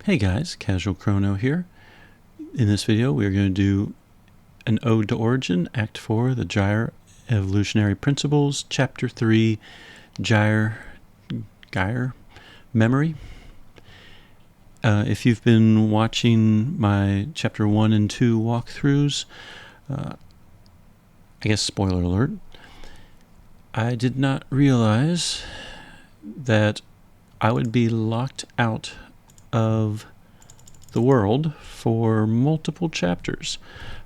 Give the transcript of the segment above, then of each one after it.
Hey guys, Casual Crono here. In this video we are going to do an Ode to Origin, Act 4, the Gyre Evolutionary Principles, Chapter 3, Gyre Memory. If you've been watching my Chapter 1 and 2 walkthroughs, I guess spoiler alert, I did not realize that I would be locked out of the world for multiple chapters.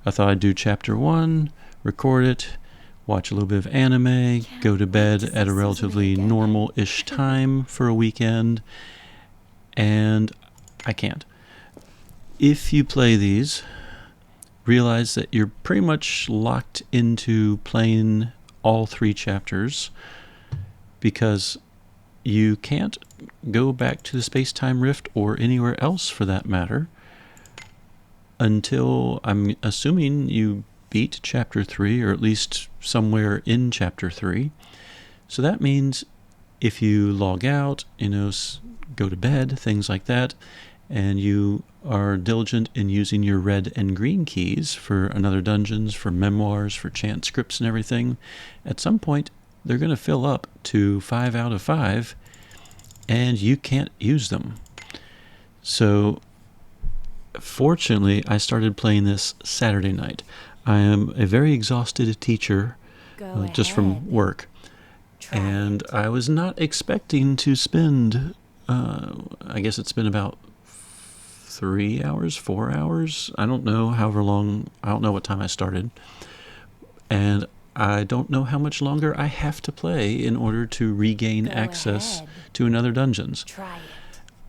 I thought I'd do chapter 1, record it, watch a little bit of anime, go to bed at a relatively normal-ish time for a weekend, and I can't. If you play these, realize that you're pretty much locked into playing all 3 chapters because you can't go back to the space-time rift or anywhere else for that matter until, I'm assuming, you beat chapter 3 or at least somewhere in chapter 3. So that means if you log out, go to bed, things like that, and you are diligent in using your red and green keys for another dungeons, for memoirs, for chant scripts and everything, at some point they're going to fill up to 5 out of 5 and you can't use them. So fortunately I started playing this Saturday night. I am a very exhausted teacher just from work, and I was not expecting to spend I guess it's been about 3 hours, 4 hours, I don't know, however long, I don't know what time I started, and I don't know how much longer I have to play in order to regain access to another dungeons. Try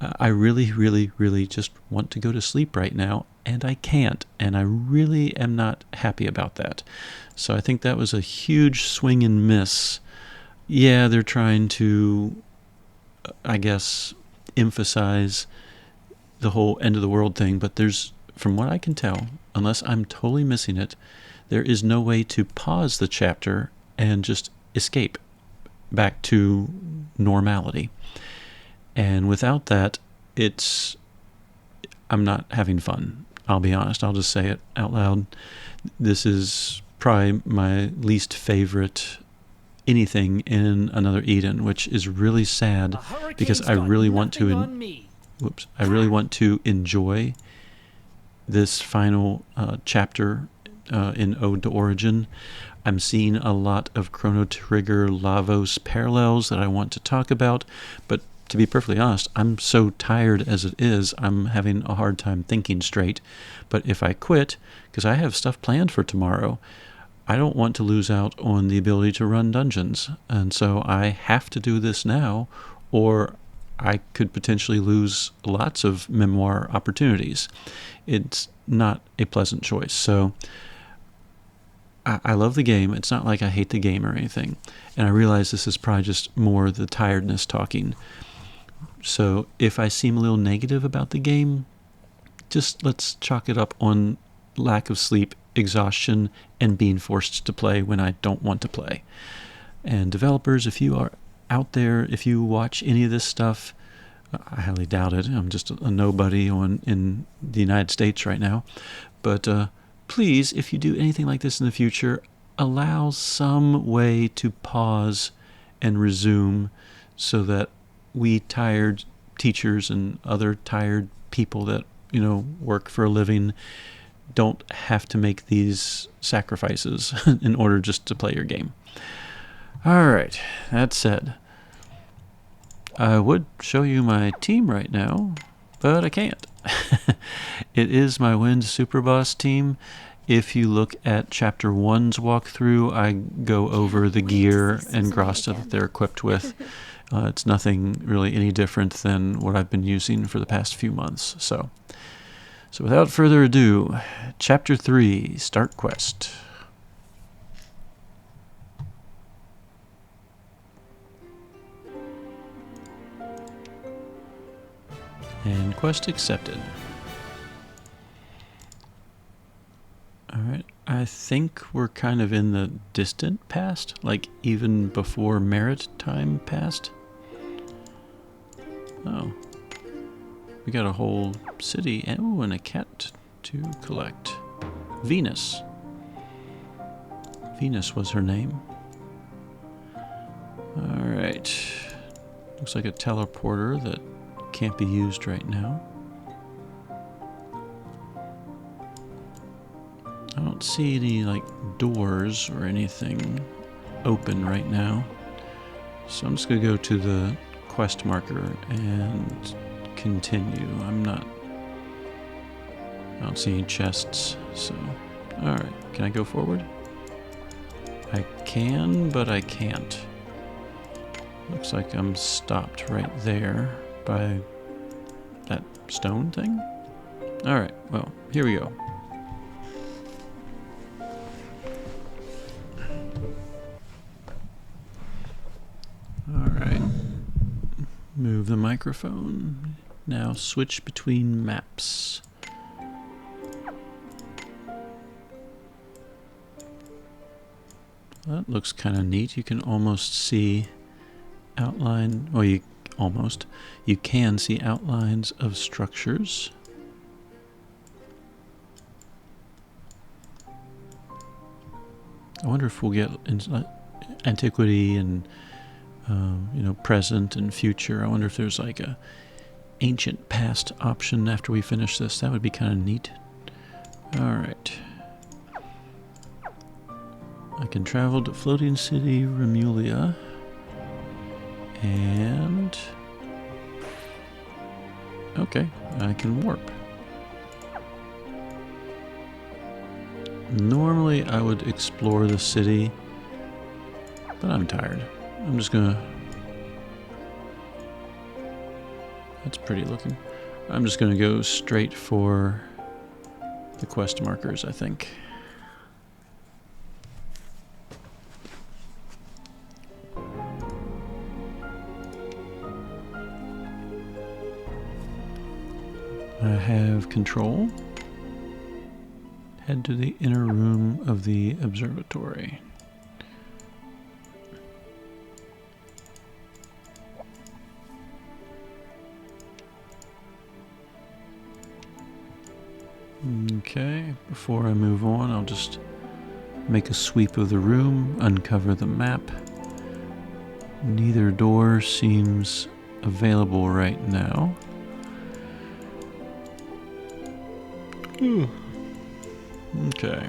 it. I really just want to go to sleep right now, and I can't, and I really am not happy about that. So I think that was a huge swing and miss. Yeah, they're trying to, I guess, emphasize the whole end of the world thing, but there's, from what I can tell, unless I'm totally missing it, there is no way to pause the chapter and just escape back to normality. And without that, I'm not having fun. I'll be honest. I'll just say it out loud. This is probably my least favorite anything in Another Eden, which is really sad because I really want to I really want to enjoy this final chapter in Ode to Origin. I'm seeing a lot of Chrono Trigger Lavos parallels that I want to talk about, but to be perfectly honest, I'm so tired as it is, I'm having a hard time thinking straight. But if I quit, because I have stuff planned for tomorrow, I don't want to lose out on the ability to run dungeons. And so I have to do this now, or I could potentially lose lots of memoir opportunities. It's not a pleasant choice. So I love the game. It's not like I hate the game or anything. And I realize this is probably just more the tiredness talking. So if I seem a little negative about the game, just let's chalk it up on lack of sleep, exhaustion, and being forced to play when I don't want to play. And developers, if you are out there, if you watch any of this stuff, I highly doubt it. I'm just a nobody in the United States right now. But please, if you do anything like this in the future, allow some way to pause and resume so that we tired teachers and other tired people that, work for a living don't have to make these sacrifices in order just to play your game. All right, that said, I would show you my team right now, but I can't. It is my Wind Super Boss team. If you look at Chapter 1's walkthrough, I go over the gear and Grasta that they're equipped with. It's nothing really any different than what I've been using for the past few months. So without further ado, Chapter 3, Start Quest. And quest accepted. Alright, I think we're kind of in the distant past, like even before Merit time passed. Oh. We got a whole city. Oh, and a cat to collect. Venus. Venus was her name. Alright. Looks like a teleporter that can't be used right now. I don't see any, like, doors or anything open right now. So I'm just going to go to the quest marker and continue. I don't see any chests, so... Alright, can I go forward? I can, but I can't. Looks like I'm stopped right there by that stone thing. Alright, well, here we go. Alright. Move the microphone. Now switch between maps. That looks kind of neat. You can almost see outline, well, you can see outlines of structures. I wonder if we'll get antiquity and present and future. I wonder if there's like a ancient past option after we finish this. That would be kind of neat. All right. I can travel to floating city Remrelia. And... okay, I can warp. Normally I would explore the city, but I'm tired. I'm just gonna... that's pretty looking. I'm just gonna go straight for the quest markers, I think. I have control. Head to the inner room of the observatory. Okay, before I move on, I'll just make a sweep of the room, uncover the map. Neither door seems available right now. Okay.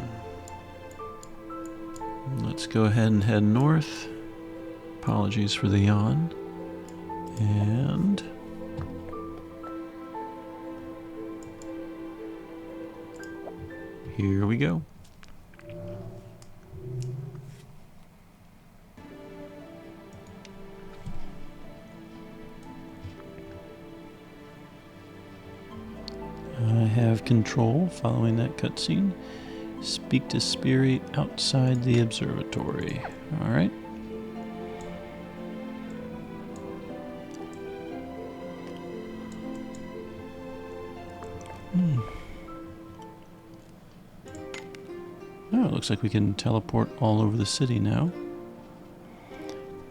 Let's go ahead and head north. Apologies for the yawn. And... here we go. I have control following that cutscene. Speak to Spiri outside the observatory. Alright. Oh, it looks like we can teleport all over the city now.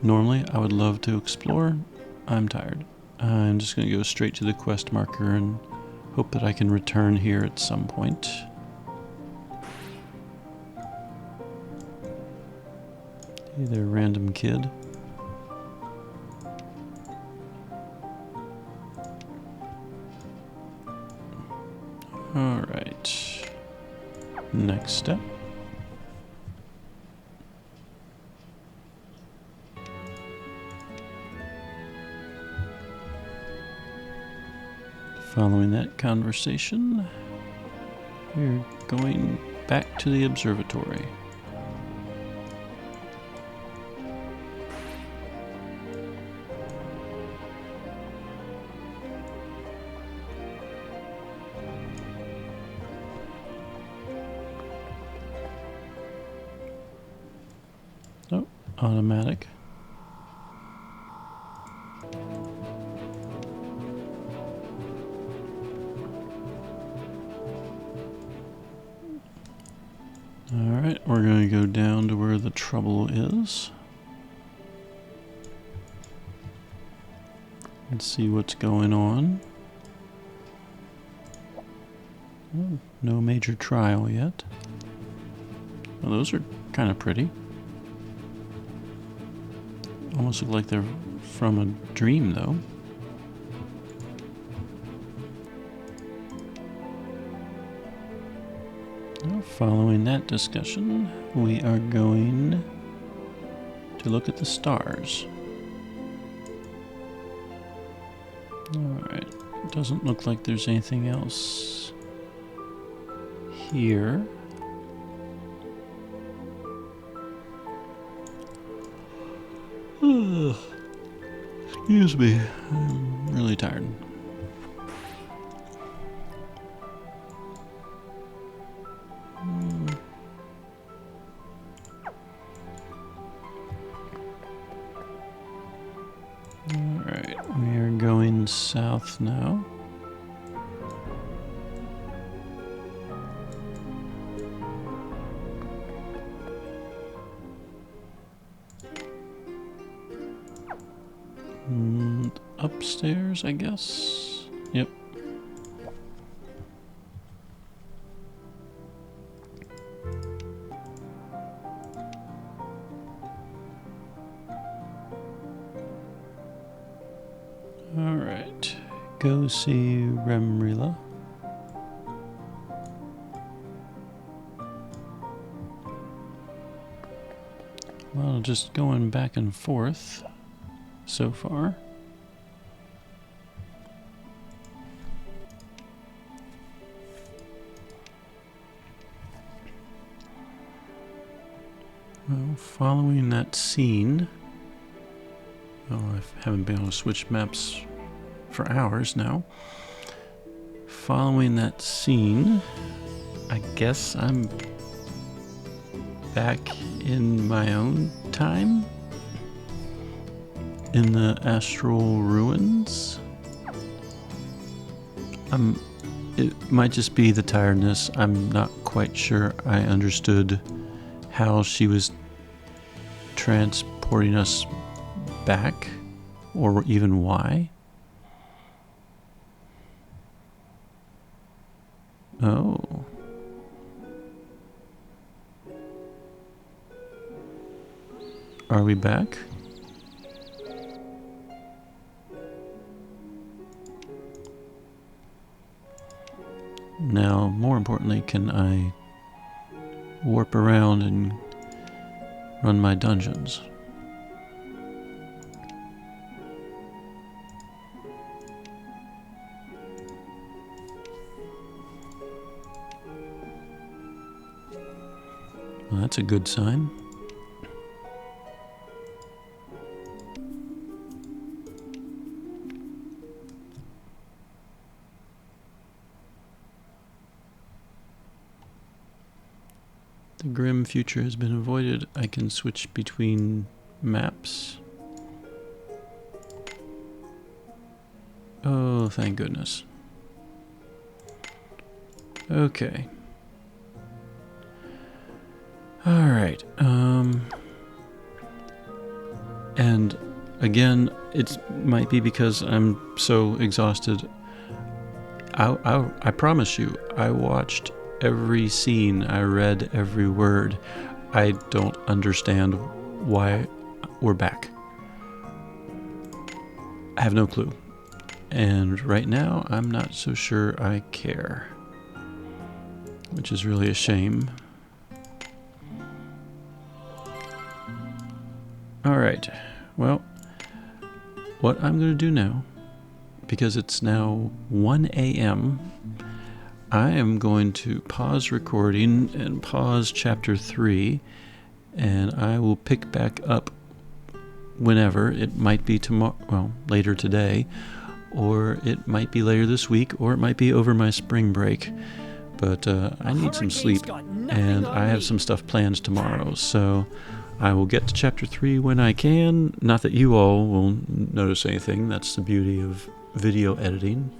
Normally, I would love to explore. I'm tired. I'm just going to go straight to the quest marker and hope that I can return here at some point. Hey there, random kid. Alright. Next step. Following that conversation, we're going back to the observatory. Oh, automatic. Alright, we're going to go down to where the trouble is. Let's see what's going on. Oh, no major trial yet. Well, those are kind of pretty. Almost look like they're from a dream, though. Well, following that discussion, we are going to look at the stars. Alright, doesn't look like there's anything else here. Excuse me, I'm really tired. Alright, we are going south now. Upstairs, I guess. Yep. Alright. Go see Remrelia. Well, just going back and forth so far. Well, following that scene, oh, I haven't been able to switch maps for hours now. Following that scene, I guess I'm back in my own time in the Astral Ruins. It might just be the tiredness. I'm not quite sure I understood how she was transporting us back, or even why. Oh. Are we back? Now, more importantly, can I warp around and run my dungeons? Well, that's a good sign. The grim future has been avoided. I can switch between maps. Oh, thank goodness. Okay. Alright, and again, it might be because I'm so exhausted. I promise you, I watched every scene, I read every word. I don't understand why we're back. I have no clue. And right now, I'm not so sure I care. Which is really a shame. Alright, well, what I'm going to do now, because it's now 1 a.m., I am going to pause recording and pause chapter 3, and I will pick back up whenever. It might be tomorrow, well, later today, or it might be later this week, or it might be over my spring break. But I need some sleep, and I have some stuff planned tomorrow, so I will get to chapter 3 when I can. Not that you all will notice anything. That's the beauty of video editing.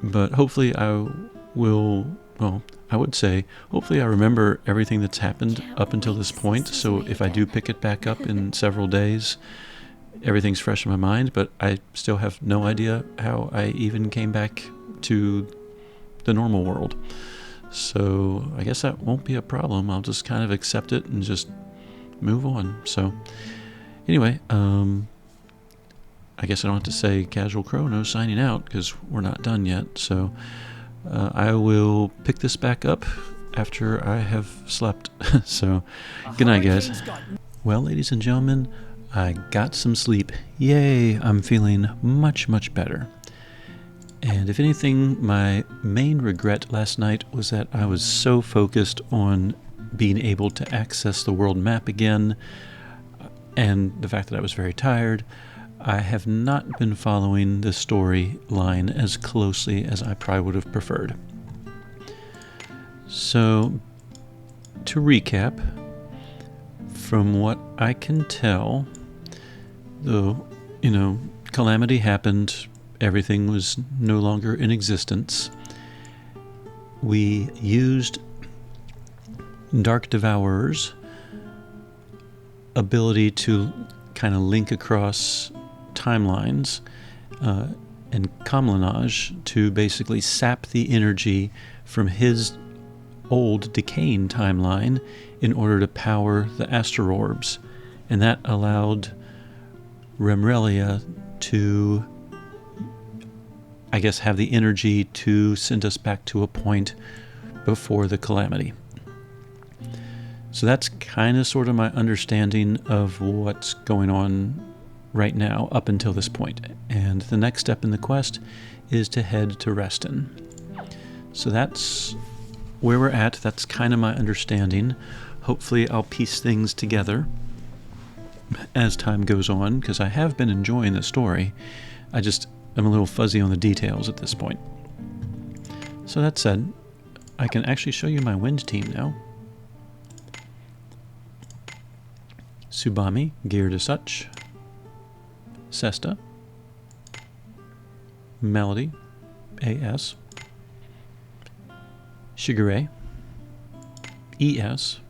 But hopefully I will, well, I would say, hopefully I remember everything that's happened up until this point. So if I do pick it back up in several days, everything's fresh in my mind. But I still have no idea how I even came back to the normal world. So I guess that won't be a problem. I'll just kind of accept it and just move on. So anyway, I guess I don't have to say Casual Crono signing out because we're not done yet. So I will pick this back up after I have slept. So good night, guys. Well, ladies and gentlemen, I got some sleep. Yay, I'm feeling much, much better. And if anything, my main regret last night was that I was so focused on being able to access the world map again, and the fact that I was very tired. I have not been following the storyline as closely as I probably would have preferred. So, to recap, from what I can tell, Calamity happened, everything was no longer in existence. We used Dark Devourer's ability to kind of link across timelines and Kamlanaj to basically sap the energy from his old decaying timeline in order to power the Astrororbs, and that allowed Remrelia to, I guess, have the energy to send us back to a point before the Calamity. So that's kind of sort of my understanding of what's going on right now up until this point. And the next step in the quest is to head to Resttin. So that's where we're at. That's kind of my understanding. Hopefully I'll piece things together as time goes on, because I have been enjoying the story. I just am a little fuzzy on the details at this point. So that said, I can actually show you my wind team now. Subami, Gyre to Such, Sesta, Melody, AS, Shigure, ES,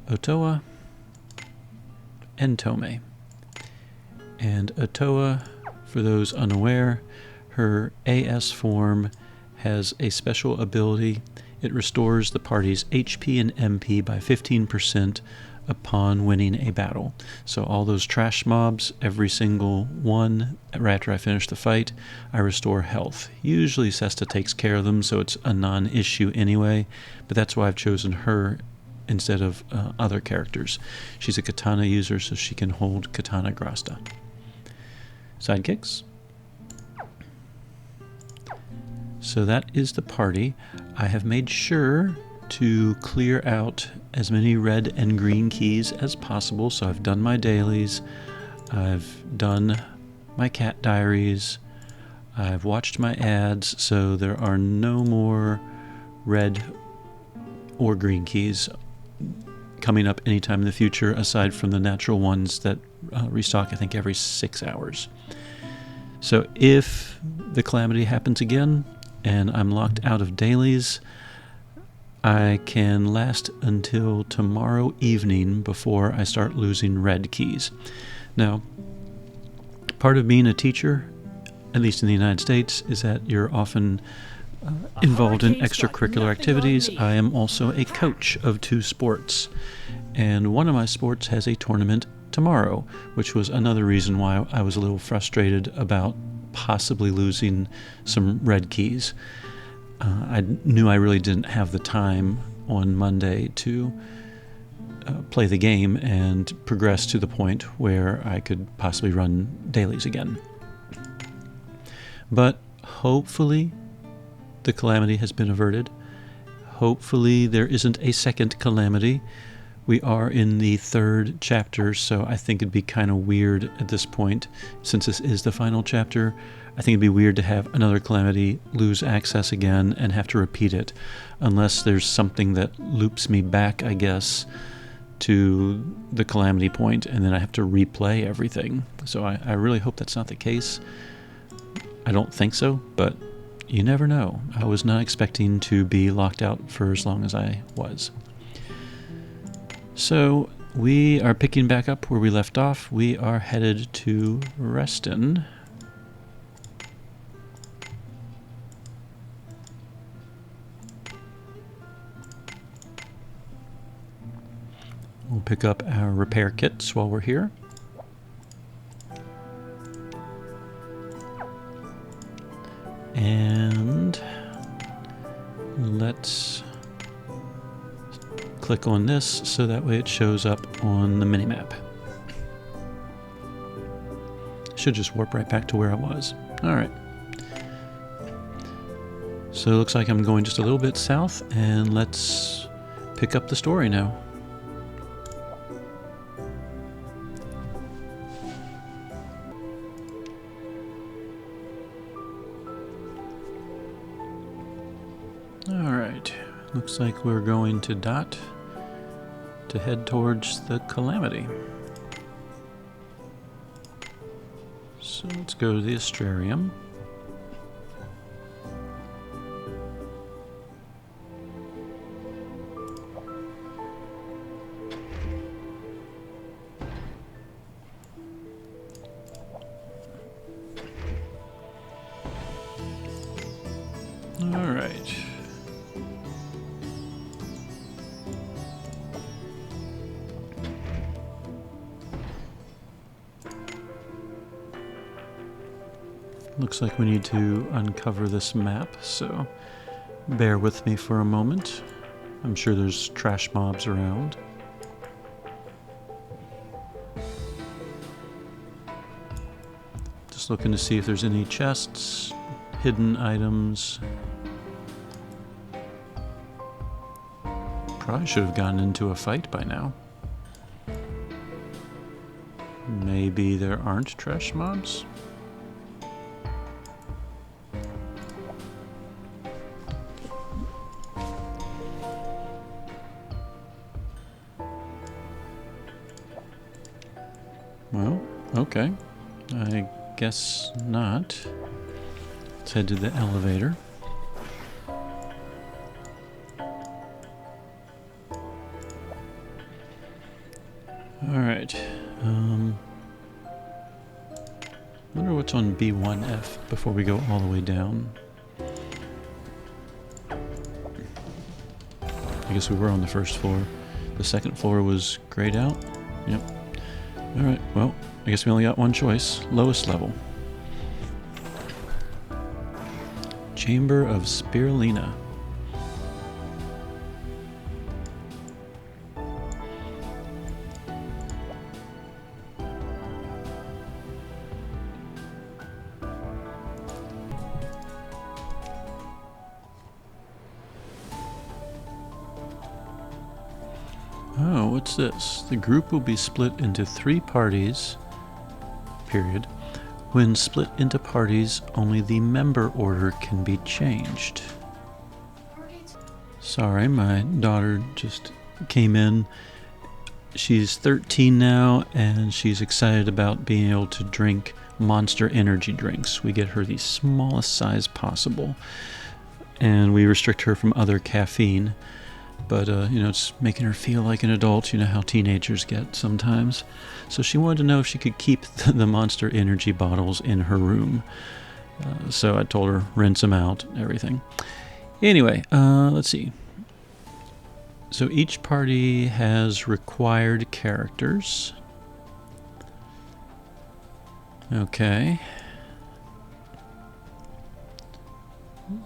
Otoa, and Tome. And Otoa, for those unaware, her AS form has a special ability. It restores the party's HP and MP by 15% upon winning a battle. So all those trash mobs, every single one, right after I finish the fight, I restore health. Usually Sesta takes care of them, so it's a non-issue anyway, but that's why I've chosen her instead of other characters. She's a katana user, so she can hold Katana Grasta. Sidekicks. So that is the party. I have made sure to clear out as many red and green keys as possible. So I've done my dailies, I've done my cat diaries, I've watched my ads, so there are no more red or green keys coming up anytime in the future, aside from the natural ones that restock, I think, every 6 hours. So if the Calamity happens again and I'm locked out of dailies, I can last until tomorrow evening before I start losing red keys. Now, part of being a teacher, at least in the United States, is that you're often involved in extracurricular activities. I am also a coach of 2 sports, and one of my sports has a tournament tomorrow, which was another reason why I was a little frustrated about possibly losing some red keys. I knew I really didn't have the time on Monday to play the game and progress to the point where I could possibly run dailies again. But hopefully the Calamity has been averted. Hopefully there isn't a second Calamity. We are in the 3rd chapter, so I think it'd be kind of weird at this point, since this is the final chapter. I think it'd be weird to have another Calamity lose access again and have to repeat it, unless there's something that loops me back, I guess, to the Calamity point, and then I have to replay everything. So I really hope that's not the case. I don't think so, but you never know. I was not expecting to be locked out for as long as I was. So we are picking back up where we left off. We are headed to Resttin. We'll pick up our repair kits while we're here. And let's click on this so that way it shows up on the minimap. Should just warp right back to where I was. Alright. So it looks like I'm going just a little bit south, and let's pick up the story now. Alright, looks like we're going to Dhaat to head towards the Calamity. So let's go to the Astrarium. All right. Looks like we need to uncover this map, so bear with me for a moment. I'm sure there's trash mobs around. Just looking to see if there's any chests, hidden items. Probably should have gotten into a fight by now. Maybe there aren't trash mobs? Well, okay. I guess not. Let's head to the elevator. Alright. Wonder what's on B1F before we go all the way down. I guess we were on the first floor. The second floor was grayed out. Yep. Alright, well, I guess we only got one choice. Lowest level. Chamber of Spirilina. Oh, what's this? The group will be split into 3 parties, period. When split into parties, only the member order can be changed. Sorry, my daughter just came in. She's 13 now, and she's excited about being able to drink Monster energy drinks. We get her the smallest size possible, and we restrict her from other caffeine. But, you know, it's making her feel like an adult. You know how teenagers get sometimes. So she wanted to know if she could keep the Monster energy bottles in her room. So I told her, rinse them out, everything. Anyway, let's see. So each party has required characters. Okay.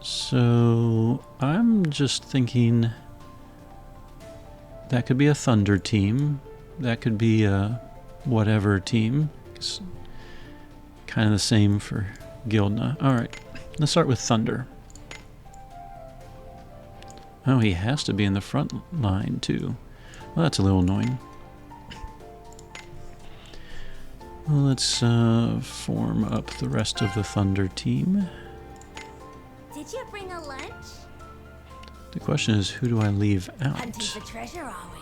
So I'm just thinking that could be a Thunder team. That could be a whatever team. It's kind of the same for Guildna. Alright, let's start with Thunder. Oh, he has to be in the front line too. Well, that's a little annoying. Well, let's form up the rest of the Thunder team. Did you bring a lunch? The question is, who do I leave out? Hunting for treasure, are we?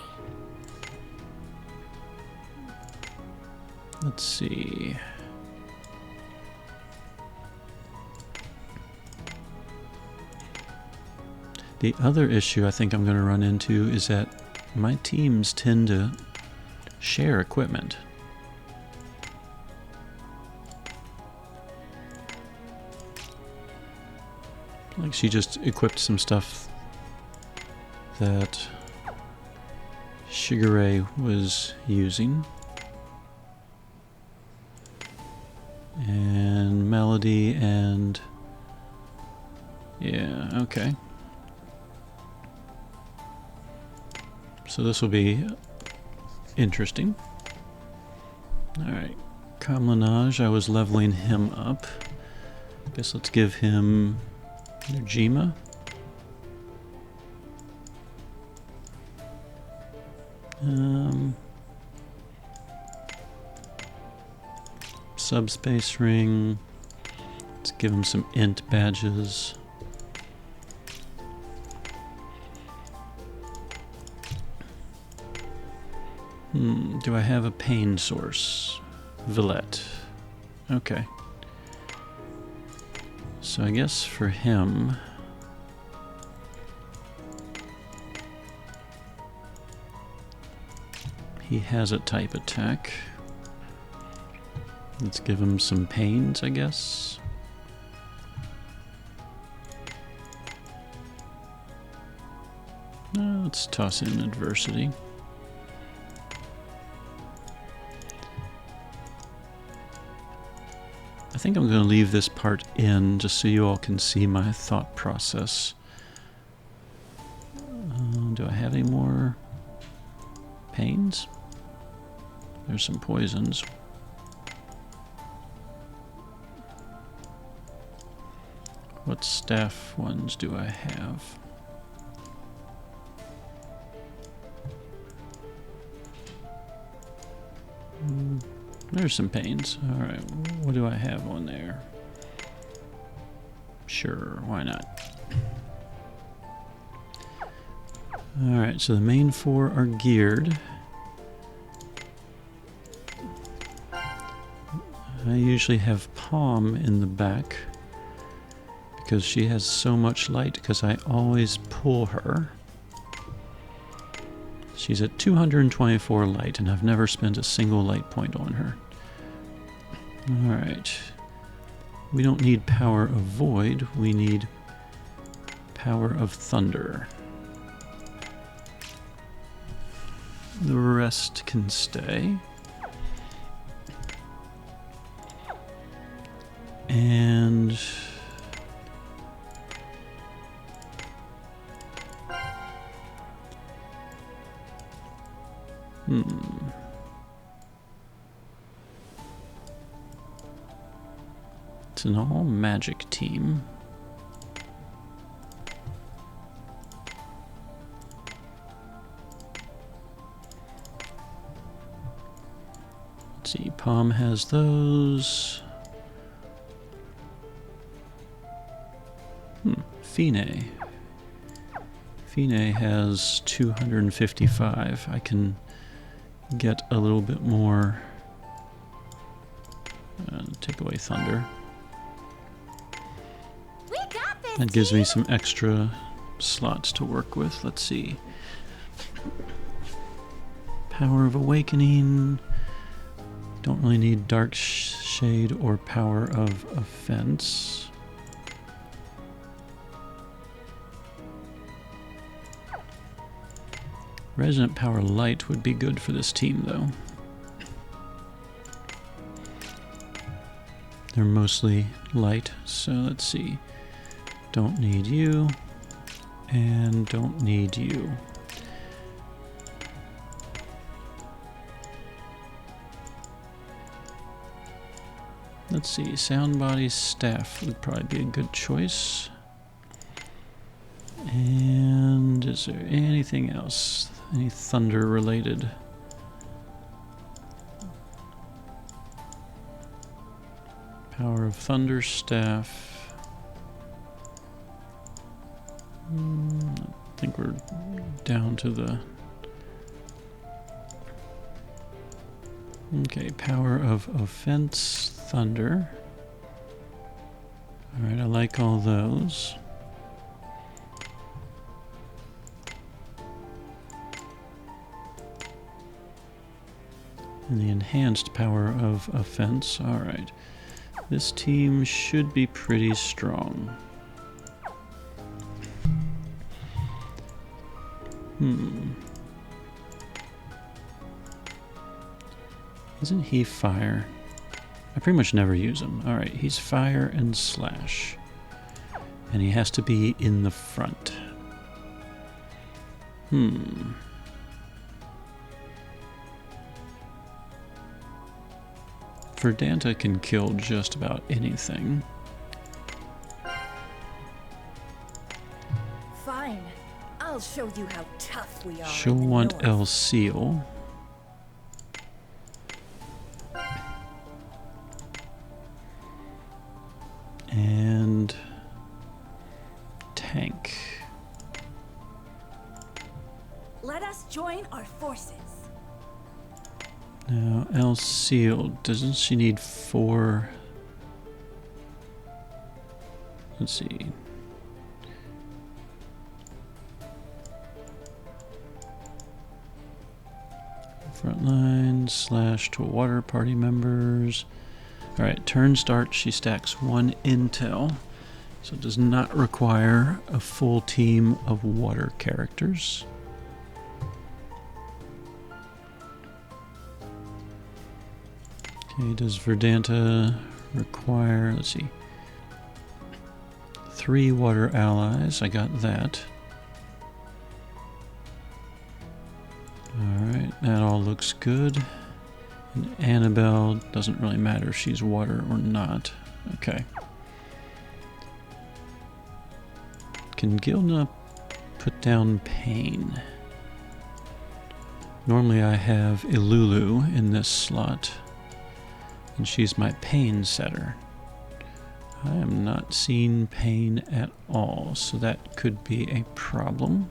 Let's see. The other issue I think I'm going to run into is that my teams tend to share equipment. Like she just equipped some stuff that Gyre was using. And Melody and... yeah, okay. So this will be interesting. Alright. Kamlanaj, I was leveling him up. Guess let's give him Nujima. Subspace ring. Let's give him some int badges. Do I have a pain source? Villette. Okay. So I guess for him... he has a type attack. Let's give him some pains, I guess. Let's toss in adversity. I think I'm going to leave this part in just so you all can see my thought process. Do I have any more pains? There's some poisons. What staff ones do I have? There's some pains. Alright, what do I have on there? Sure, why not? Alright, so the main four are geared. I usually have Palm in the back because she has so much light because I always pull her. She's at 224 light and I've never spent a single light point on her. Alright. We don't need Power of Void, we need Power of Thunder. The rest can stay. And... it's an all-magic team. Let's see, Palm has those. Fine. Fine has 255. I can get a little bit more. Take away Thunder. We got this, That gives me some extra slots to work with. Let's see. Power of Awakening. Don't really need Dark Shade or Power of Offense. Resonant Power Light would be good for this team, though. They're mostly light, so let's see. Don't need you, and don't need you. Let's see, Sound Body Staff would probably be a good choice. And is there anything else? Any thunder related? Power of Thunder Staff. I think we're down to the... okay, Power of Offense, Thunder. Alright, I like all those. And the enhanced Power of Offense. Alright. This team should be pretty strong. Isn't he fire? I pretty much never use him. Alright, he's fire and slash. And he has to be in the front. Verdanta can kill just about anything. Fine. I'll show you how tough we are. She'll in the want north. El Seal. And tank. Let us join our forces. Now, El Seal, doesn't she need 4? Let's see. Frontline slash to water party members. Alright, turn start, she stacks 1 intel. So it does not require a full team of water characters. Okay, does Verdanta require, let's see, 3 water allies? I got that. Alright, that all looks good. And Annabelle, doesn't really matter if she's water or not. Okay. Can Guildna put down pain? Normally I have Ilulu in this slot. And she's my pain setter. I am not seeing pain at all, so that could be a problem.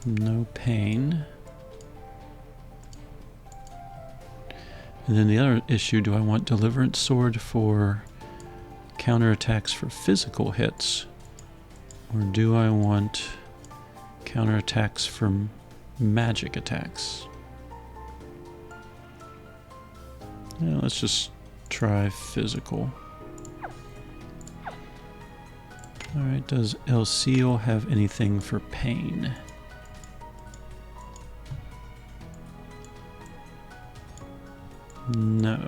No pain. And then the other issue, do I want Deliverance Sword for counterattacks for physical hits? Or do I want counterattacks from magic attacks? Yeah, let's just try physical. Alright, does El Seal have anything for pain? No.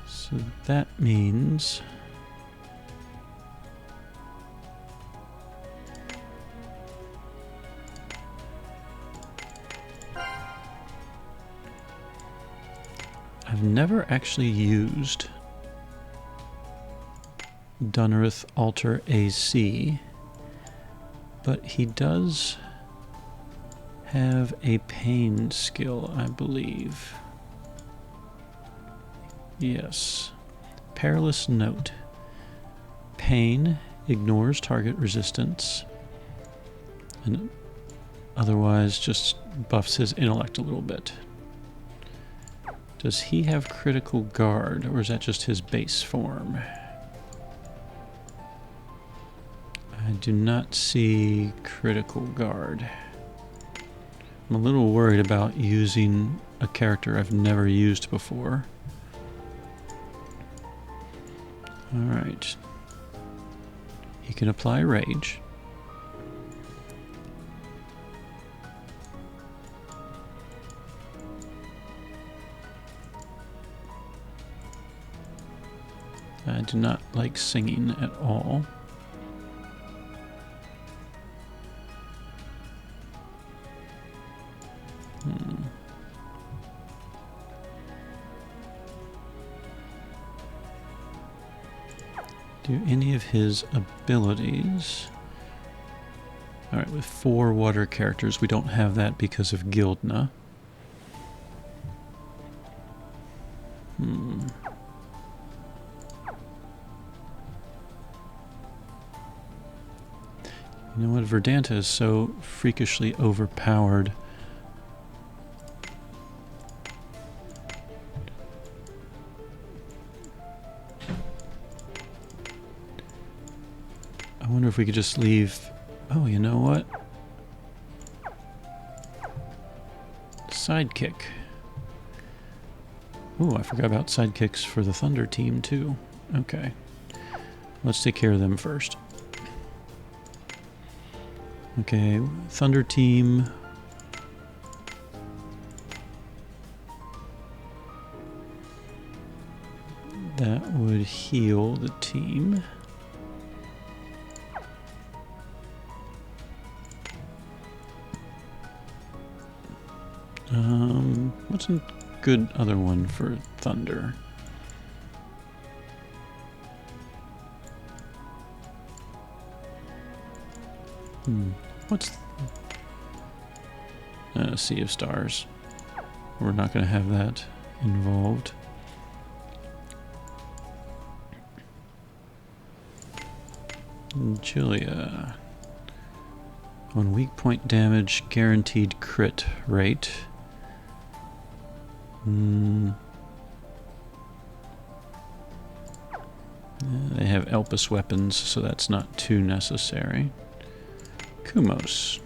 So that means I've never actually used Dunnerith Alter AC, but he does have a pain skill, I believe. Yes. Perilous Note. Pain ignores target resistance and otherwise just buffs his intellect a little bit. Does he have critical guard, or is that just his base form? I do not see critical guard. I'm a little worried about using a character I've never used before. Alright. He can apply rage. I do not like singing at all. Do any of his abilities... Alright, with 4 water characters, we don't have that because of Guildna. You know what, Verdanta is so freakishly overpowered. I wonder if we could just leave... Oh, you know what? Sidekick. Ooh, I forgot about sidekicks for the Thunder team, too. Okay. Let's take care of them first. Okay, Thunder team. That would heal the team. What's a good other one for Thunder? What's... Sea of Stars. We're not going to have that involved. Julia. On weak point damage, guaranteed crit rate. They have Elpis weapons, so that's not too necessary. Kumos.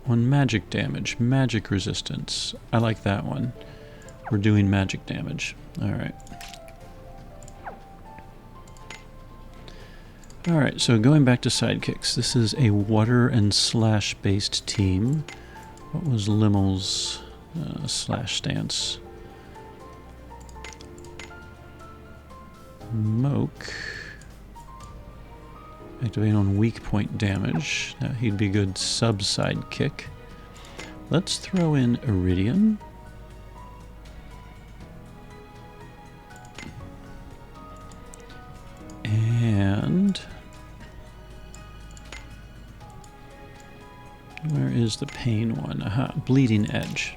On magic damage, magic resistance. I like that one. We're doing magic damage. Alright. Alright, so going back to sidekicks. This is a water and slash based team. What was Limmel's slash stance? Moke. Activate on weak point damage. Now he'd be good sub-sidekick. Let's throw in Iridium. And... where is the pain one? Aha, Bleeding Edge.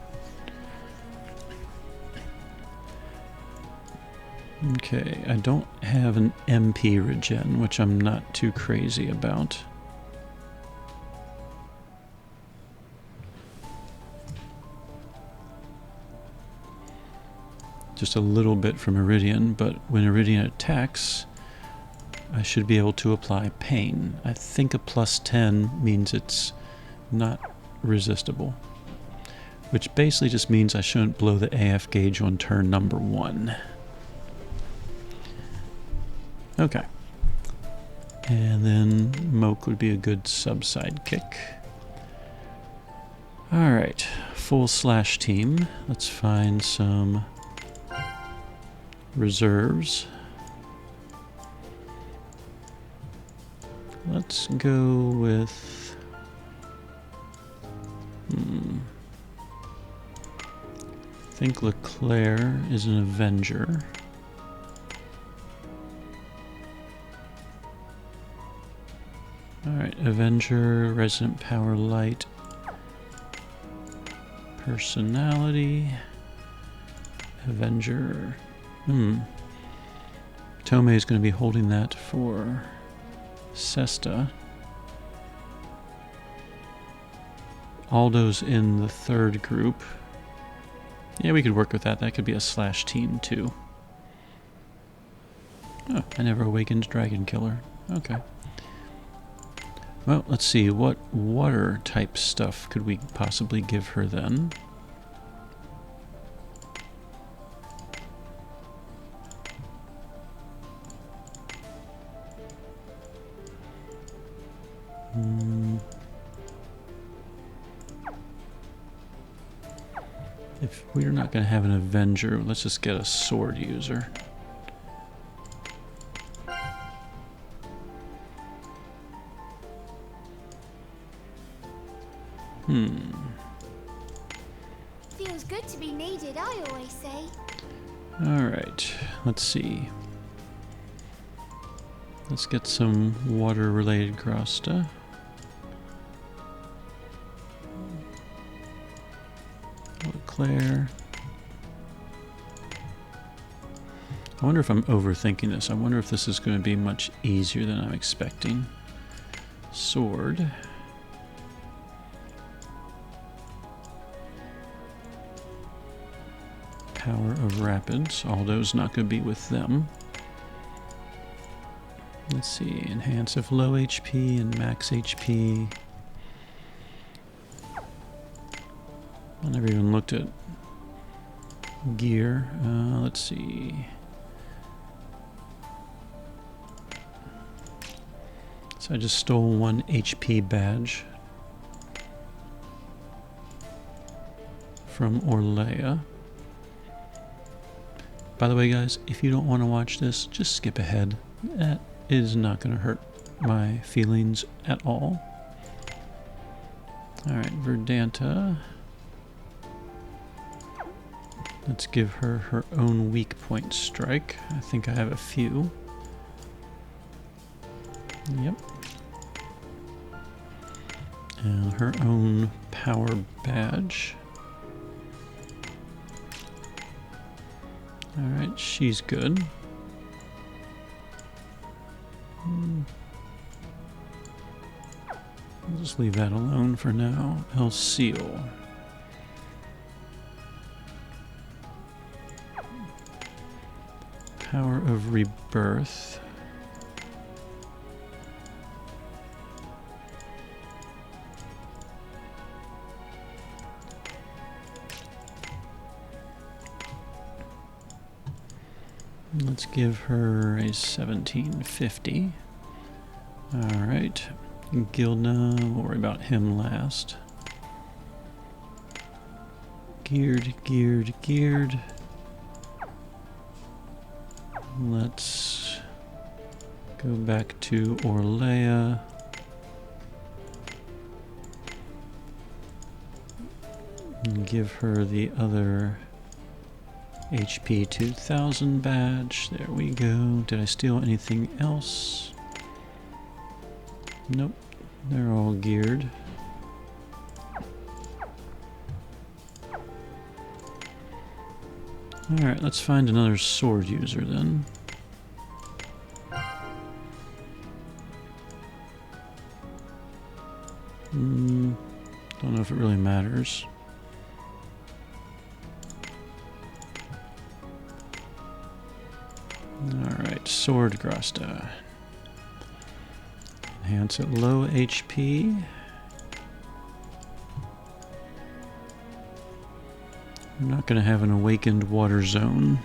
Okay, I don't have an MP regen, which I'm not too crazy about. Just a little bit from Iridian, but when Iridian attacks, I should be able to apply pain. I think a +10 means it's not resistible, which basically just means I shouldn't blow the AF gauge on turn number 1. Okay. And then Moke would be a good sub-sidekick. Alright, full slash team. Let's find some reserves. Let's go with... I think Leclerc is an Avenger. Alright, Avenger, Resident Power Light, Personality, Avenger. Tomei is going to be holding that for Sesta. Aldo's in the third group. Yeah, we could work with that. That could be a slash team too. Oh, I never awakened Dragon Killer. Okay. Well, let's see, what water type stuff could we possibly give her then? If we're not going to have an Avenger, let's just get a sword user. Feels good to be needed, I always say. Alright, let's see. Let's get some water-related Grasta. Leclerc. I wonder if I'm overthinking this. I wonder if this is going to be much easier than I'm expecting. Sword. Power of Rapids. Aldo's not going to be with them. Let's see, enhance if low HP and max HP. I never even looked at gear. Let's see. So I just stole 1 HP badge from Orlea. By the way, guys, if you don't want to watch this, just skip ahead. That is not going to hurt my feelings at all. Alright, Verdanta. Let's give her her own weak point strike. I think I have a few. Yep. And her own power badge. Alright, she's good. I'll just leave that alone for now. El Seal. Power of Rebirth. Let's give her a 1750. Alright. Guildna, we'll worry about him last. Geared, geared, geared. Let's go back to Orlea. And give her the other HP 2000 badge. There we go. Did I steal anything else? Nope. They're all geared. Alright, let's find another sword user then. Don't know if it really matters. Alright, Sword Grasta. Enhance at low HP. We're not going to have an awakened water zone.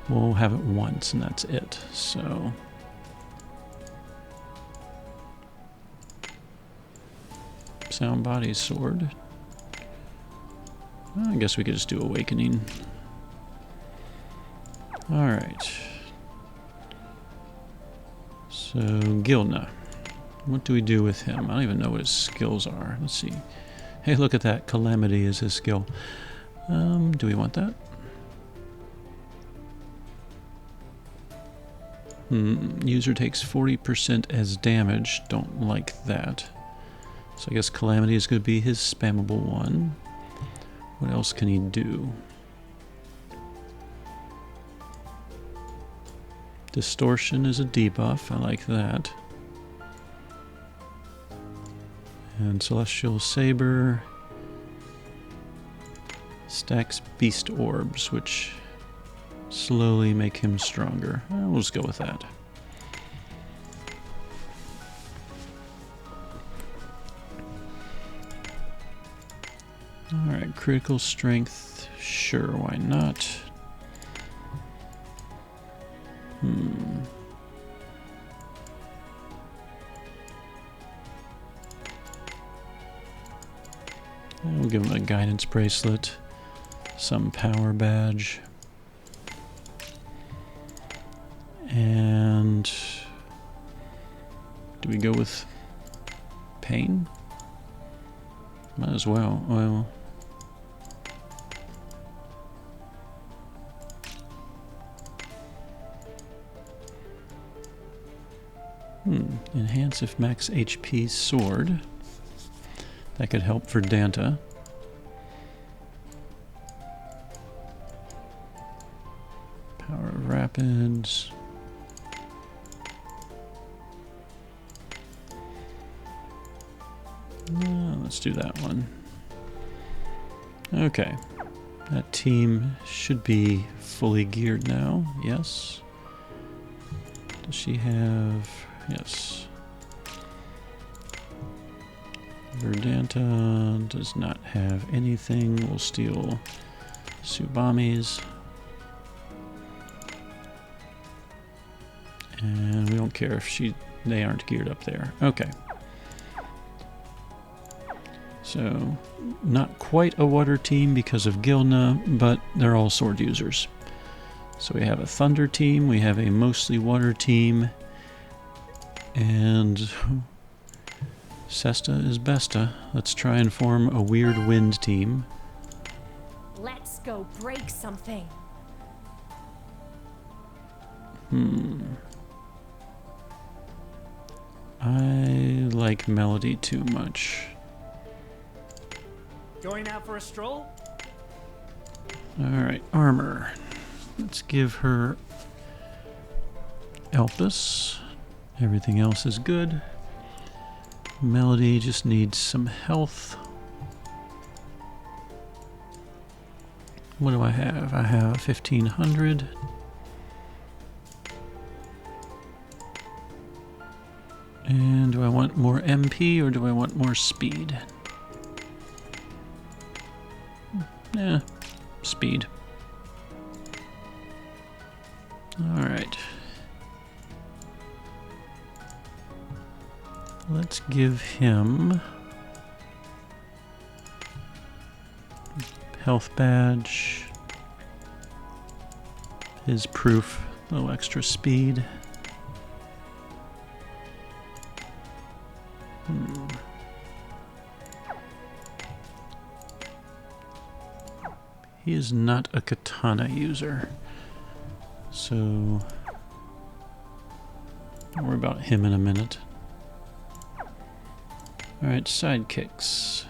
We'll have it once and that's it. So Sound Body Sword. Well, I guess we could just do Awakening. Alright. So Guildna. What do we do with him? I don't even know what his skills are. Let's see. Hey, look at that. Calamity is his skill. Do we want that? User takes 40% as damage. Don't like that. So I guess Calamity is going to be his spammable one. What else can he do? Distortion is a debuff. I like that. And Celestial Saber stacks Beast Orbs, which slowly make him stronger. We'll just go with that. Alright, critical strength. Sure, why not? We'll give him a guidance bracelet, some power badge, and do we go with pain? Might as well. Well, enhance if max HP sword. That could help for Verdanta. Power of Rapids. Let's do that one. Okay. That team should be fully geared now. Yes. Does she have... Yes. Verdanta does not have anything. We'll steal Subami's. And we don't care if they aren't geared up there. Okay. So, not quite a water team because of Guildna, but they're all sword users. So we have a thunder team, we have a mostly water team, and Sesta is Besta. Let's try and form a weird wind team. Let's go break something. I like Melody too much. Going out for a stroll? Alright, armor. Let's give her Elpis. Everything else is good. Melody just needs some health. What do I have? I have 1500. And do I want more MP or do I want more speed? Yeah, speed. Alright. Let's give him health badge, his proof, a little extra speed. He is not a katana user, so don't worry about him in a minute. Alright, sidekicks.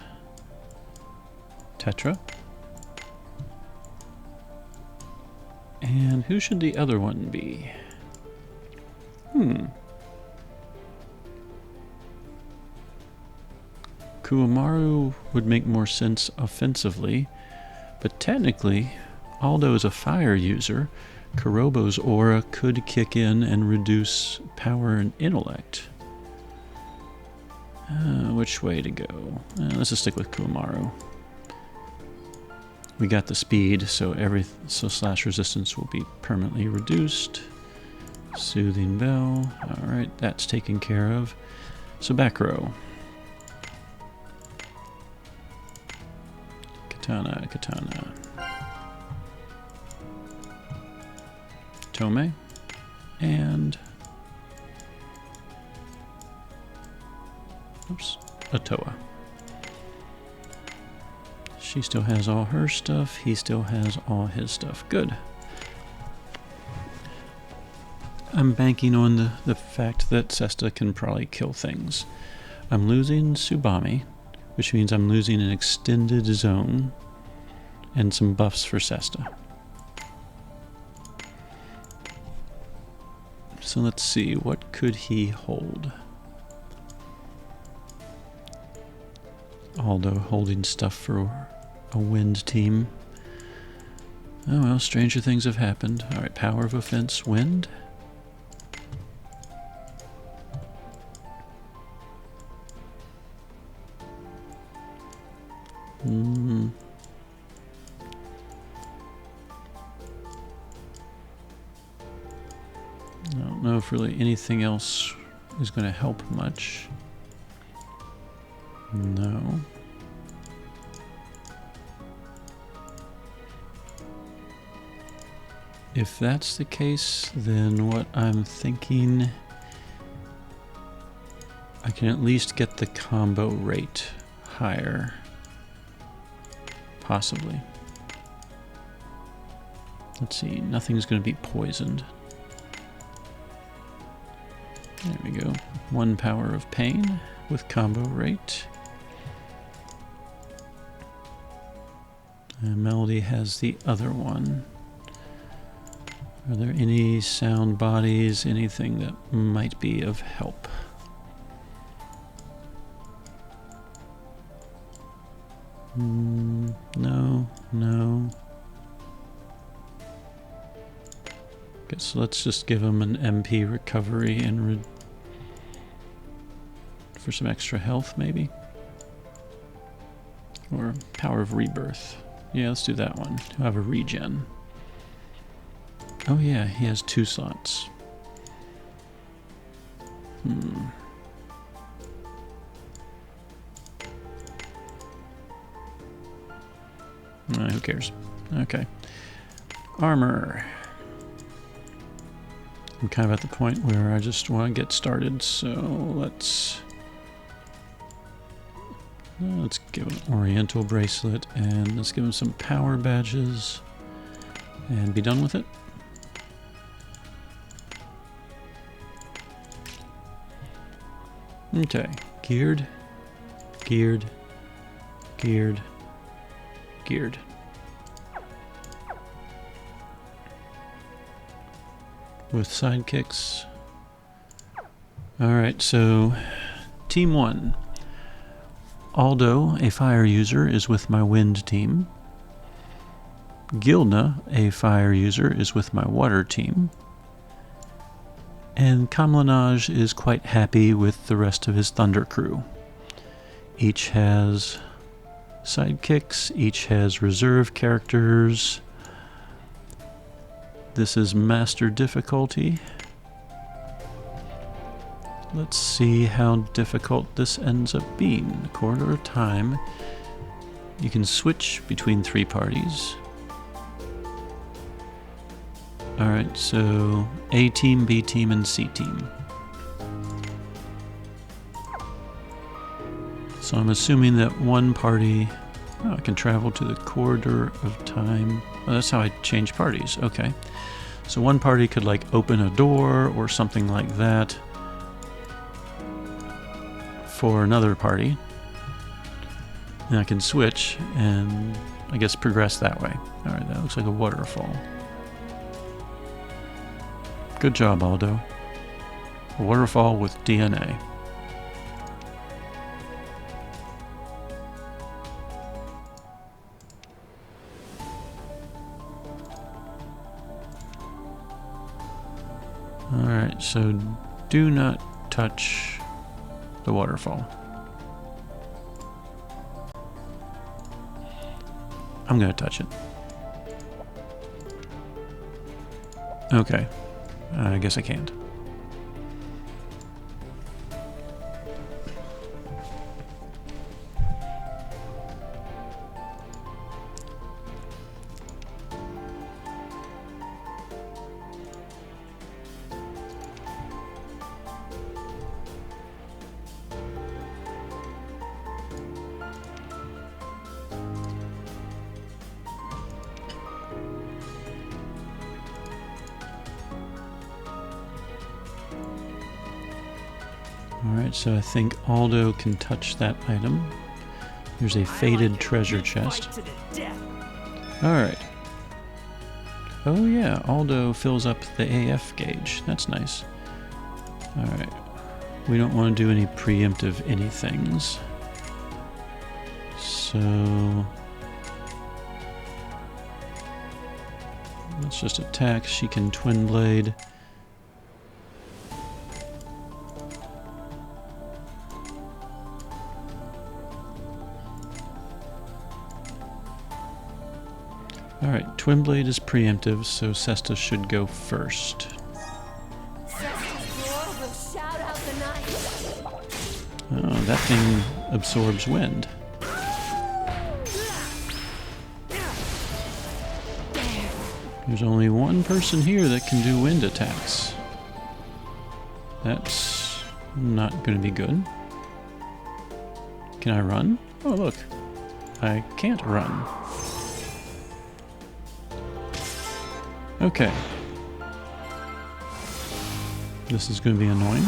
Tetra. And who should the other one be? Kuwamaru would make more sense offensively, but technically, Aldo is a fire user. Kurobo's aura could kick in and reduce power and intellect. Which way to go? Let's just stick with Kuwamaru. We got the speed, so slash resistance will be permanently reduced. Soothing Bell. Alright, that's taken care of. So back row. Katana. Tome. And... oops. Atoa. She still has all her stuff. He still has all his stuff. Good. I'm banking on the fact that Sesta can probably kill things. I'm losing Subami, which means I'm losing an extended zone and some buffs for Sesta. So let's see, what could he hold? Aldo holding stuff for a wind team. Oh well, stranger things have happened. Alright, power of offense, wind. I don't know if really anything else is going to help much. No. If that's the case, then what I'm thinking, I can at least get the combo rate higher. Possibly. Let's see, nothing's going to be poisoned. There we go. 1 power of pain with combo rate. And Melody has the other one. Are there any sound bodies, anything that might be of help? No. So let's just give him an MP recovery and for some extra health, maybe? Or power of rebirth. Yeah, let's do that one. He'll have a regen. Oh yeah, he has 2 slots. Who cares? Okay. Armor. I'm kind of at the point where I just want to get started, so let's give him an Oriental bracelet, and let's give him some power badges, and be done with it. Okay, geared, geared, geared, geared. With sidekicks. Alright, so Team 1. Aldo, a fire user, is with my wind team. Guildna, a fire user, is with my water team. And Kamlanaj is quite happy with the rest of his thunder crew. Each has sidekicks, each has reserve characters. This is master difficulty. Let's see how difficult this ends up being. Corridor of time. You can switch between 3 parties. Alright, so A team, B team, and C team. So I'm assuming that one party can travel to the corridor of time. Oh, that's how I change parties. Okay. So one party could like open a door or something like that for another party. And I can switch and I guess progress that way. Alright, that looks like a waterfall. Good job, Aldo. A waterfall with DNA. Alright, so do not touch the waterfall. I'm gonna touch it. Okay. I guess I can't. Alright, so I think Aldo can touch that item. There's a faded treasure chest. Alright. Oh yeah, Aldo fills up the AF gauge. That's nice. Alright. We don't want to do any preemptive anythings. So let's just attack. She can twin blade. Alright, Twin Blade is preemptive, so Sesta should go first. Oh, that thing absorbs wind. There's only one person here that can do wind attacks. That's not going to be good. Can I run? Oh, look. I can't run. Okay. This is going to be annoying.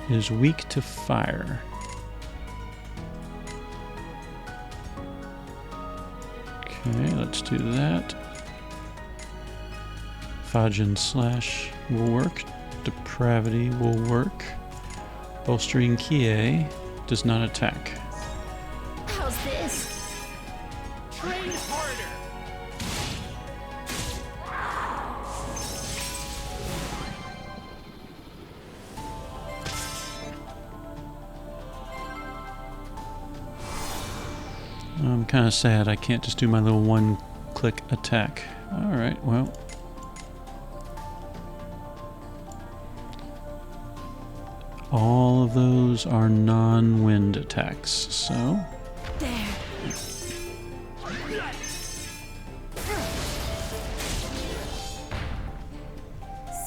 It is weak to fire. Okay, let's do that. Fajin Slash will work. Depravity will work. Bolstering Kie does not attack. I'll How's this? Train harder! I'm kind of sad I can't just do my little one-click attack. Alright, well. All of those are non-wind attacks, so... There.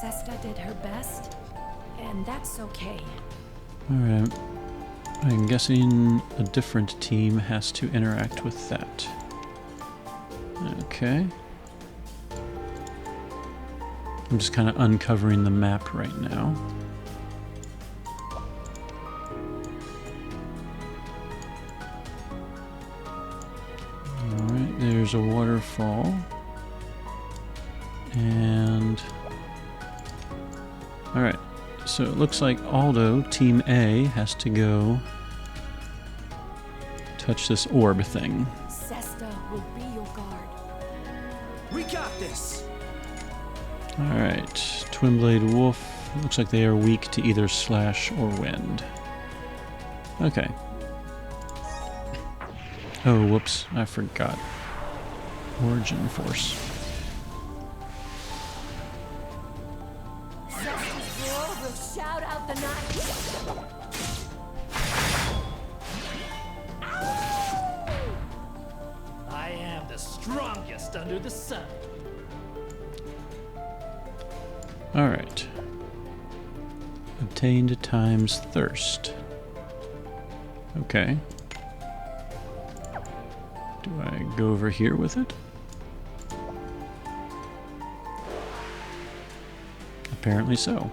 Sesta did her best, and that's okay. Alright. I'm guessing a different team has to interact with that. Okay. I'm just kind of uncovering the map right now. Alright, there's a waterfall. And... Alright, so it looks like Aldo, Team A, has to go touch this orb thing. Sesta will be your guard. We got this! Alright, Twinblade Wolf. Looks like they are weak to either slash or wind. Okay. Oh, whoops, I forgot. Origin Force. Sesta's roar will shout out the night. I am the strongest under the sun. Alright. Obtained times thirst. Okay. Do I go over here with it? Apparently so.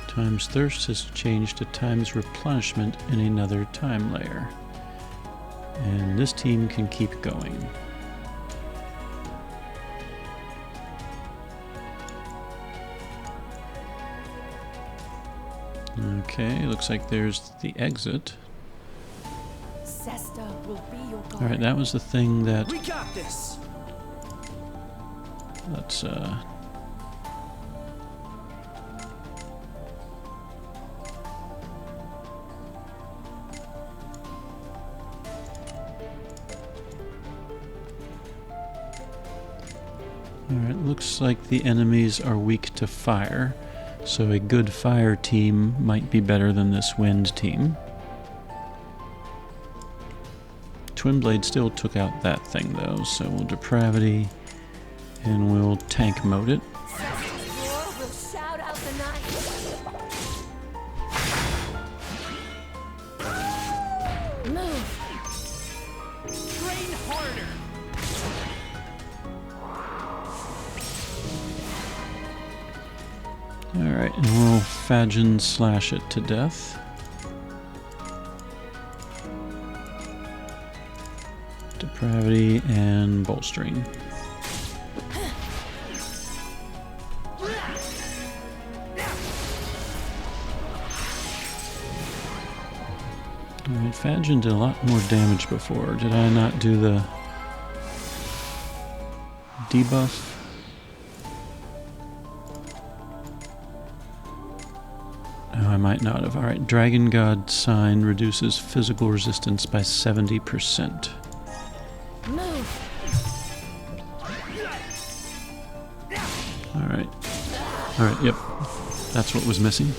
Times thirst has changed to times replenishment in another time layer. And this team can keep going. Okay, looks like there's the exit. Sesta will be your guard. Alright, that was the thing that... We got this! Let's, Alright, looks like the enemies are weak to fire, so a good fire team might be better than this wind team. Twinblade still took out that thing though, so we'll depravity and we'll tank mode it. Sesta's roar will shout out the night. Move. Train harder! Alright, and we'll Fadgen slash it to death. Depravity and bolstering. Alright, Fadgen did a lot more damage before. Did I not do the debuff? Oh, I might not have. Alright, Dragon God Sign reduces physical resistance by 70%. Move. Alright. Alright, yep. That's what was missing.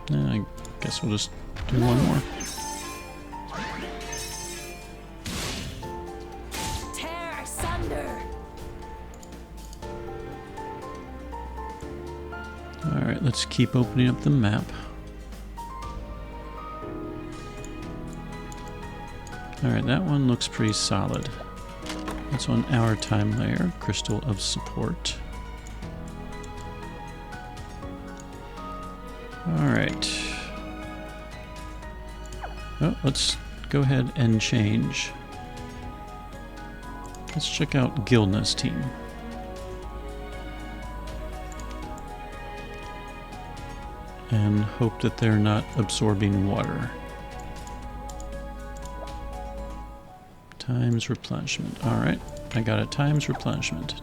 I guess we'll just do one more. Tear asunder. Alright, let's keep opening up the map. Alright, that one looks pretty solid. That's on our time layer, Crystal of Support. Alright. Oh, let's go ahead and change. Let's check out Guildna's team. And hope that they're not absorbing water. Times replenishment. Alright, I got a times replenishment.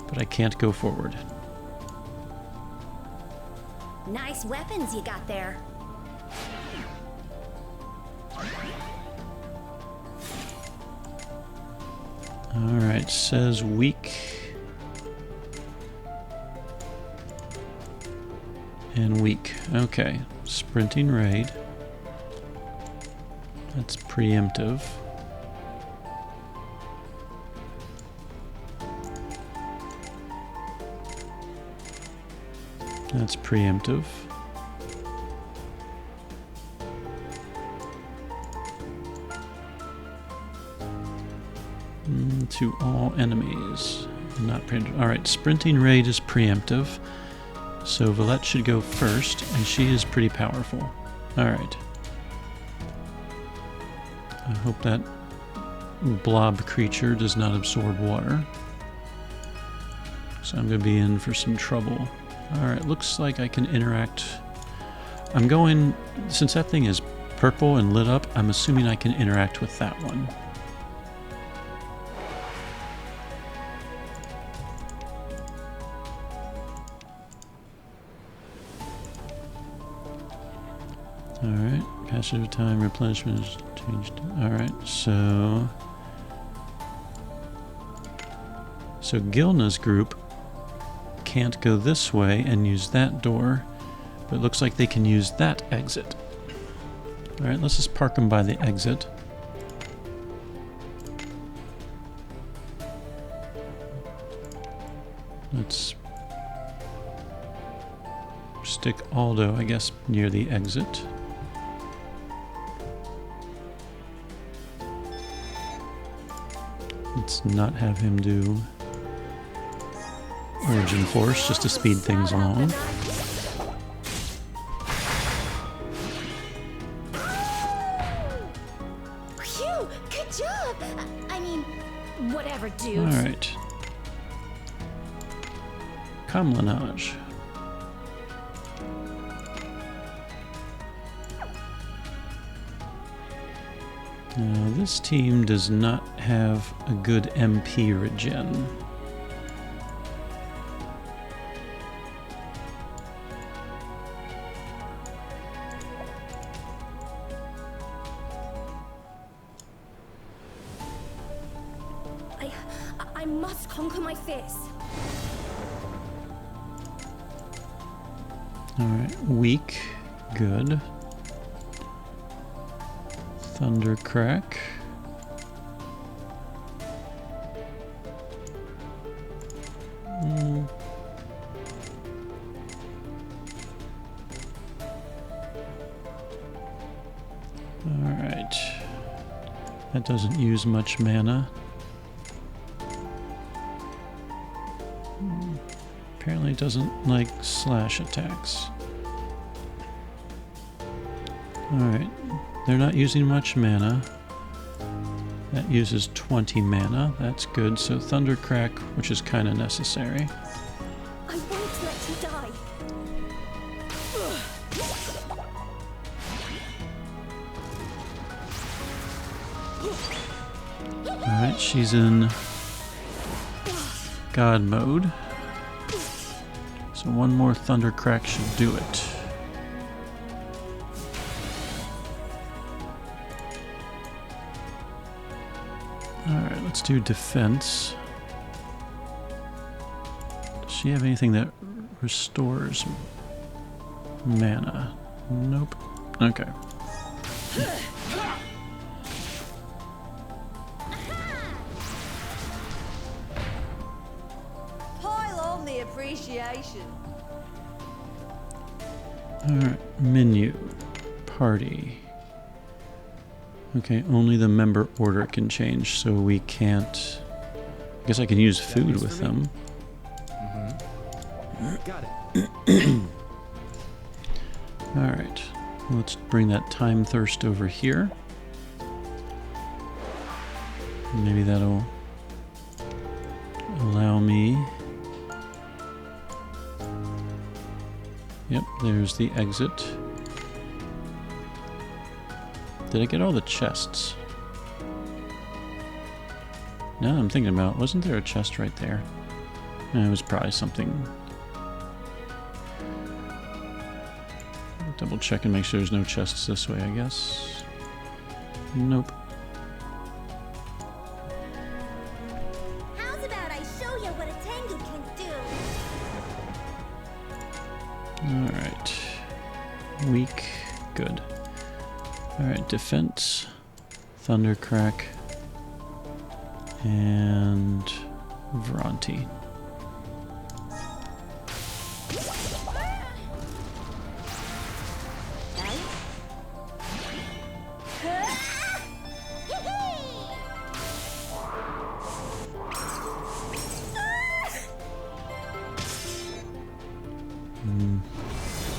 But I can't go forward. Nice weapons you got there. Alright, says weak. And weak. Okay, sprinting raid. That's preemptive. That's preemptive. To all enemies. Not preemptive. Alright, sprinting raid is preemptive. So Valette should go first, and she is pretty powerful. Alright. I hope that blob creature does not absorb water. So I'm going to be in for some trouble. Alright, looks like I can interact. I'm going, since that thing is purple and lit up, I'm assuming I can interact with that one. Alright, passage of time, replenishment is changed. Alright, so Guildna's group can't go this way and use that door, but it looks like they can use that exit. Alright, let's just park them by the exit. Let's stick Aldo, I guess, near the exit. Let's not have him do Origin Force just to speed things along. Phew, good job. I mean, Whatever, dude. Alright. Comlinage. Now, this team does not have a good MP regen. I must conquer my fears. Alright, weak. Good. Thundercrack. Alright. That doesn't use much mana. Apparently it doesn't like slash attacks. Alright. They're not using much mana. That uses 20 mana. That's good. So Thundercrack, which is kind of necessary. I won't let you die. Alright, she's in God mode. So one more Thundercrack should do it. Alright, let's do defense. Does she have anything that restores mana? Nope. Okay. Pile on the appreciation. Alright, menu. Party. Okay, only the member order can change, so we can't... I guess I can use food with them. Got it. Alright, let's bring that time thirst over here. Maybe that'll allow me... Yep, there's the exit. Did I get all the chests? Now that I'm thinking about it, wasn't there a chest right there? It was probably something. Double check and make sure there's no chests this way, I guess. Nope. How's about I show you what a Tengu can do? Alright. Weak. Good. Alright, defense. Thundercrack. And Vronti.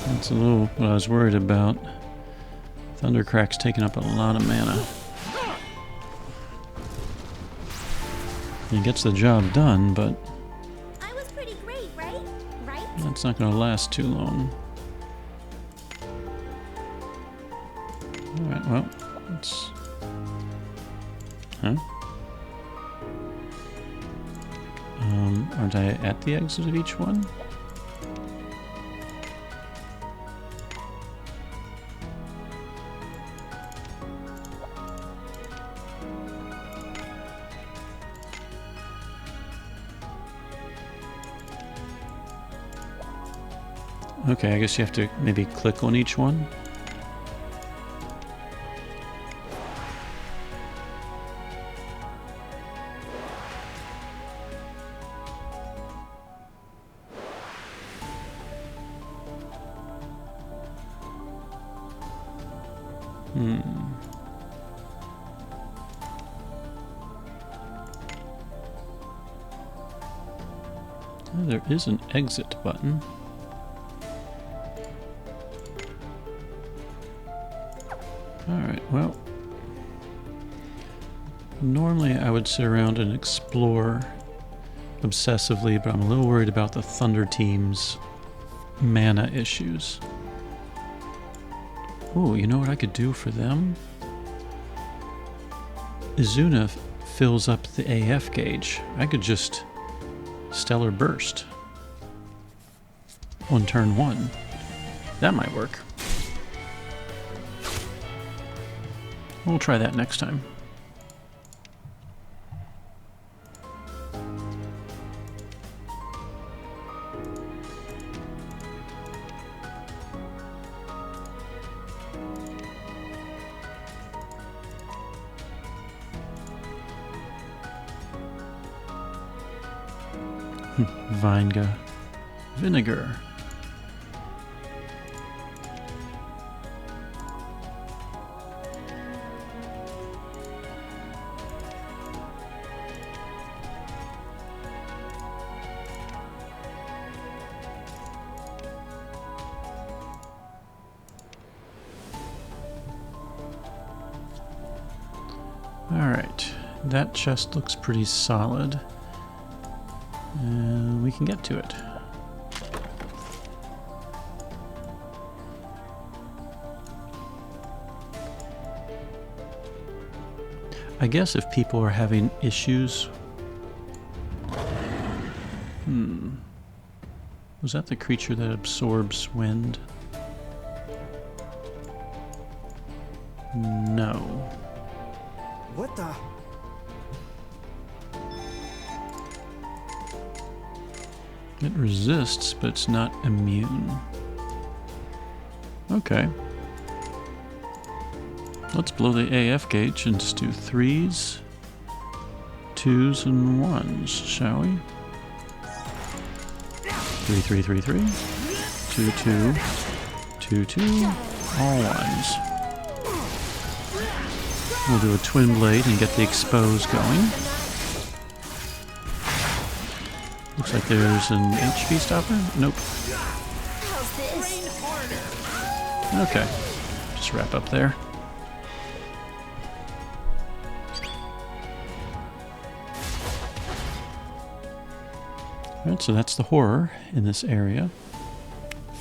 That's a little what I was worried about. Thundercrack's taking up a lot of mana. He gets the job done, but I was pretty great, right? Right? that's not going to last too long. Alright, well, let's... Huh? Aren't I at the exit of each one? Okay, I guess you have to maybe click on each one. Oh, there is an exit button. Alright, well, normally I would sit around and explore obsessively, but I'm a little worried about the Thunder Team's mana issues. Oh, you know what I could do for them? Izuna fills up the AF gauge. I could just Stellar Burst on turn 1. That might work. We'll try that next time. Vinegar. Alright, that chest looks pretty solid. We can get to it. I guess if people are having issues... Was that the creature that absorbs wind? No. What the? It resists, but it's not immune. Okay. Let's blow the AF gauge and just do 3s, 2s, and 1s, shall we? 3, 3, 3, 3. 2, 2. 2, 2. All ones. We'll do a twin blade and get the expose going. Looks like there's an HP stopper. Nope. Okay. Just wrap up there. Alright, so that's the horror in this area.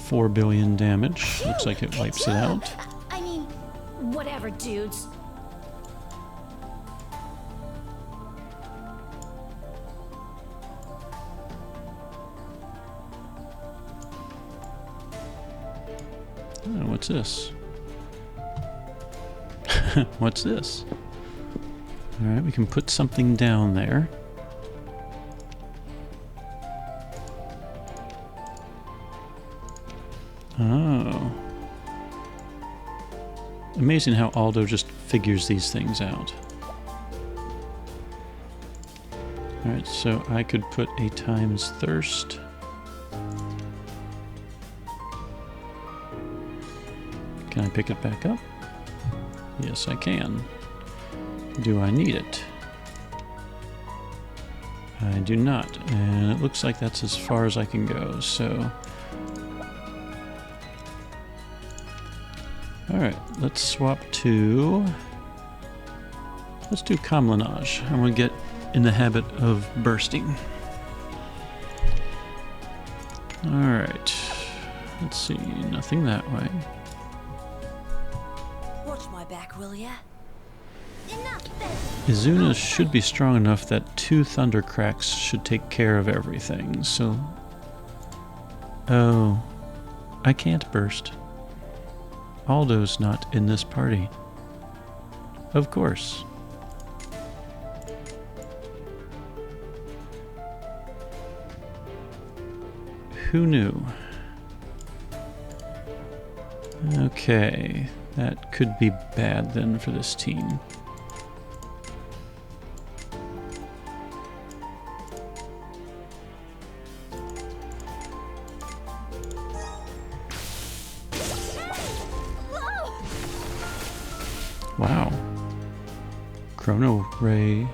4 billion damage. Looks like it wipes it out. I mean, Whatever, dudes. Oh, what's this? What's this? Alright, we can put something down there. Oh. Amazing how Aldo just figures these things out. Alright, so I could put a times thirst. Can I pick it back up? Yes, I can. Do I need it? I do not, and it looks like that's as far as I can go, so... Alright, let's swap to... Let's do Kamlanage. I want to get in the habit of bursting. Alright. Let's see, nothing that way. Watch my back, will ya? Izuna should be strong enough that 2 thunder cracks should take care of everything, so... Oh. I can't burst. Aldo's not in this party. Of course. Who knew? Okay, that could be bad then for this team. Wow. Crono Ray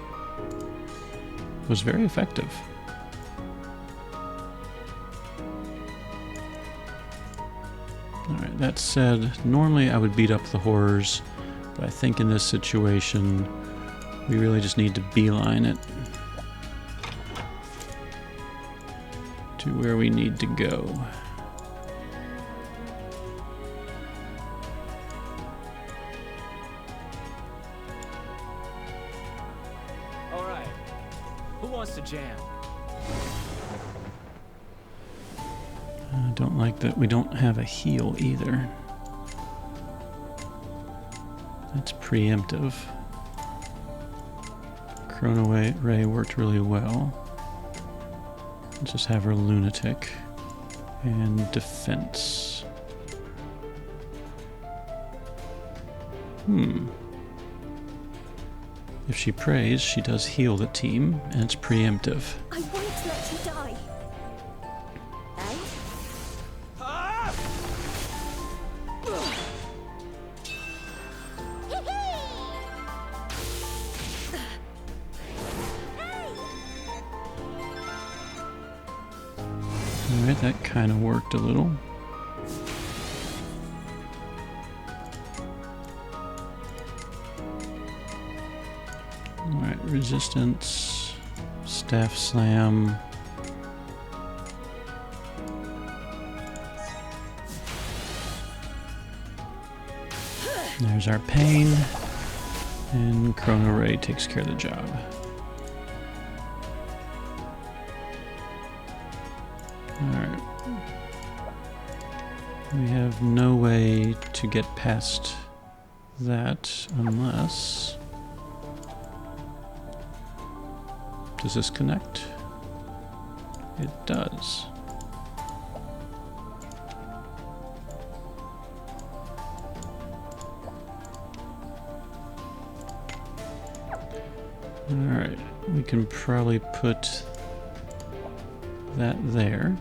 was very effective. Alright, that said, normally I would beat up the horrors, but I think in this situation we really just need to beeline it to where we need to go. Jam. I don't like that we don't have a heal either. That's preemptive. Crono Ray worked really well. Let's just have her lunatic and defense. If she prays, she does heal the team, and it's preemptive. I won't let you die. Eh? Ah! Alright, that kind of worked a little. Alright, resistance, staff slam. There's our pain, and Crono Ray takes care of the job. Alright. We have no way to get past that unless... Does this connect? It does. Alright, we can probably put that there.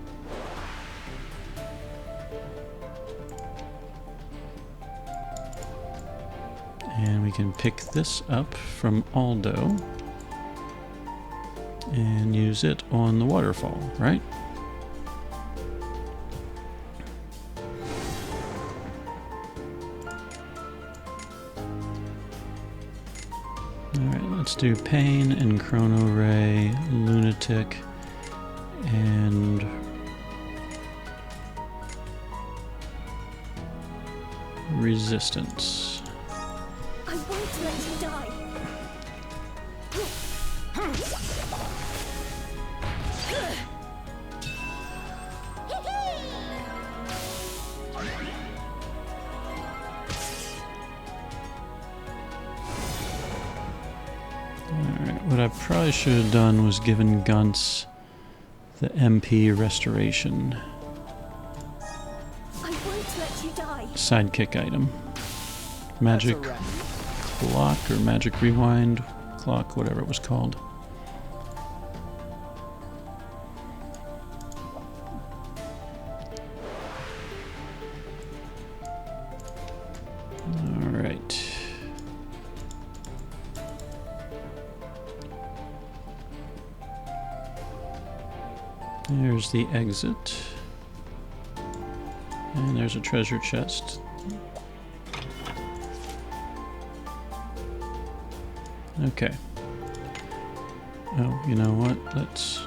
we can pick this up from Aldo and use it on the waterfall, right? Alright, let's do Pain and Chrono Ray, Lunatic, and Resistance. I won't let you die. Alright, what I probably should have done was given Gunts the MP Restoration I won't let you die. sidekick item. Magic That's a wrap. Clock or Magic Rewind Clock, whatever it was called. Alright. There's the exit. And there's a treasure chest. Okay. Oh, you know what? Let's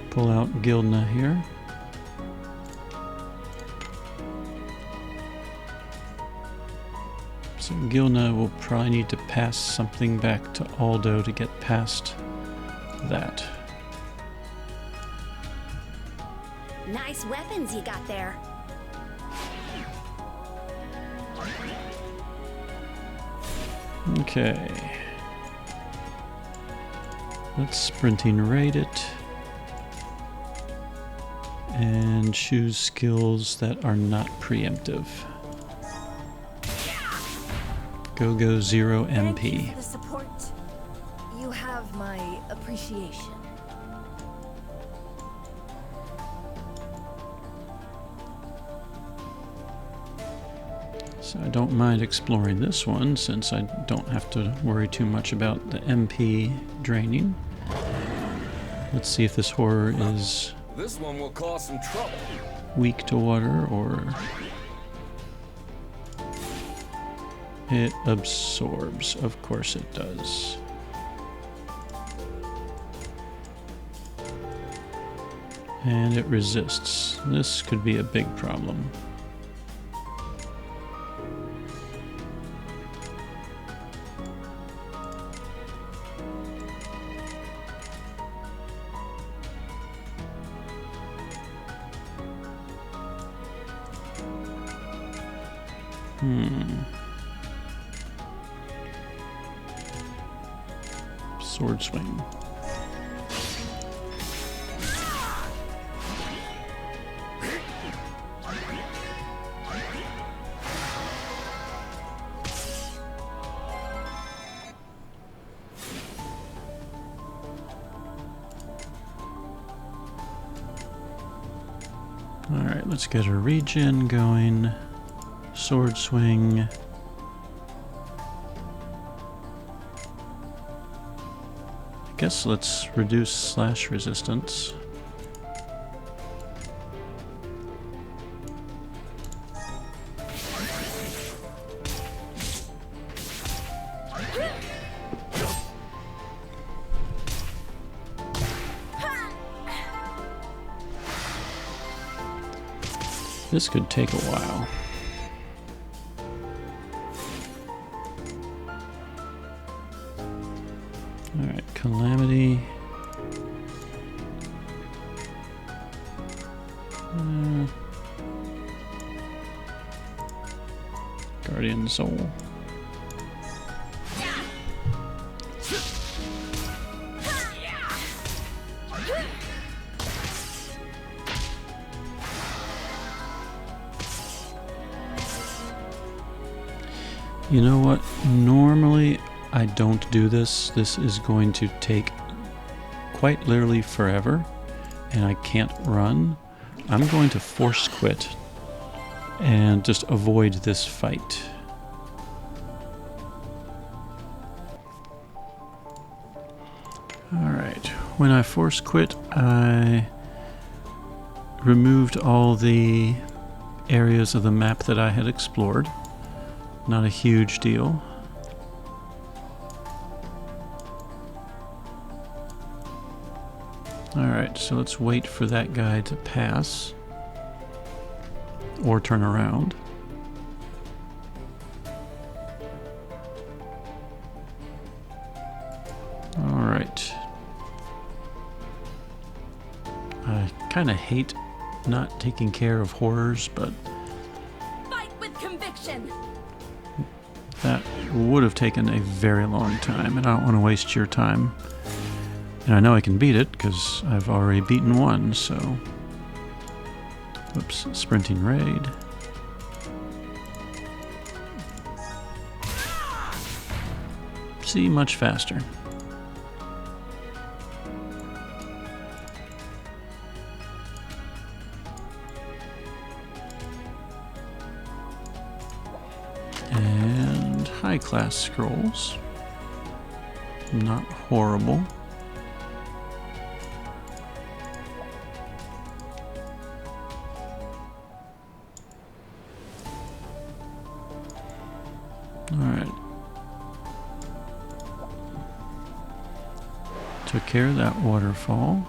pull out Guildna here. So Guildna will probably need to pass something back to Aldo to get past that. Nice weapons you got there. Okay. Let's sprinting raid it. And choose skills that are not preemptive. Go 0 Thank you MP. for the support. You have my appreciation. So I don't mind exploring this one since I don't have to worry too much about the MP draining. Let's see if this horror is This one will cause some trouble. weak to water or it absorbs. Of course it does. And it resists. This could be a big problem. Sword swing. Alright, let's get a regen going. Sword swing. I guess let's reduce slash resistance. This could take a while. Alright, Calamity. Guardian Soul. You know what? Normally I don't do this. This is going to take quite literally forever and I can't run. I'm going to force quit and just avoid this fight. Alright, when I force quit, I removed all the areas of the map that I had explored. Not a huge deal. Alright, so let's wait for that guy to pass. Or turn around. Alright. I kind of hate not taking care of horrors, but Fight with conviction. that would have taken a very long time, and I don't want to waste your time. And I know I can beat it, because I've already beaten one, so... Whoops, sprinting raid. See, much faster. And high-class scrolls. Not horrible. Alright. Took care of that waterfall.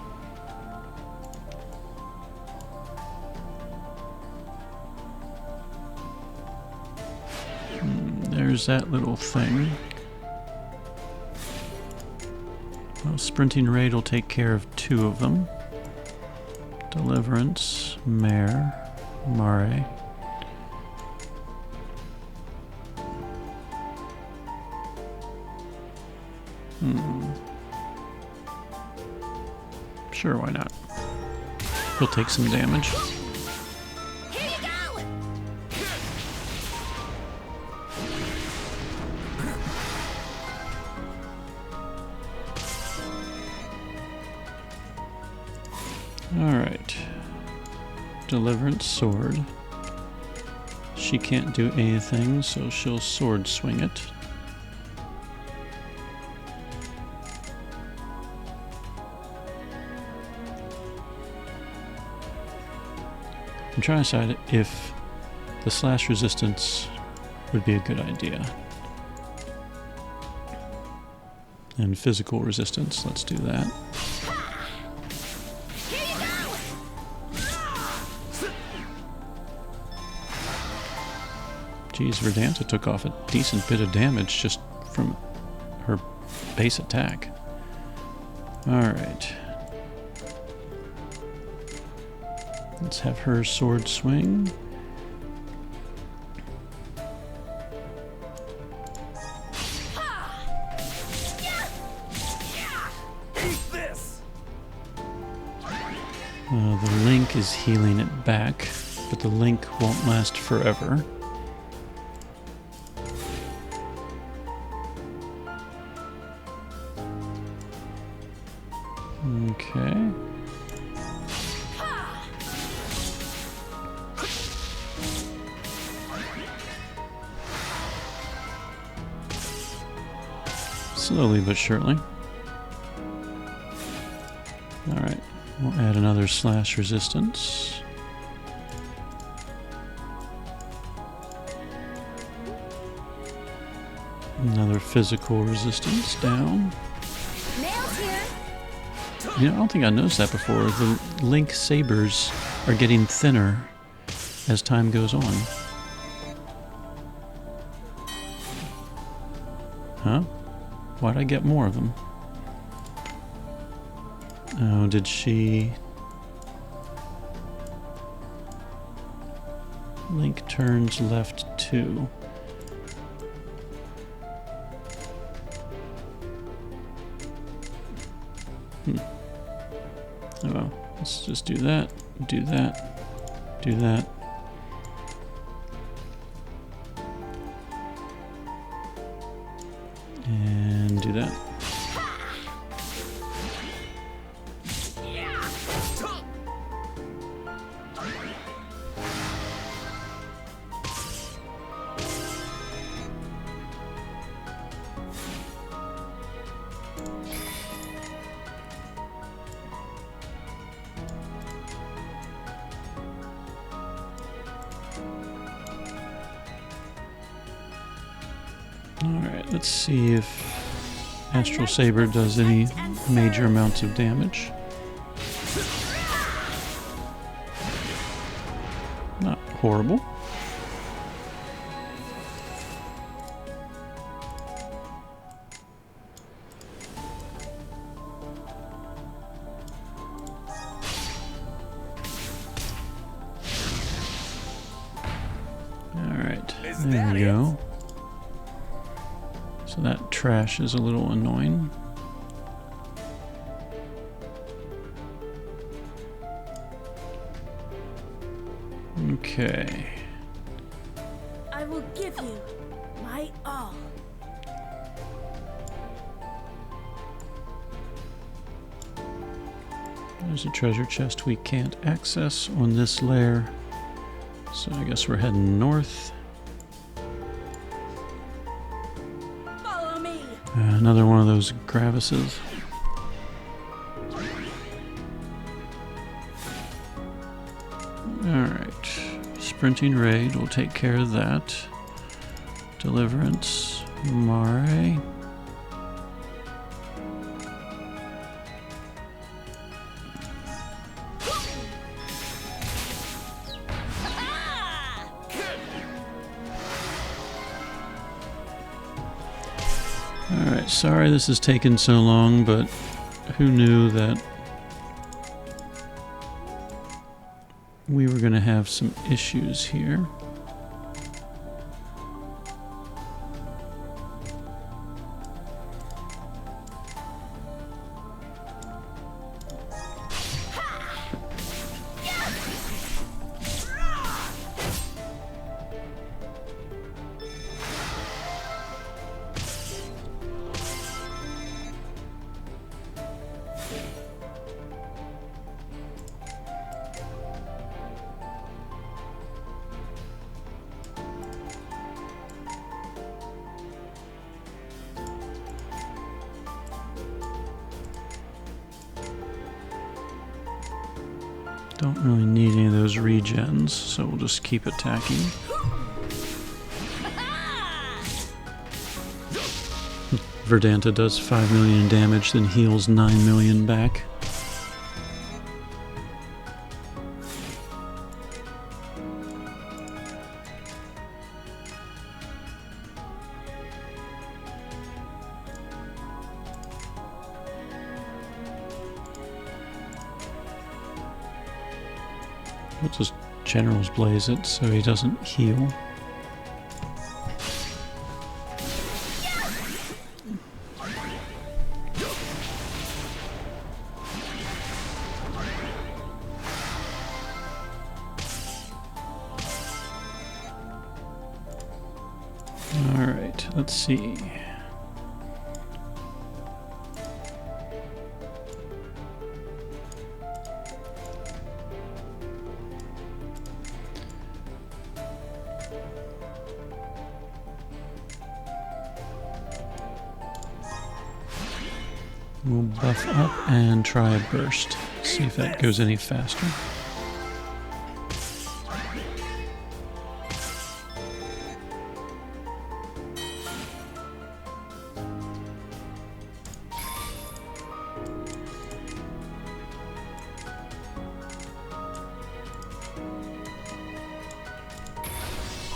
There's that little thing. Well, sprinting raid will take care of 2 of them. Deliverance, Mare, Mare. Sure, why not? He'll take some damage. Here you go! Alright. Deliverance sword. She can't do anything, so she'll sword swing it. I'm trying to decide if the slash resistance would be a good idea. And physical resistance, let's do that. Here you go! Geez, Verdanta took off a decent bit of damage just from her base attack. Alright. Let's have her sword swing. Eat this! The link is healing it back, but the link won't last forever. Okay. Slowly but surely. Alright, we'll add another slash resistance. Another physical resistance down. Nails here! You know, I don't think I noticed that before. The link sabers are getting thinner as time goes on. Huh? Why'd I get more of them? Oh, did she... Link turns left 2. Oh well, let's just do that, do that, do that. And do that. Alright, let's see if Astral Saber does any major amounts of damage. Not horrible. Alright, there we go. So that trash is a little annoying. Okay. I will give you my all. There's a treasure chest we can't access on this layer. So I guess we're heading north. Follow me. Another one of those gravises. Alright. Sprinting Raid will take care of that. Deliverance. Mare. Alright, sorry this has taken so long, but who knew that we were going to have some issues here. Don't really need any of those regens, so we'll just keep attacking. Verdanta does 5 million in damage, then heals 9 million back. We'll just General's Blaze it so he doesn't heal. Alright, let's see. We'll buff up and try a burst. See if that goes any faster.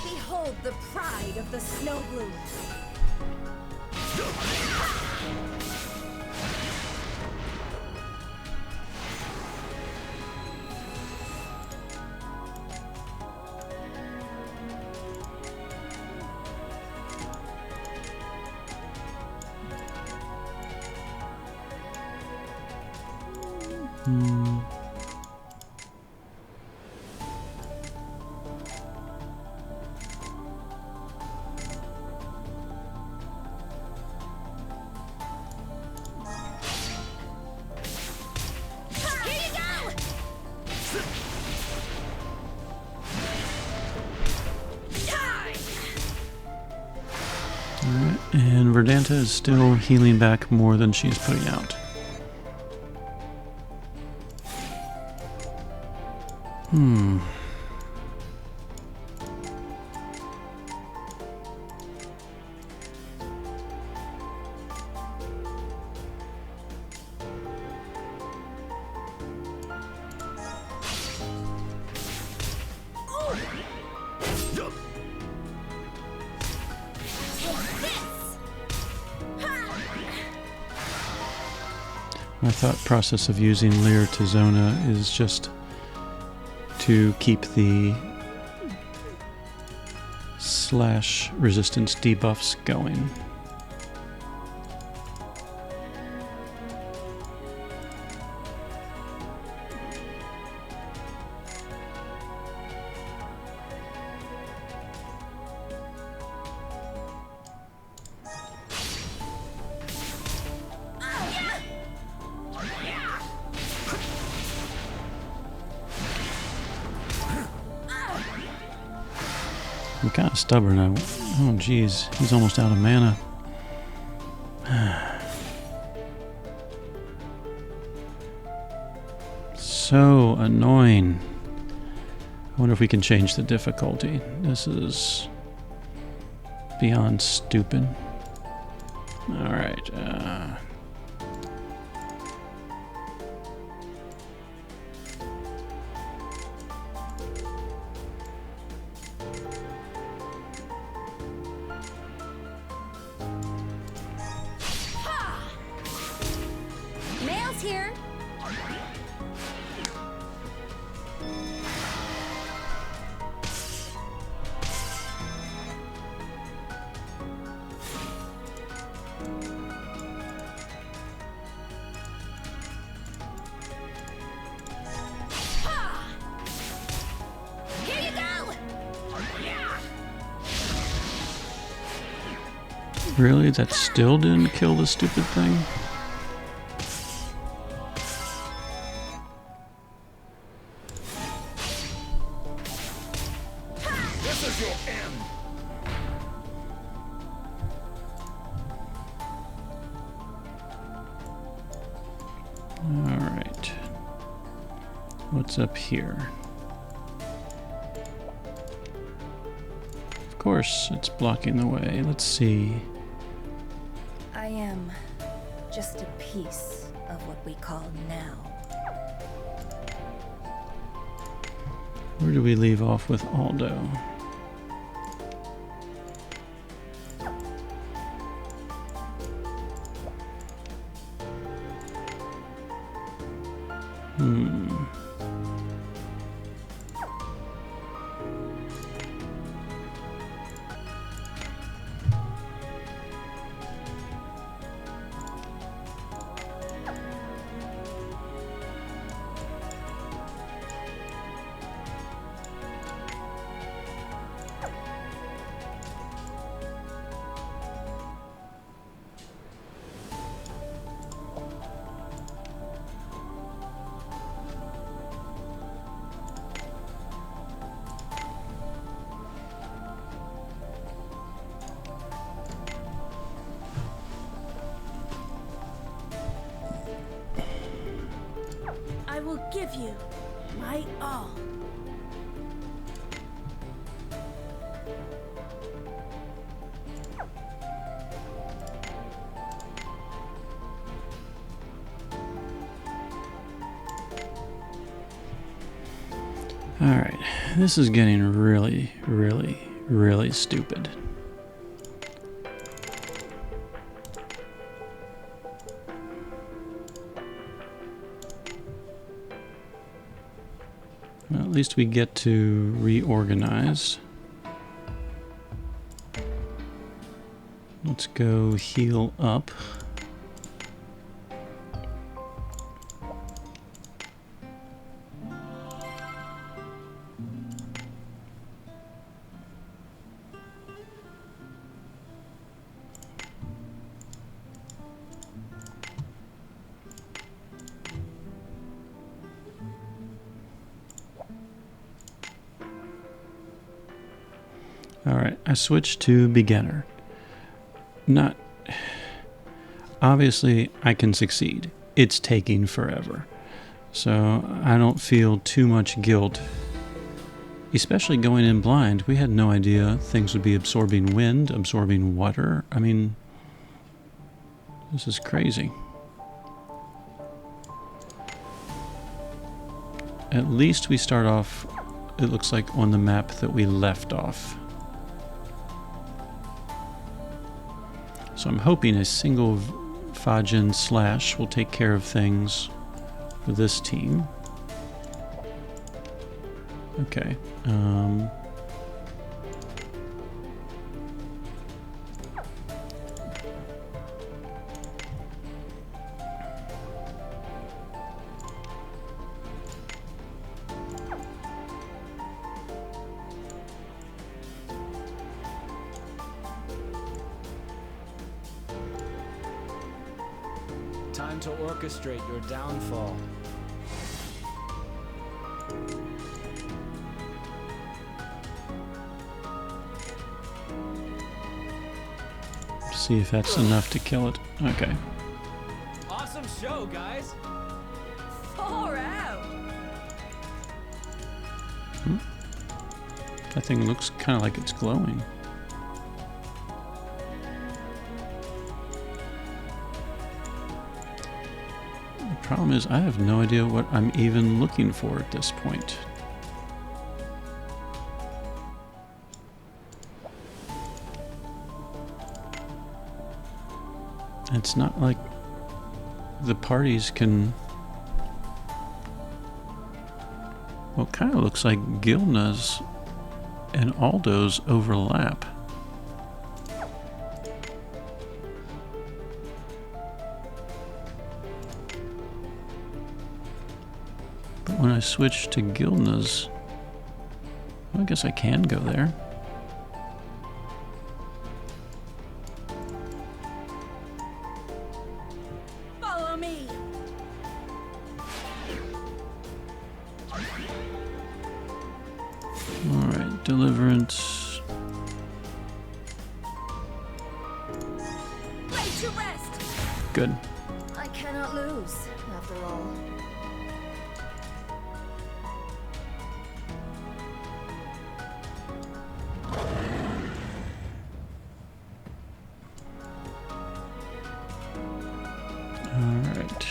Behold the pride of the snow blue. Alright, and Verdanta is still healing back more than she's putting out. My thought process of using Leer to Zona is just to keep the slash resistance debuffs going. I'm kind of stubborn. Oh, geez. He's almost out of mana. So annoying. I wonder if we can change the difficulty. This is beyond stupid. Alright. Mail's here. Here you go. Really? That still didn't kill the stupid thing? This is your end. Alright. What's up here? Of course, it's blocking the way. Let's see. I am just a piece of what we call now. Where do we leave off with Aldo? I will give you my all. Alright, this is getting really, really, really stupid. Well, at least we get to reorganize. Let's go heal up. Alright, I switched to beginner. Not... Obviously, I can succeed. It's taking forever. So, I don't feel too much guilt. Especially going in blind. We had no idea things would be absorbing wind, absorbing water. I mean... This is crazy. At least we start off, it looks like, on the map that we left off. So I'm hoping a single 5 Fajin Slash will take care of things for this team. Okay. Time to orchestrate your downfall. See if that's enough to kill it. Okay. Awesome show, guys. Far out. That thing looks kind of like it's glowing. The problem is I have no idea what I'm even looking for at this point. It's not like the parties can... Well, it kind of looks like Guildna's and Aldo's overlap. But when I switch to Guildna's, well, I guess I can go there. Follow me. Alright, Deliverance. Lay to rest. Good. I cannot lose, after all. Alright.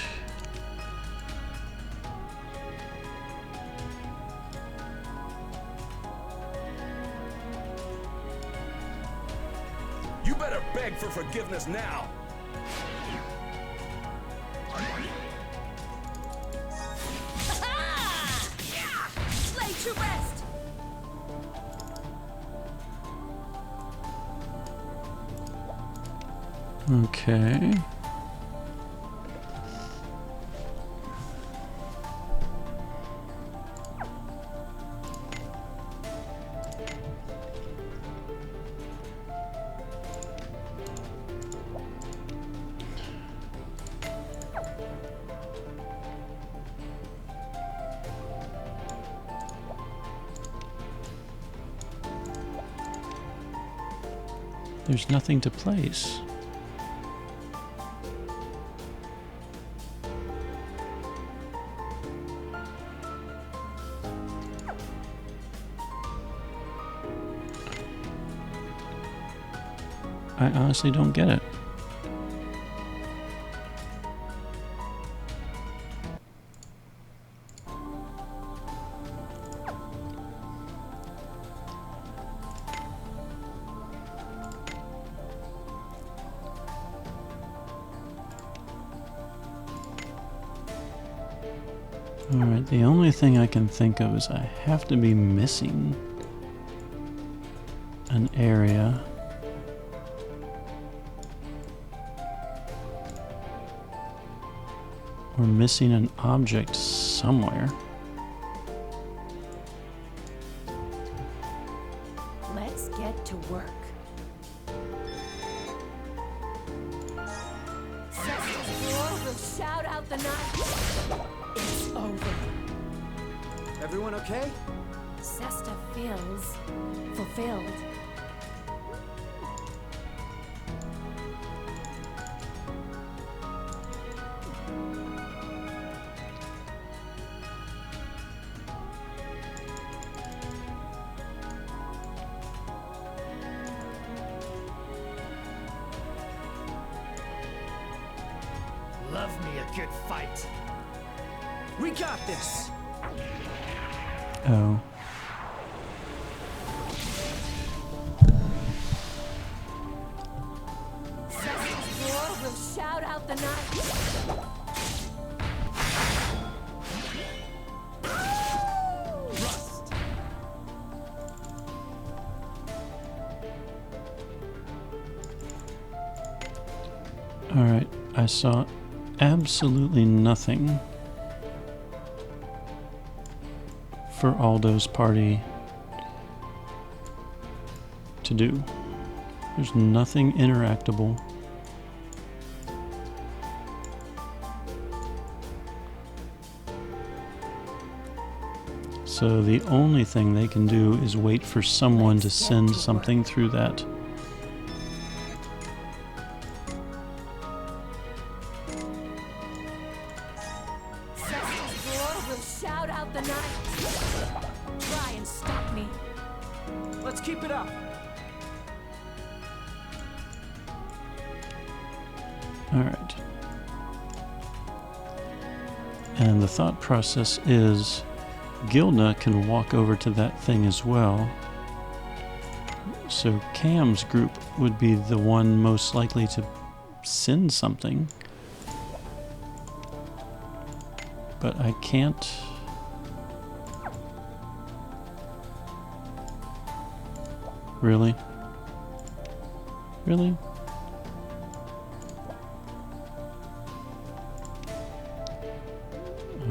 You better beg for forgiveness now. Lay to rest. Okay. There's nothing to place. I honestly don't get it. Alright, the only thing I can think of is I have to be missing an area. Or missing an object somewhere. Let's get to work. Sephira's roar will shout out the night. It's over. Everyone okay? Sesta feels fulfilled. Love me a good fight. We got this. Oh. Sesta's roar will shout out the night. saw absolutely nothing for Aldo's party to do. There's nothing interactable. So the only thing they can do is wait for someone to send something through that. Cestus roar will shout out the night. Try and stop me. Let's keep it up. Alright. And the thought process is Guildna can walk over to that thing as well. So Cam's group would be the one most likely to send something. But I can't... Really? Really?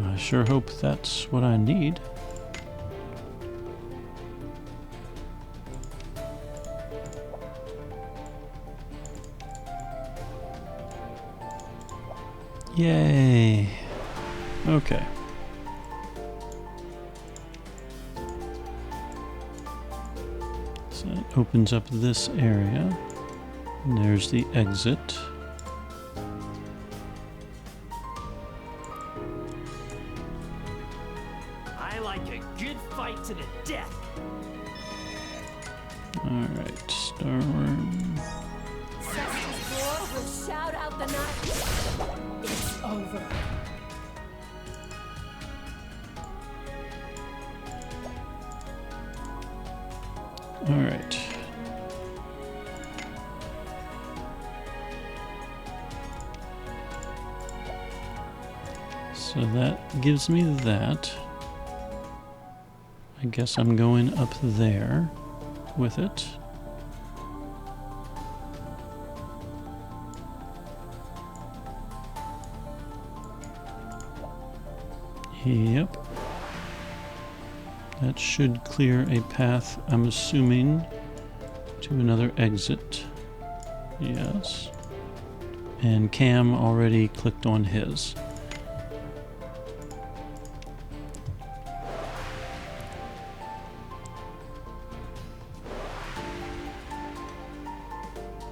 I sure hope that's what I need. Yay! Okay. So that opens up this area. And there's the exit. I like a good fight to the death. Alright, Star Worm. Cestus roar will shout out the night. It's over. Alright. So that gives me that. I guess I'm going up there with it. Yep. That should clear a path, I'm assuming, to another exit. Yes. And Cam already clicked on his.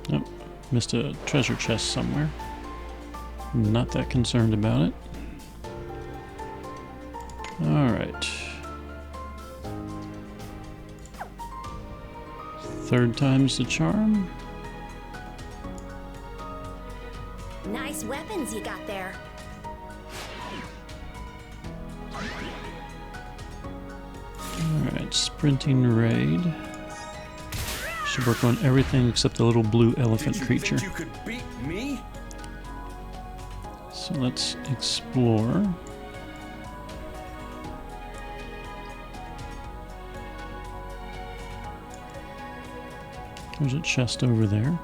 Nope. Missed a treasure chest somewhere. Not that concerned about it. Alright. Third time's the charm. Nice weapons you got there. Alright, sprinting raid. Should work on everything except the little blue elephant creature. Did you think you could beat me? So let's explore. There's a chest over there.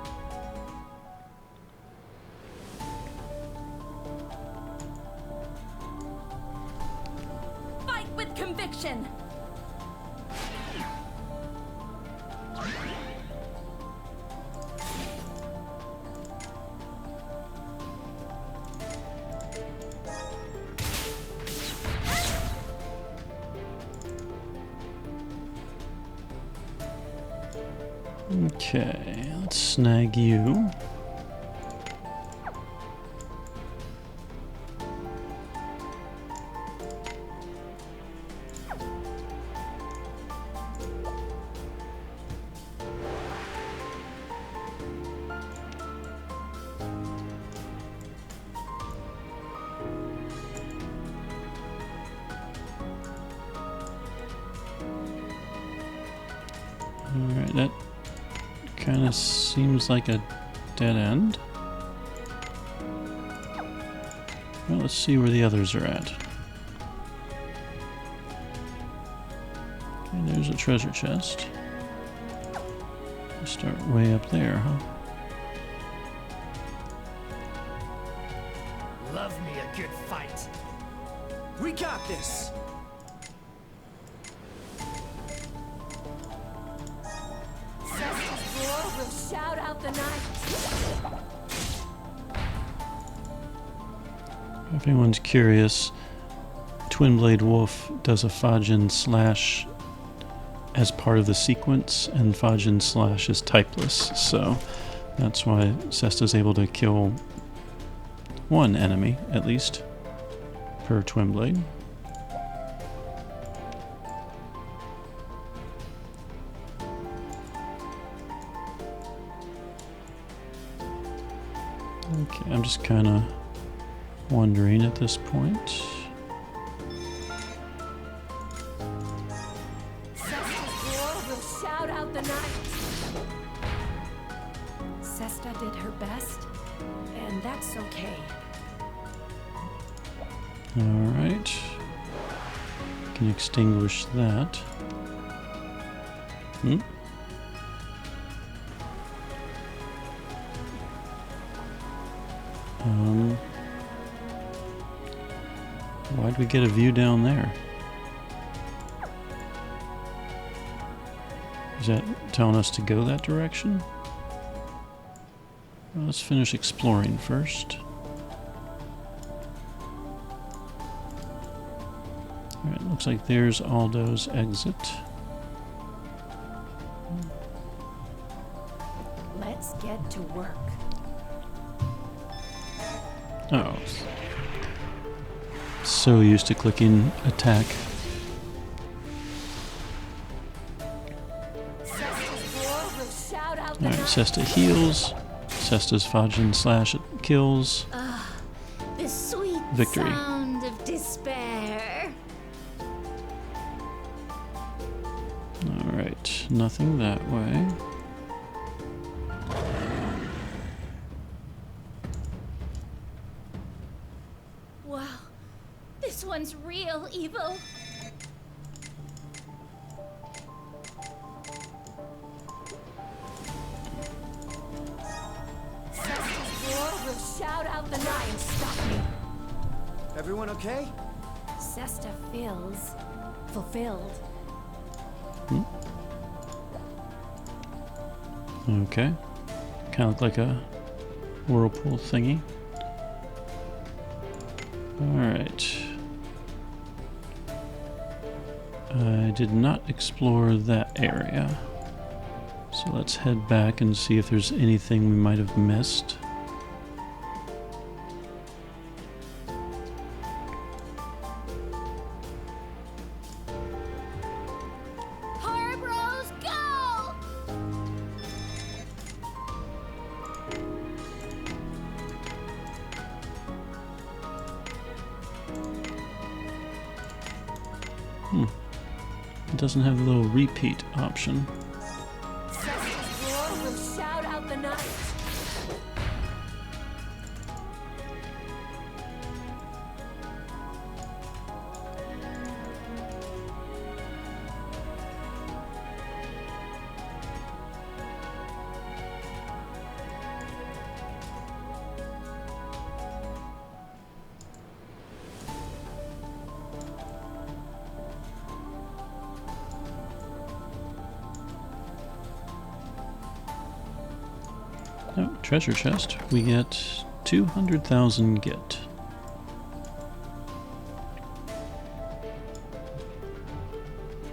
Fight with conviction. Okay, let's snag you. Alright, that kind of seems like a dead end. Well, let's see where the others are at. Okay, there's a treasure chest. Let's start way up there, huh? We got this! Cestus roar will shout out the night. If anyone's curious, Twin Blade Wolf does a Fajin slash as part of the sequence, and Fajin slash is typeless, so that's why Cesta's able to kill one enemy, at least, per Twin Blade. Okay, I'm just kind of wondering at this point. Cesta did her best, and that's okay. Alright. Can extinguish that. Why'd we get a view down there? Is that telling us to go that direction? Well, let's finish exploring first. Alright, looks like there's Aldo's exit. Let's get to work. Oh. So used to clicking attack. Alright, Cesta heals. Cesta's Fajin slash kills. The sweet Victory. sound of despair. Alright, nothing that way. Wow, this one's real evil. Shout out the night and stop me. Everyone okay? Cesta feels fulfilled. Okay. Kind of look like a whirlpool thingy. Alright. I did not explore that area. So let's head back and see if there's anything we might have missed. Horror Bros, go! It doesn't have the little repeat option. Cestus roar will shout out the night. Oh, treasure chest. We get 200,000 get.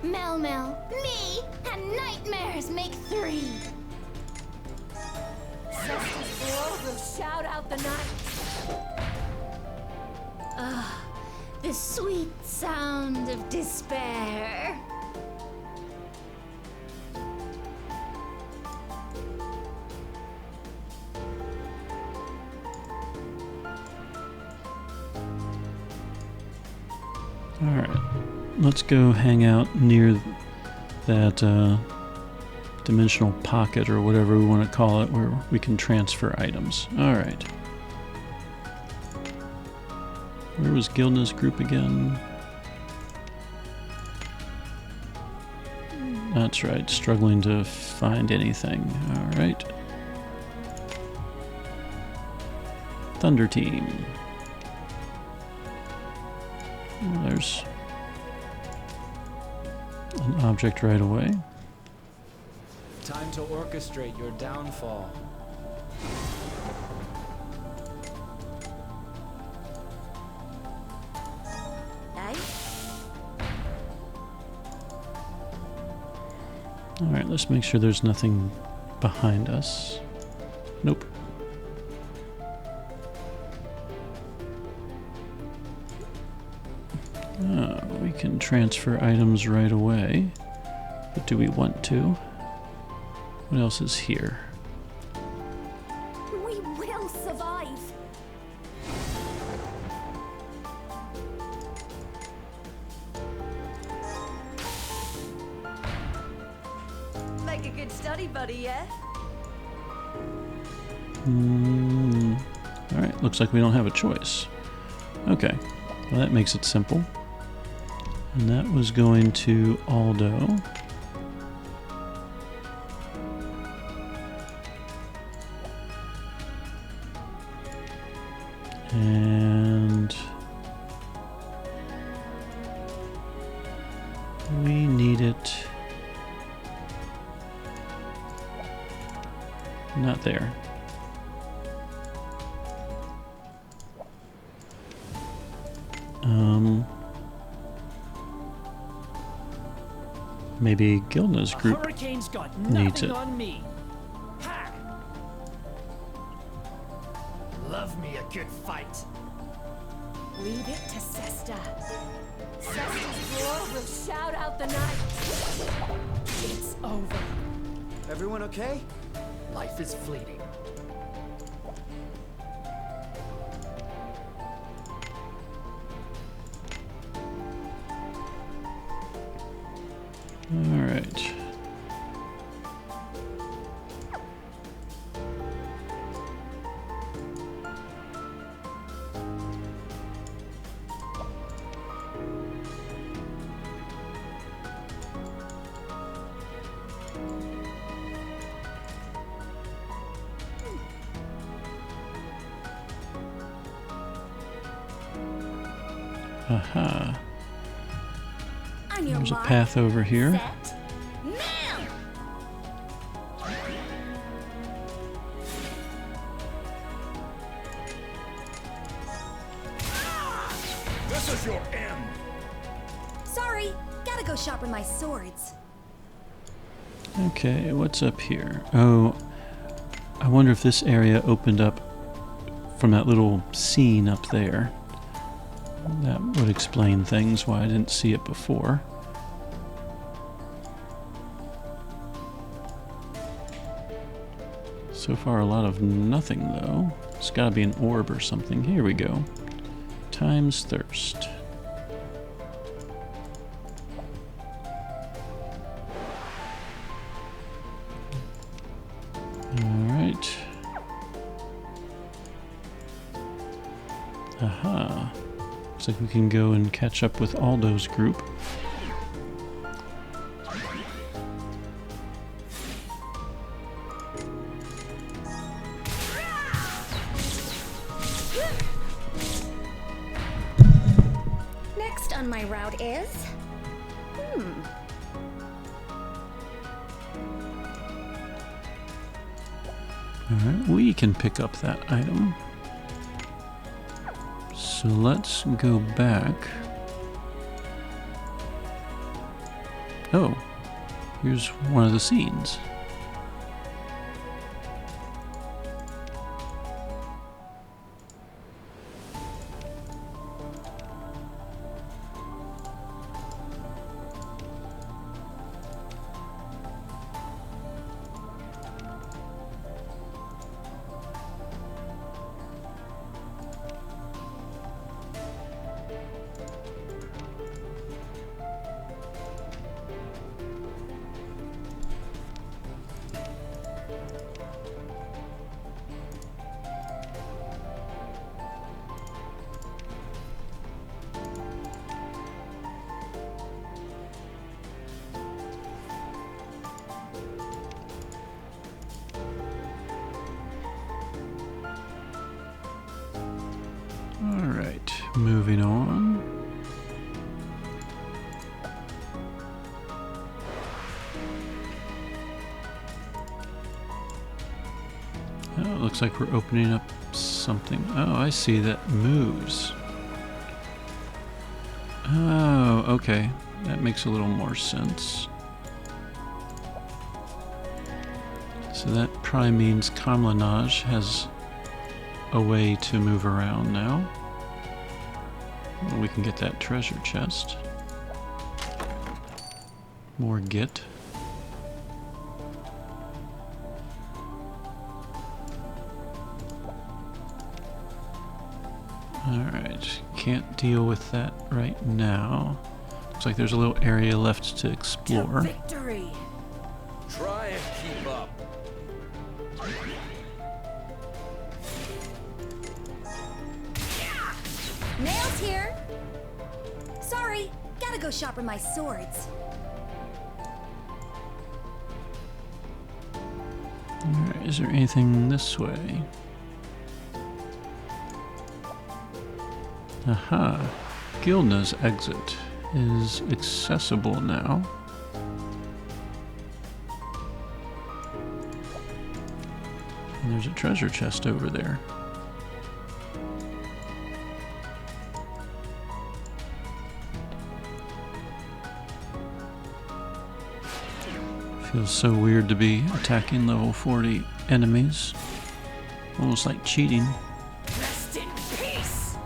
Mel, me, and nightmares make 3. Cestus roar will shout out the night. The sweet sound of despair. Alright, let's go hang out near that dimensional pocket or whatever we want to call it where we can transfer items. Alright. Where was Guildna's group again? That's right, struggling to find anything. Alright. Thunder Team. Well, there's an object right away. Time to orchestrate your downfall. Eh? Alright, let's make sure there's nothing behind us. Nope. We can transfer items right away. But do we want to? What else is here? We will survive. Make a good study buddy, yeah? Alright, looks like we don't have a choice. Okay, well that makes it simple. And that was going to Aldo. And we need it not there. Maybe Guildna's group Hurricane's got needs nothing it. on me. Ha! Love me a good fight. Leave it to Sesta. Sester's roar will shout out the night. It's over. Everyone okay? Life is fleeting. All right. Aha. On your There's a mark, path over here. set, now! This is your end. Sorry, gotta go sharpen my swords. Okay, what's up here? Oh, I wonder if this area opened up from that little scene up there. That would explain things, why I didn't see it before. So far, a lot of nothing, though. It's gotta be an orb or something. Here we go. Time's thirst. Alright. Aha. Looks like we can go and catch up with Aldo's group. Next on my route is... Alright, we can pick up that item. So let's go back. Oh, here's one of the scenes. Alright, moving on. Oh, it looks like we're opening up something. Oh, I see, that moves. Oh, okay. That makes a little more sense. So that probably means Kamlanaj has a way to move around now. Well, we can get that treasure chest. More git. Alright, can't deal with that right now. Looks like there's a little area left to explore. Victory! Try and keep up. Nails here! Sorry, gotta go sharpen my swords. Alright, is there anything this way? Aha! Guildna's exit is accessible now. And there's a treasure chest over there. Feels so weird to be attacking level 40 enemies. Almost like cheating. Rest in peace!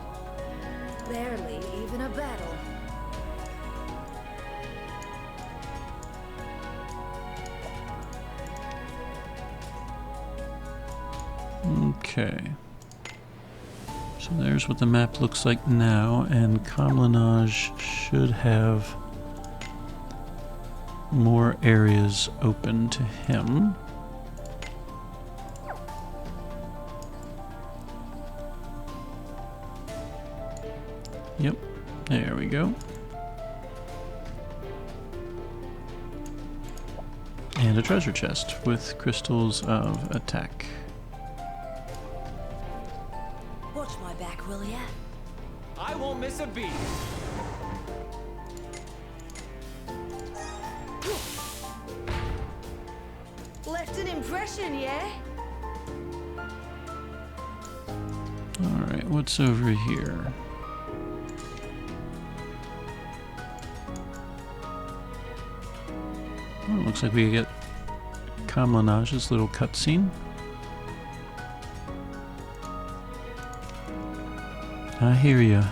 Barely even a battle. Okay. So there's what the map looks like now, and Kamlanaj should have more areas open to him. Yep, there we go. And a treasure chest with crystals of attack. Watch my back, will ya? I won't miss a beat. Left an impression, yeah? Alright, what's over here? Oh, looks like we get Kamlanaj's little cutscene. I hear ya.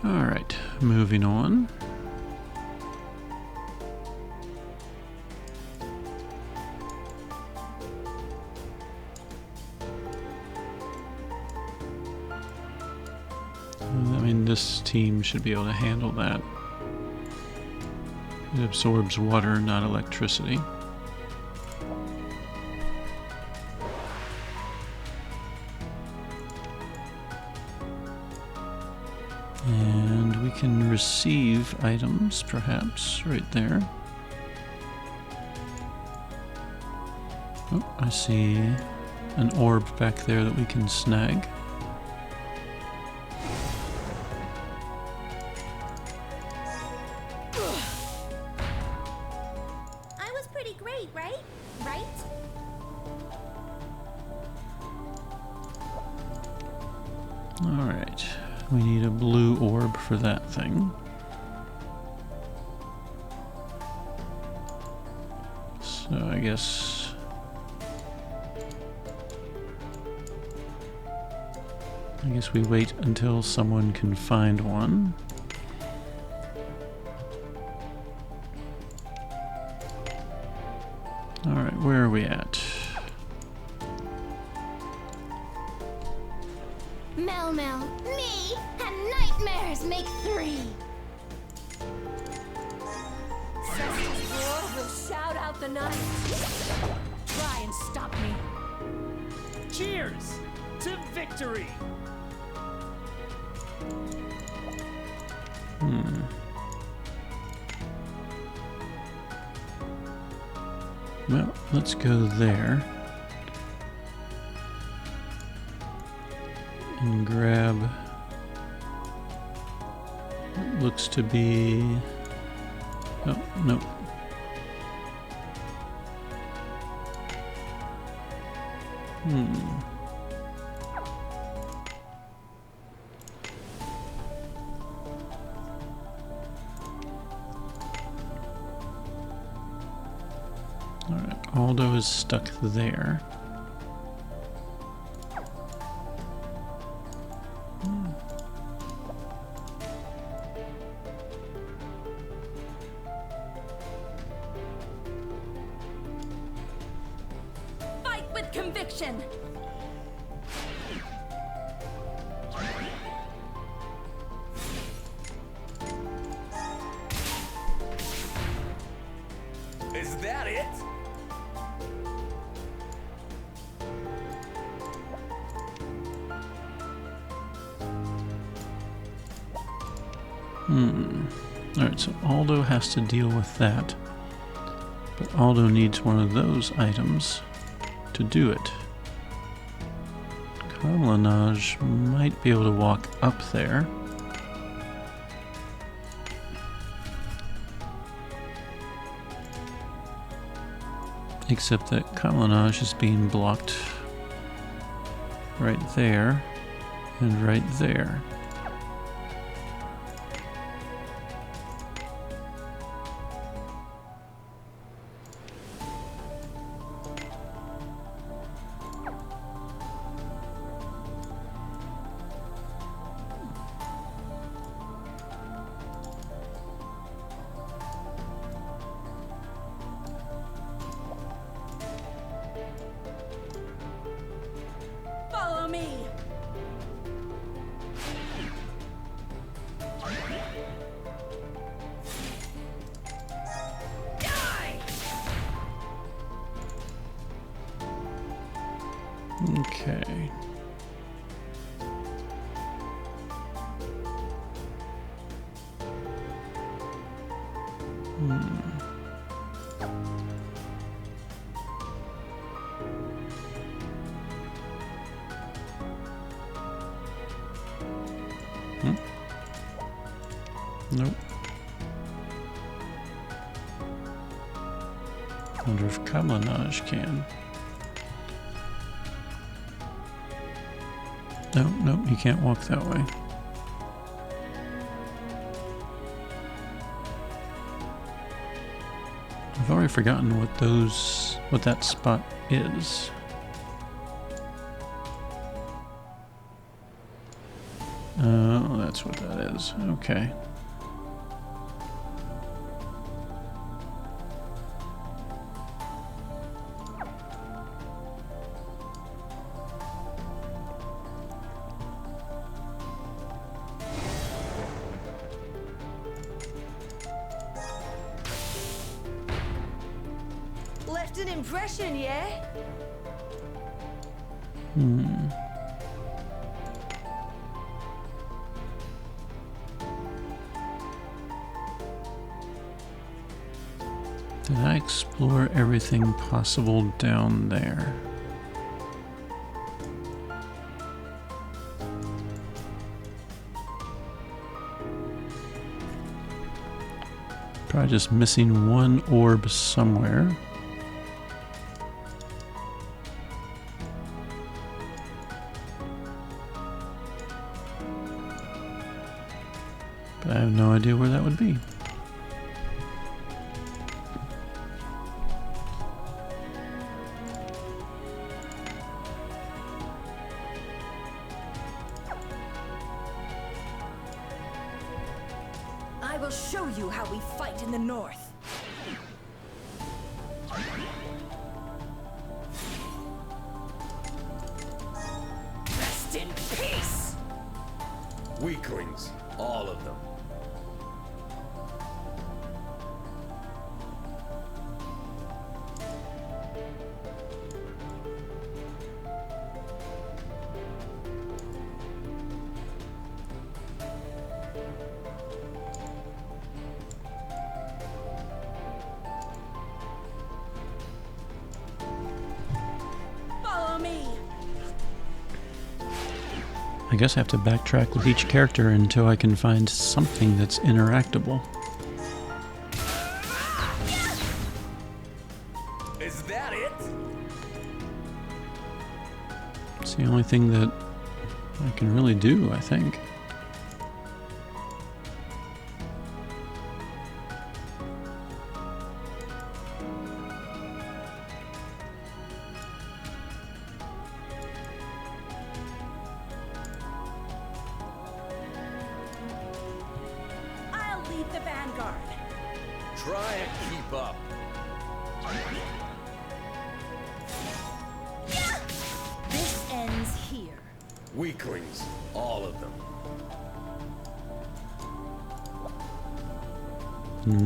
Alright, moving on. I mean, this team should be able to handle that. It absorbs water, not electricity. And we can receive items, perhaps, right there. Oh, I see an orb back there that we can snag. I was pretty great, right? Right? Alright, we need a blue orb for that thing. So I guess we wait until someone can find one. Mel, me, and nightmares make 3. Cestus war will shout out the night. Try and stop me. Cheers to victory! Well, let's go there. And grab what looks to be... Oh, no. Alright, Aldo is stuck there. Fight with conviction! Is that it? Alright, so Aldo has to deal with that. But Aldo needs one of those items to do it. Calamity might be able to walk up there. Except that Calamity is being blocked right there and right there. Follow me! Die! Okay. Nope. Wonder if Calamity can. No, you can't walk that way. I've already forgotten what that spot is. Oh, that's what that is. Okay. Left an impression, yeah? Did I explore everything possible down there? Probably just missing one orb somewhere. But I have no idea where that would be. I will show you how we fight in the north. Rest in peace! Weaklings, all of them. Follow me. I guess I have to backtrack with each character until I can find something that's interactable. Is that it? It's the only thing that I can really do, I think. I'll lead the vanguard. Try and keep up. This ends here. Weaklings, all of them.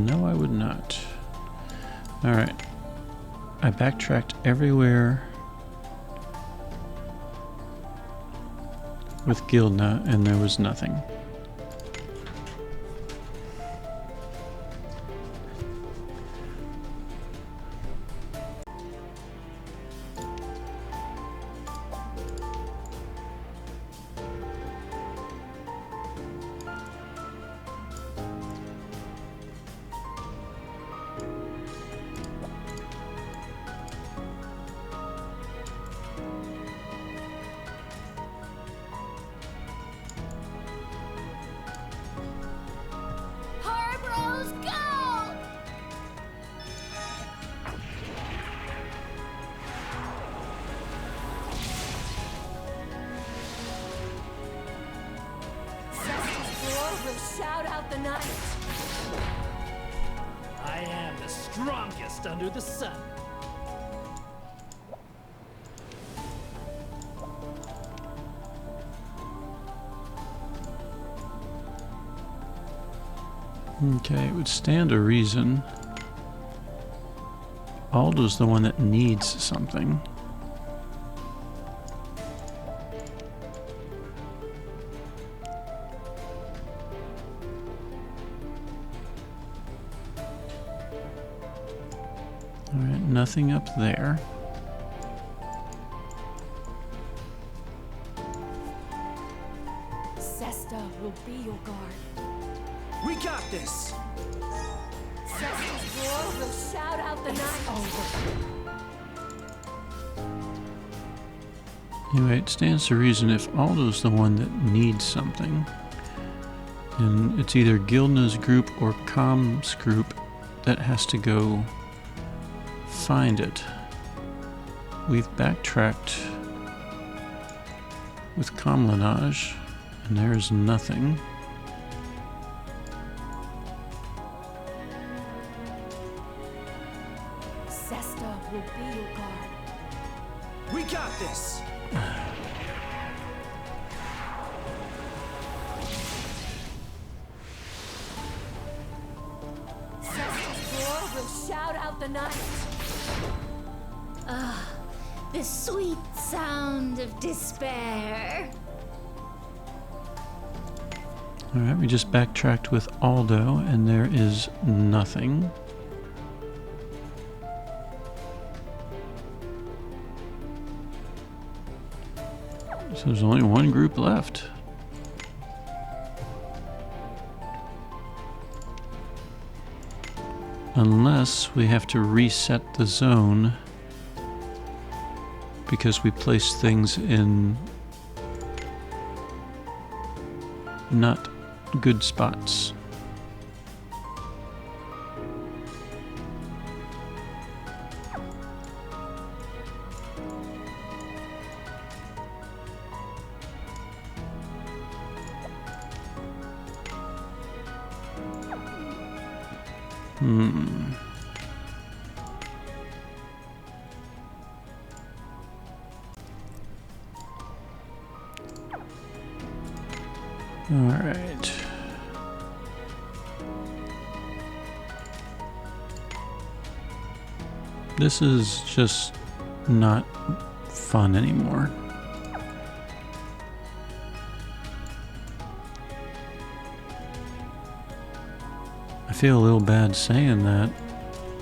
No, I would not. Alright. I backtracked everywhere with Guildna, and there was nothing. Harbros, go! Cestus roar will shout out the night. I am the strongest under the sun. Okay, it would stand to reason. Aldo's the one that needs something. Alright, nothing up there. Cesta will be your guard. We got this. Cestus roar will shout out the night. Anyway, it stands to reason if Aldo's the one that needs something, and it's either Guildna's group or Com's group that has to go find it. We've backtracked with Comlinage, and there's nothing. Cesta will be your guard. We got this. Cestus roar will shout out the night. The sweet sound of despair. Alright, we just backtracked with Aldo, and there is nothing. So there's only one group left. Unless we have to reset the zone because we placed things in not good spots. Alright. This is just not fun anymore. I feel a little bad saying that,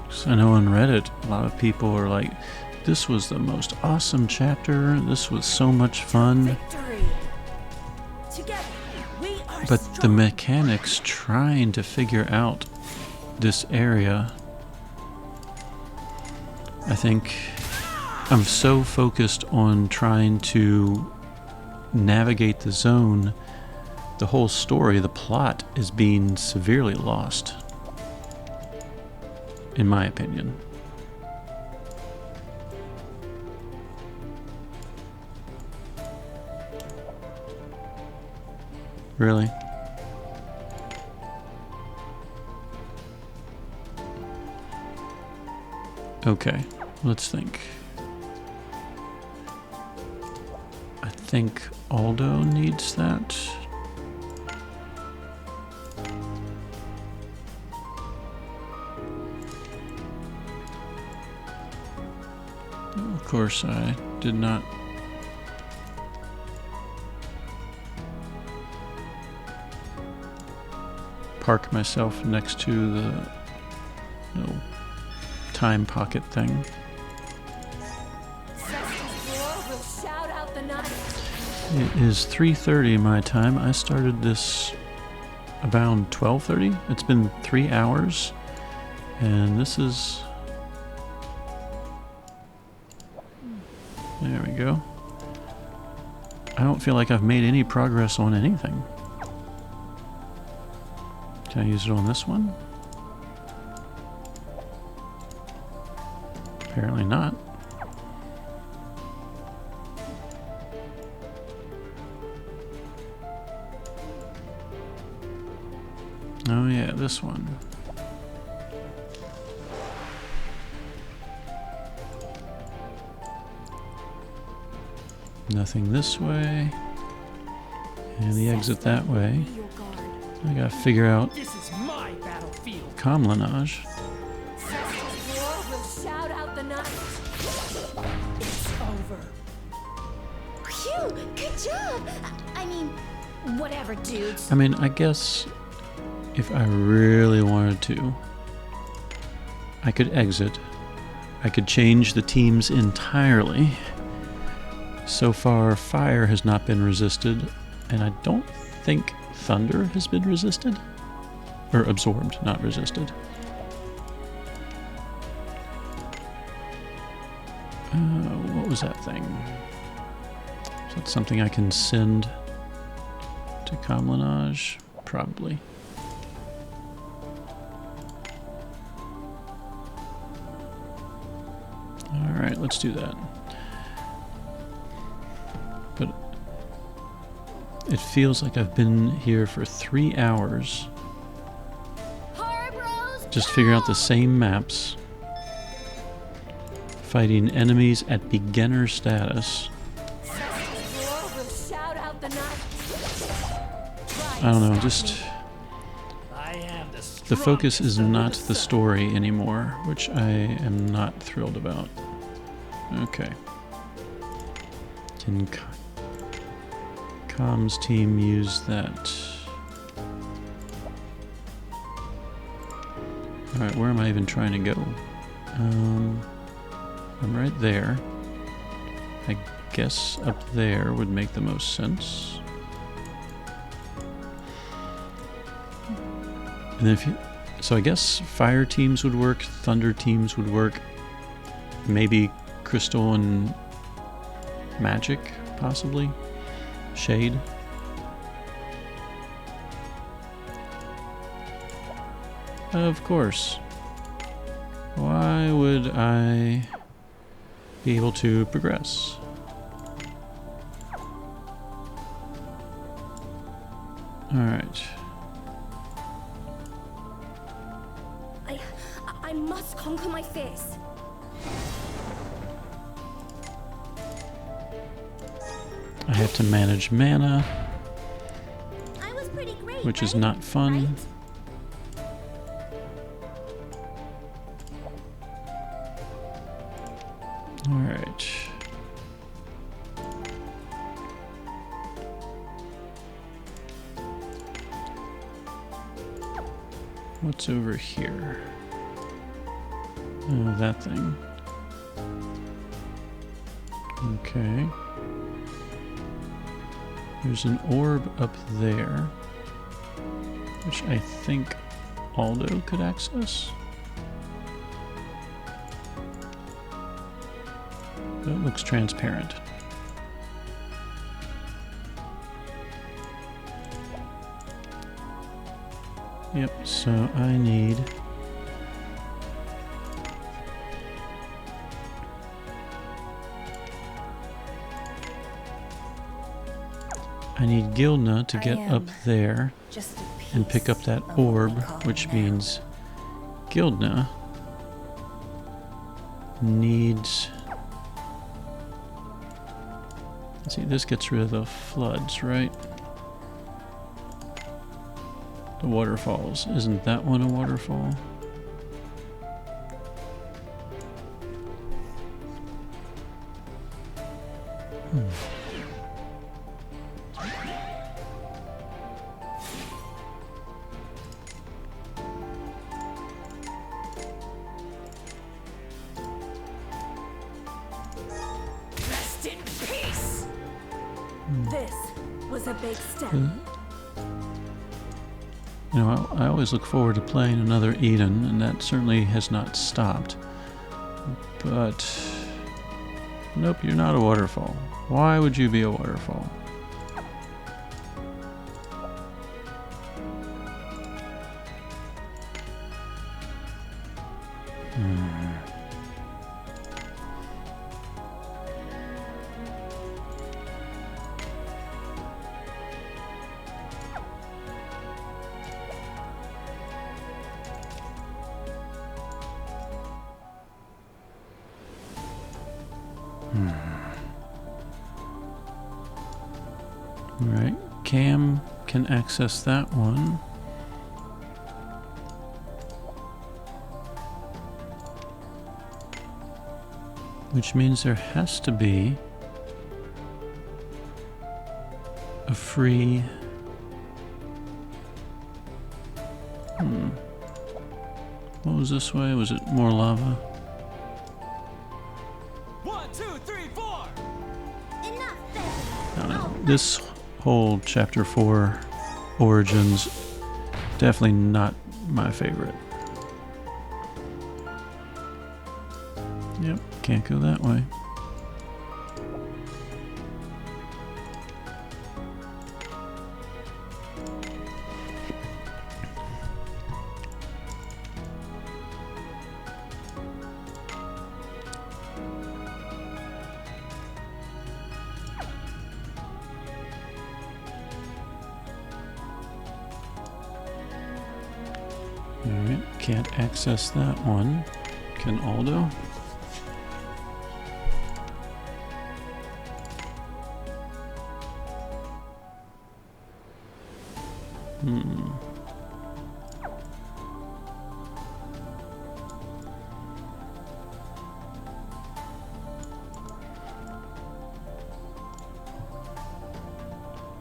'cause I know on Reddit a lot of people are like, this was the most awesome chapter, this was so much fun. Victory. Together, we are But the strong. mechanics trying to figure out this area, I think I'm so focused on trying to navigate the zone, the whole story, the plot is being severely lost, in my opinion. Really? Okay, let's think. I think Aldo needs that. Of course, I did not. Park myself next to the time pocket thing. Cestus roar will shout out the night. It is 3:30 my time. I started this around 12:30. It's been 3 hours, and this is. There we go. I don't feel like I've made any progress on anything. Can I use it on this one? Apparently not. Oh yeah, this one. Nothing this way. And the exit that way. Be your guard. I gotta figure out This is my battlefield. Comlinage. Cestus roar will shout out the night. It's over. Phew, good job. I mean, Whatever, dudes. I mean, I guess if I really wanted to, I could exit. I could change the teams entirely. So far, fire has not been resisted, and I don't think thunder has been resisted. Or absorbed, not resisted. What was that thing? Is that something I can send to Comlinage? Probably. Alright, let's do that. But it feels like I've been here for 3 hours horror bros. just figuring out the same maps, fighting enemies at beginner status. Cestus roar will shout out the night. I don't know, just I am the focus is not the story anymore, which I am not thrilled about. Okay. Can comms team use that? Alright, where am I even trying to go? I'm right there. I guess up there would make the most sense. And then if you, so I guess fire teams would work, thunder teams would work, maybe crystal and magic, possibly, shade. Of course. Why would I be able to progress? All right. I must conquer my fears. I have to manage mana. I was which is not fun. Alright. What's over here? Oh, that thing. Okay. There's an orb up there, which I think Aldo could access. But it looks transparent. Yep, so I need Guildna to get up there and pick up that orb, which means Guildna needs... Let's see, this gets rid of the floods, right? The waterfalls. Isn't that one a waterfall? Rest in peace. This was a big step. You know, I always look forward to playing another Eden, and that certainly has not stopped. But... nope, you're not a waterfall. Why would you be a waterfall? Alright, Cam can access that one. Which means there has to be a free... What was this way? Was it more lava? 1, 2, 3, 4. Enough then. I don't know. This whole Chapter 4 Origins, definitely not my favorite. Yep, can't go that way. Alright, can't access that one. Can Aldo?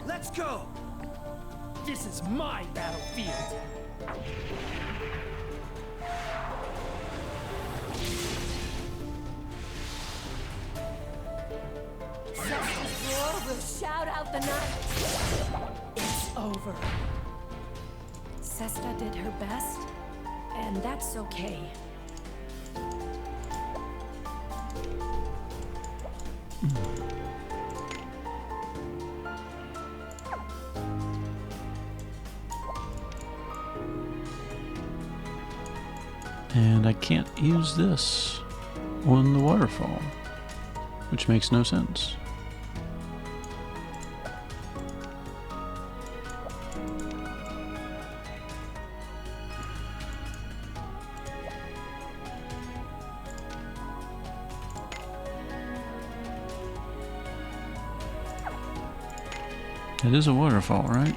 Let's go. This is my battlefield. Justice War will shout out the night. It's over. Sesta did her best, and that's okay. And I can't use this on the waterfall, which makes no sense. It is a waterfall, right?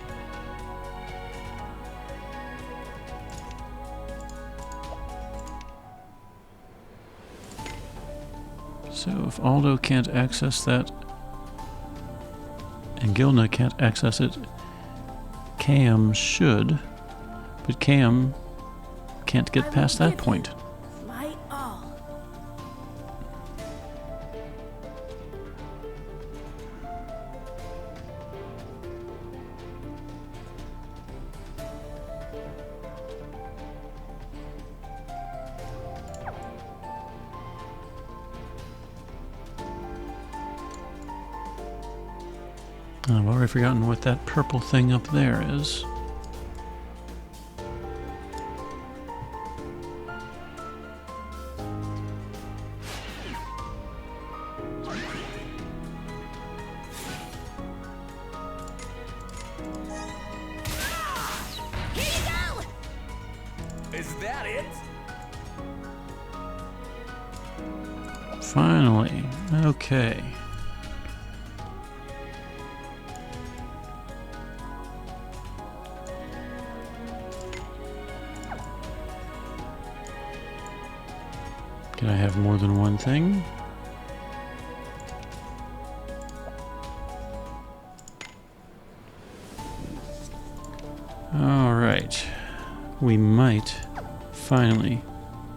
if Aldo can't access that and Guildna can't access it, Cam should, but Cam can't get past that point. My all. I've already forgotten what that purple thing up there is. Is that it? Finally. Okay. Can I have more than one thing? All right. We might finally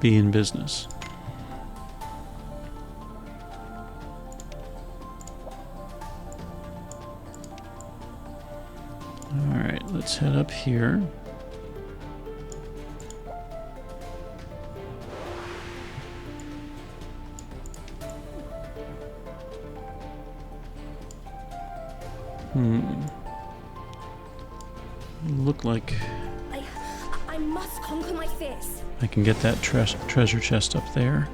be in business. All right, let's head up here. Look like I must conquer my fears. I can get that treasure chest up there.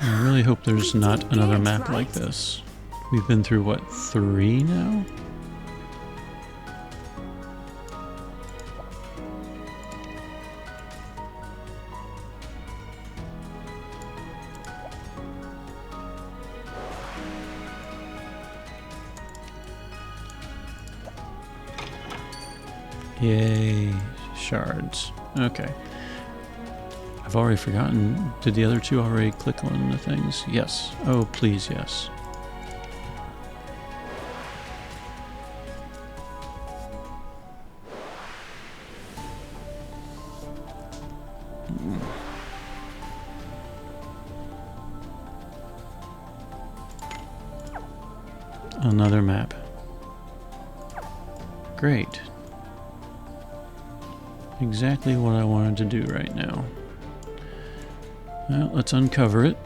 I really hope there's not another map like this. We've been through, what, 3 now? Yay, shards. Okay. I've already forgotten. Did the other two already click on the things? Yes. Oh, please, yes. Another map. Great. Exactly what I wanted to do right now. Well, let's uncover it.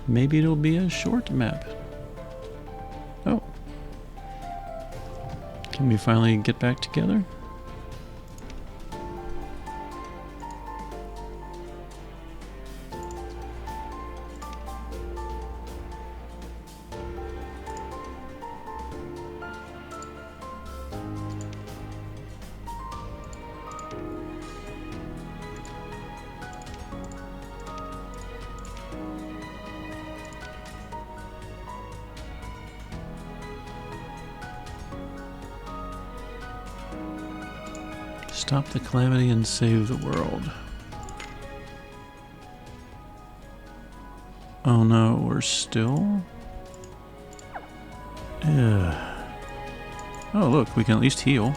Maybe it'll be a short map. Oh. Can we finally get back together? Stop the calamity and save the world. Oh no, we're still? Ugh. Oh look, we can at least heal.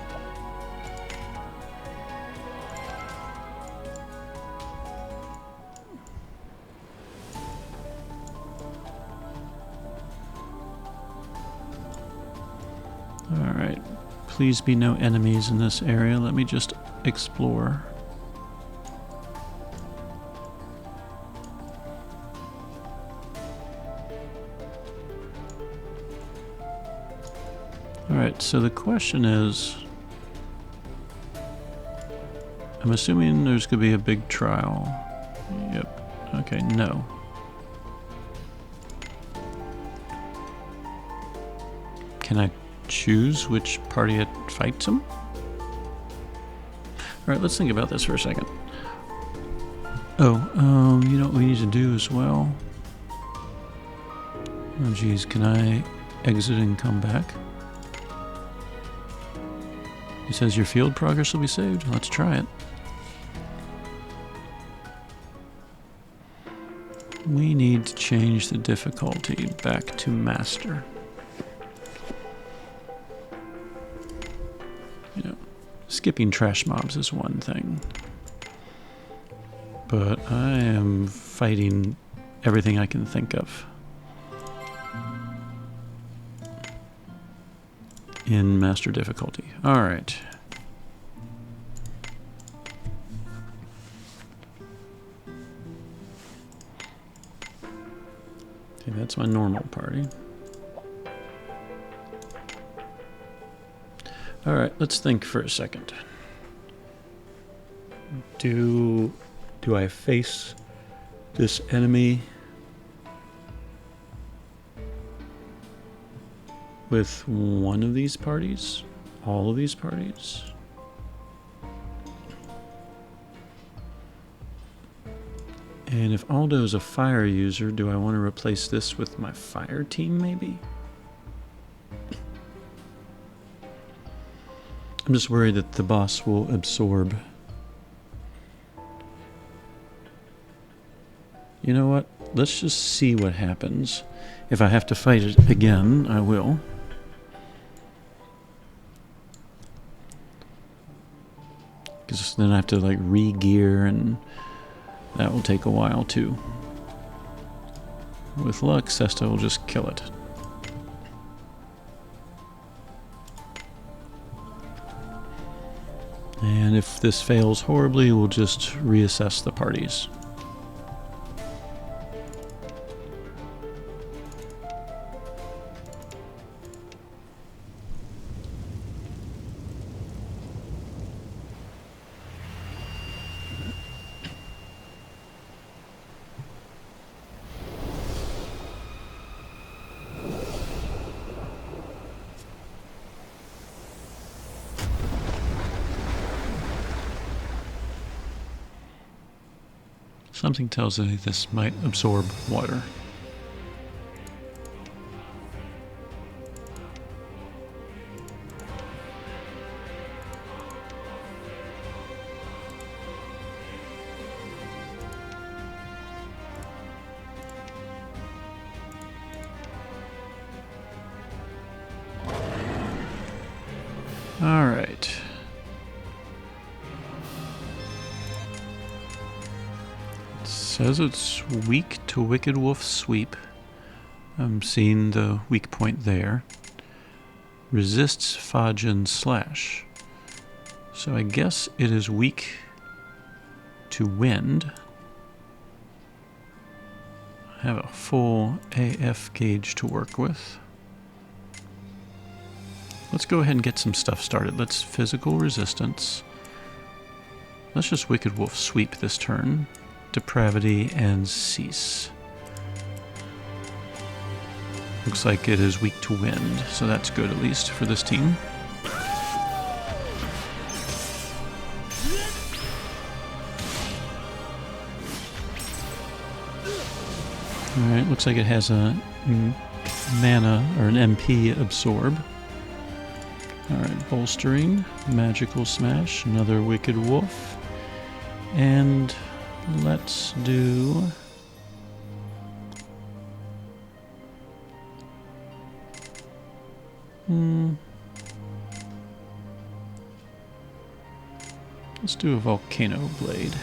Alright. Please be no enemies in this area. Let me just explore. Alright, so the question is, I'm assuming there's going to be a big trial. Yep. Okay, no. Can I choose which party fights him? Alright, let's think about this for a second. Oh, you know what we need to do as well? Oh geez, can I exit and come back? It says your field progress will be saved. Let's try it. We need to change the difficulty back to master. You know, skipping trash mobs is one thing, but I am fighting everything I can think of in master difficulty. All right. Okay, that's my normal party. All right, let's think for a second. Do I face this enemy with one of these parties? All of these parties? And if Aldo's a fire user, do I want to replace this with my fire team, maybe? I'm just worried that the boss will absorb. You know what? Let's just see what happens. If I have to fight it again, I will. Because then I have to like re-gear, and that will take a while too. With luck, Sesta will just kill it. And if this fails horribly, we'll just reassess the parties. Something tells me this might absorb water. All right. Says it's weak to Wicked Wolf Sweep. I'm seeing the weak point there. Resists Fajin Slash. So I guess it is weak to Wind. I have a full AF gauge to work with. Let's go ahead and get some stuff started. Let's Physical Resistance. Let's just Wicked Wolf Sweep this turn. Depravity and Cease. Looks like it is weak to Wind, so that's good at least for this team. Alright, looks like it has a mana or an MP absorb. Alright, Bolstering, Magical Smash, another Wicked Wolf, and let's do let's do a Volcano Blade.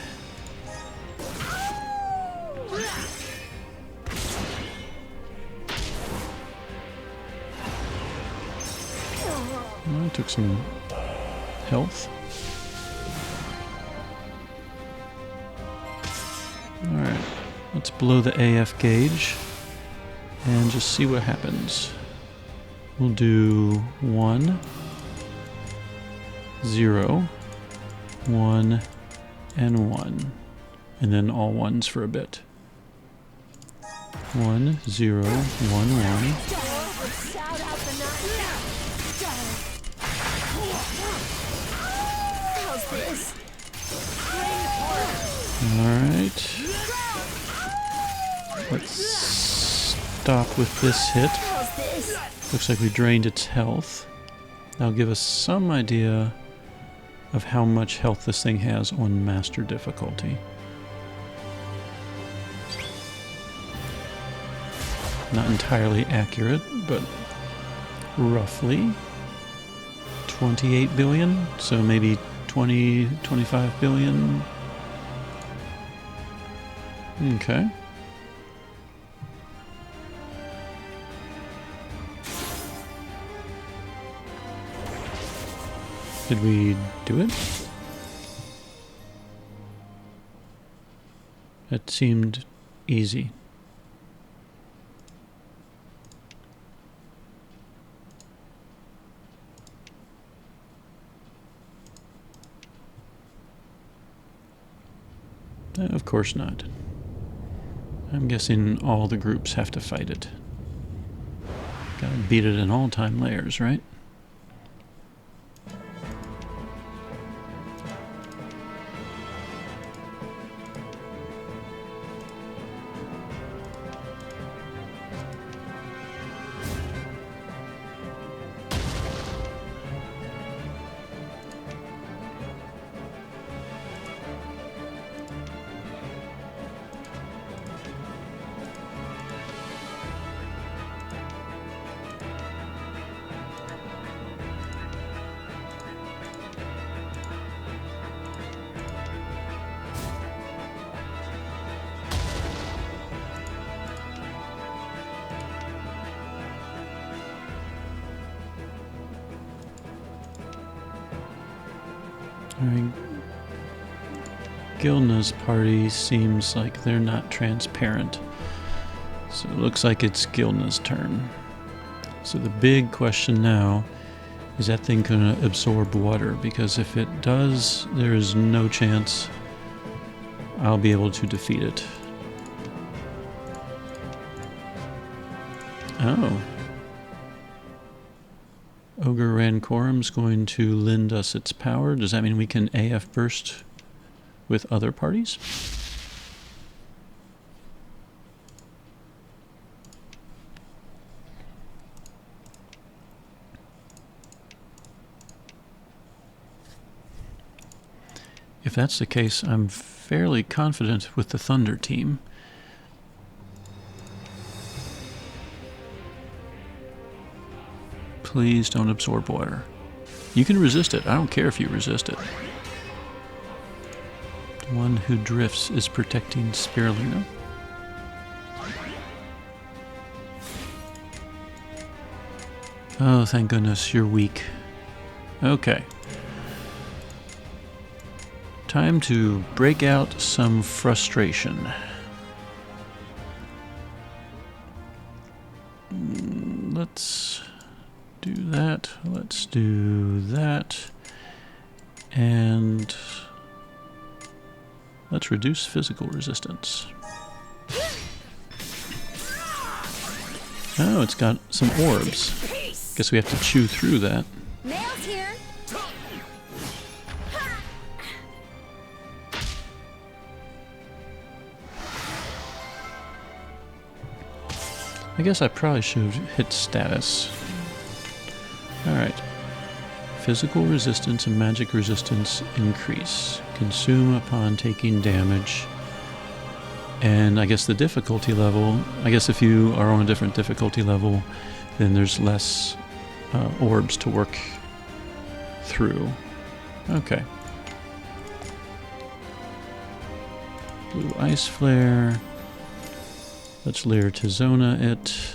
I took some health. Alright, let's blow the AF gauge and just see what happens. We'll do 1, 0, 1, and 1. And then all ones for a bit. 1, 0, 1, 1. Alright. Let's stop with this hit. Looks like we drained its health. That'll give us some idea of how much health this thing has on master difficulty. Not entirely accurate, but roughly 28 billion, so maybe 20, 25 billion. Okay. Did we do it? That seemed easy. Of course not. I'm guessing all the groups have to fight it. Gotta beat it in all time layers, right? Alright. Guildna's party seems like they're not transparent. So it looks like it's Guildna's turn. So the big question now, is that thing going to absorb water? Because if it does, there is no chance I'll be able to defeat it. Oh. Ogre Rancorum's going to lend us its power. Does that mean we can AF burst with other parties? If that's the case, I'm fairly confident with the Thunder team. Please don't absorb water. You can resist it. I don't care if you resist it. The one who drifts is protecting Spirilina. Oh, thank goodness, you're weak. Okay. Time to break out some frustration. Let's do that. Let's do that. And let's reduce physical resistance. Oh, it's got some orbs. Guess we have to chew through that. Nails here. I guess I probably should have hit status. Alright. Physical resistance and magic resistance increase. Consume upon taking damage. And I guess the difficulty level, I guess if you are on a different difficulty level, then there's less orbs to work through. Okay. Blue Ice Flare. Let's Lyre Tizona it.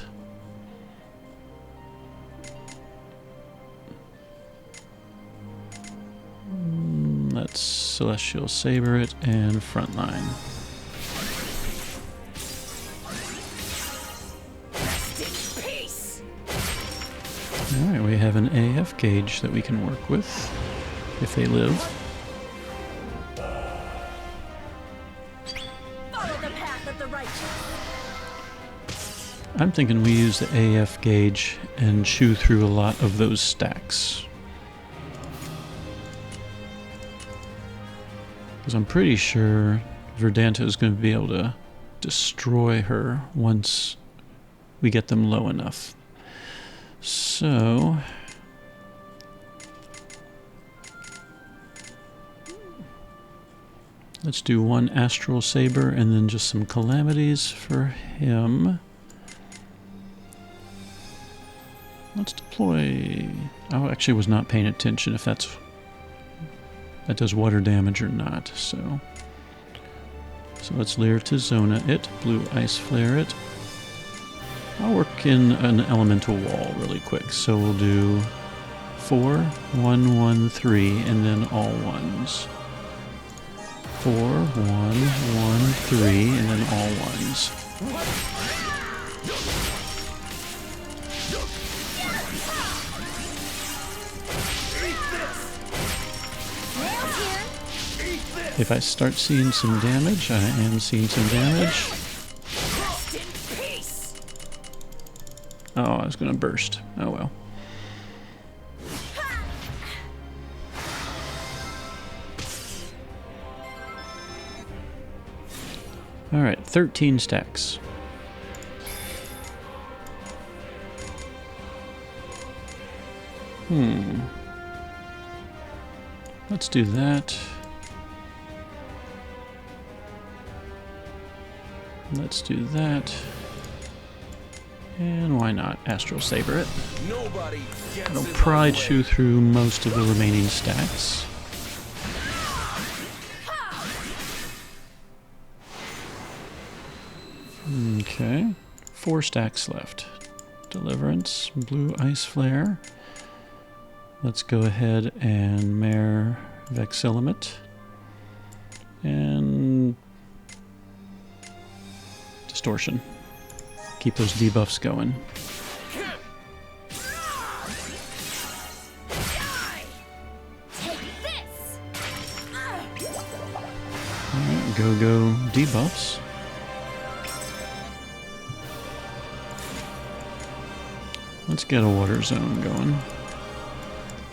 Let's Celestial Saber it and Frontline. Alright, we have an AF gauge that we can work with if they live. Follow the path of the righteous. I'm thinking we use the AF gauge and chew through a lot of those stacks. Because I'm pretty sure Verdanta is going to be able to destroy her once we get them low enough. So let's do one Astral Saber and then just some Calamities for him. Let's deploy... I actually was not paying attention if that does water damage or not, so... So let's Leer to Zona it, Blue Ice Flare it. I'll work in an elemental wall really quick, so we'll do 4, 1, 1, 3, and then all ones. 4, 1, 1, 3, and then all ones. If I start seeing some damage, I am seeing some damage. Oh, I was gonna burst. Oh well. Alright, 13 stacks. Let's do that. Let's do that. And why not Astral Saber it? Nobody gets It'll in my probably way. chew through most of the remaining stacks. Okay, 4 stacks left. Deliverance, Blue Ice Flare. Let's go ahead and Mare Vexilimate. And Distortion. Keep those debuffs going. Alright, go debuffs. Let's get a water zone going.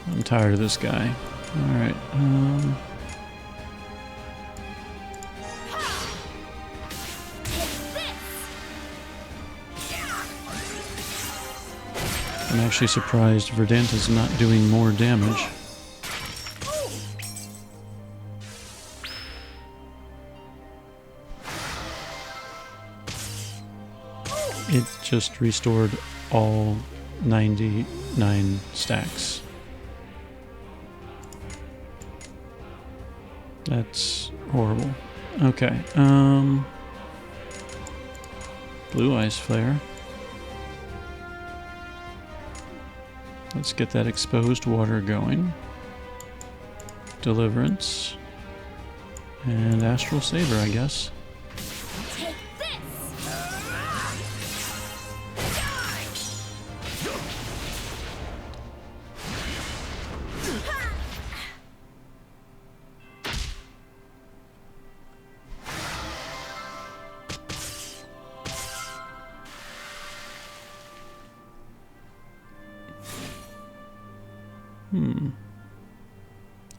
I'm tired of this guy. Alright, I'm actually surprised Verdanta's not doing more damage. It just restored all 99 stacks. That's horrible. Okay, Blue Ice Flare. Let's get that exposed water going. Deliverance. And Astral Saber, I guess. Take this!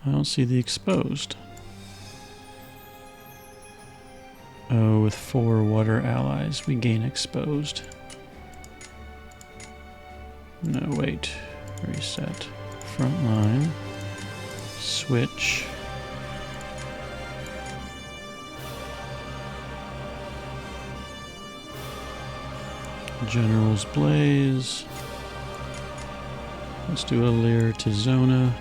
I don't see the exposed. Oh, with 4 water allies, we gain exposed. No, wait. Reset. Front line. Switch. General's Blaze. Let's do a Leer to Zona.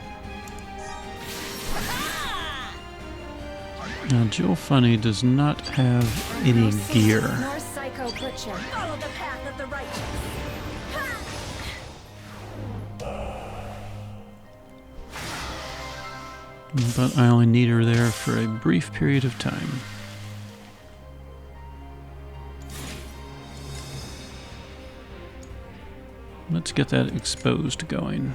Now, Jill Funny does not have any gear. Nor Psycho Butcher. Follow the path of the righteous. But I only need her there for a brief period of time. Let's get that exposed going.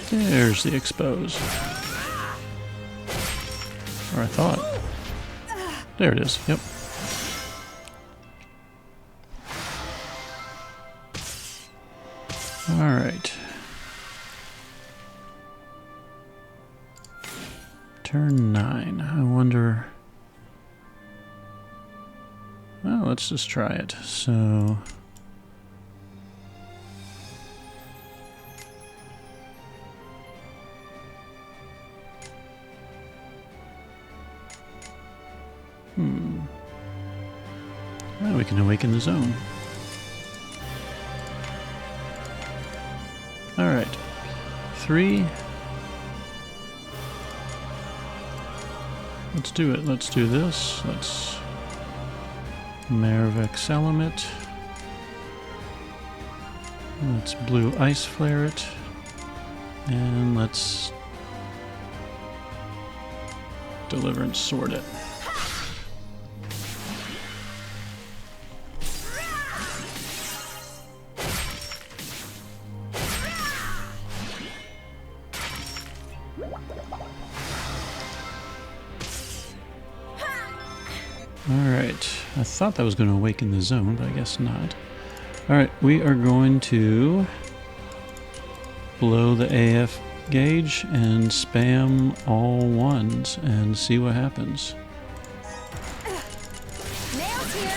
There's the expose. Or I thought. There it is, yep. Alright. Turn 9. I wonder... Well, let's just try it. So, Now we can awaken the zone. Alright. 3. Let's do it. Let's do this. Let's Mervex Element. Let's blue ice flare it. And let's Deliverance sword it. Alright, I thought that was going to awaken the zone, but I guess not. Alright, we are going to blow the AF gauge and spam all ones and see what happens. Nails here.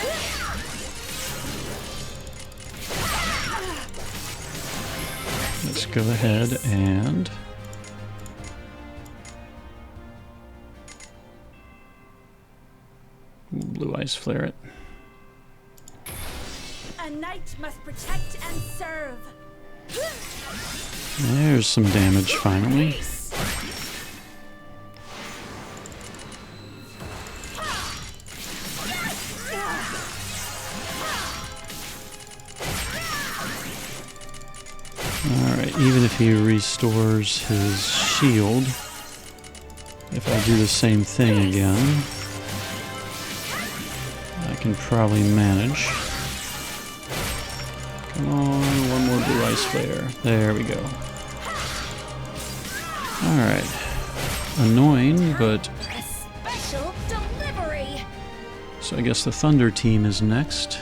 Let's go ahead and blue ice flare it. A knight must protect and serve. There's some damage finally. Alright, even if he restores his shield, if I do the same thing again, I can probably manage. Come on, one more blue ice flare. There we go. Alright. Annoying, but... A special delivery. So I guess the Thunder team is next.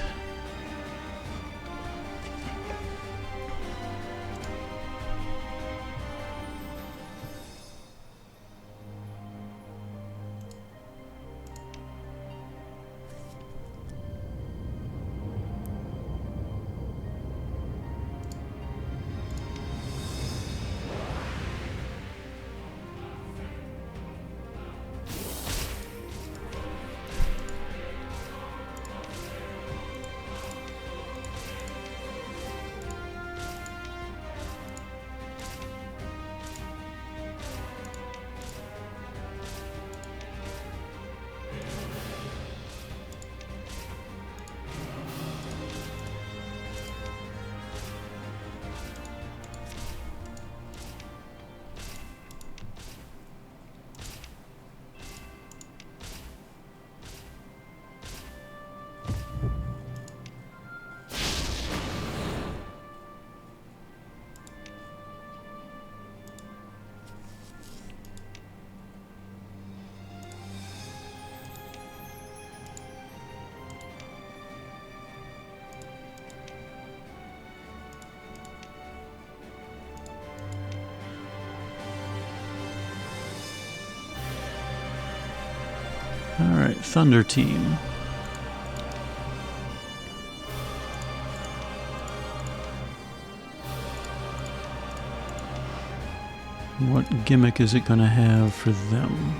Alright, Thunder team. What gimmick is it going to have for them?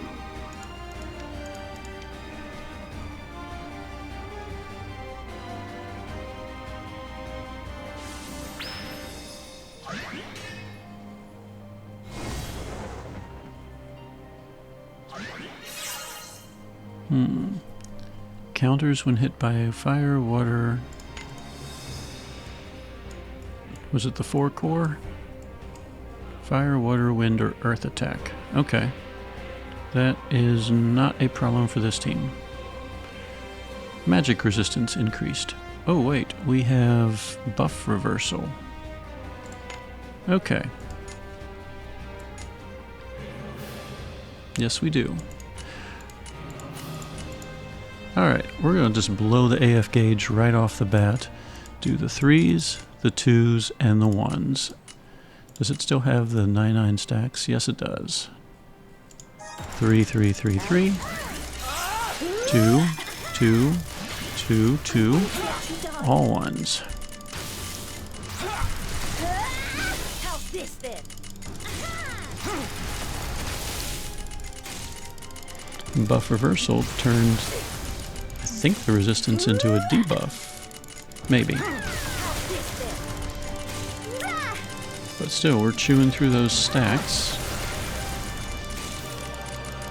Counters when hit by fire, water. Was it the 4 core? Fire, water, wind, or earth attack. Okay. That is not a problem for this team. Magic resistance increased. Oh wait, we have buff reversal. Okay. Yes, we do. Alright, we're going to just blow the AF gauge right off the bat. Do the 3s, the 2s, and the 1s. Does it still have the 9/9 stacks? Yes, it does. 3, 3, 3, 3. 2, 2, 2, 2. All 1s. How's this then? Buff reversal turned... I think the resistance into a debuff. Maybe. But still, we're chewing through those stacks.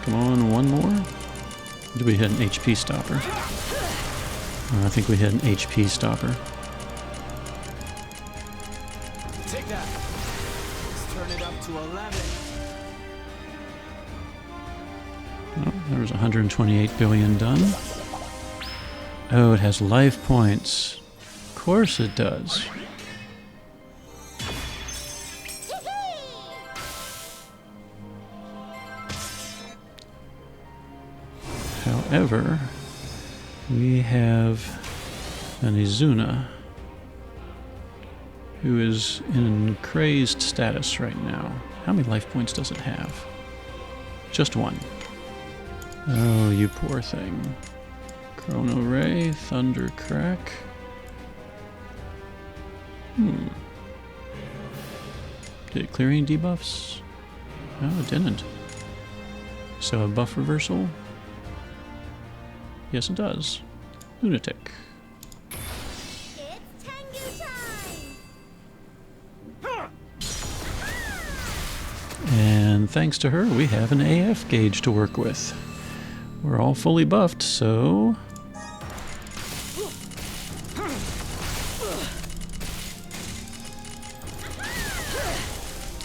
Come on, one more. Did we hit an HP stopper? I think we hit an HP stopper. Take that. Let's turn it up to 11. Oh, there was 128 billion done. Oh, it has life points. Of course it does. However, we have an Izuna who is in crazed status right now. How many life points does it have? Just one. Oh, you poor thing. Chrono Ray, Thunder Crack. Did it clear any debuffs? No, it didn't. So a buff reversal? Yes, it does. Lunatic. It's Tengu time! And thanks to her, we have an AF gauge to work with. We're all fully buffed, so...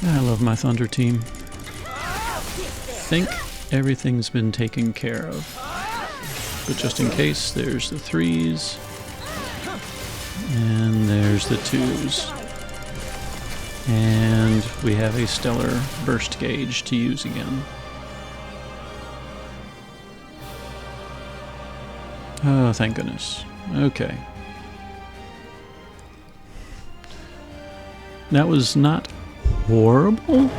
I love my Thunder team. Think everything's been taken care of. But just in case, there's the 3s. And there's the 2s. And we have a stellar burst gauge to use again. Oh, thank goodness. Okay. That was not horrible,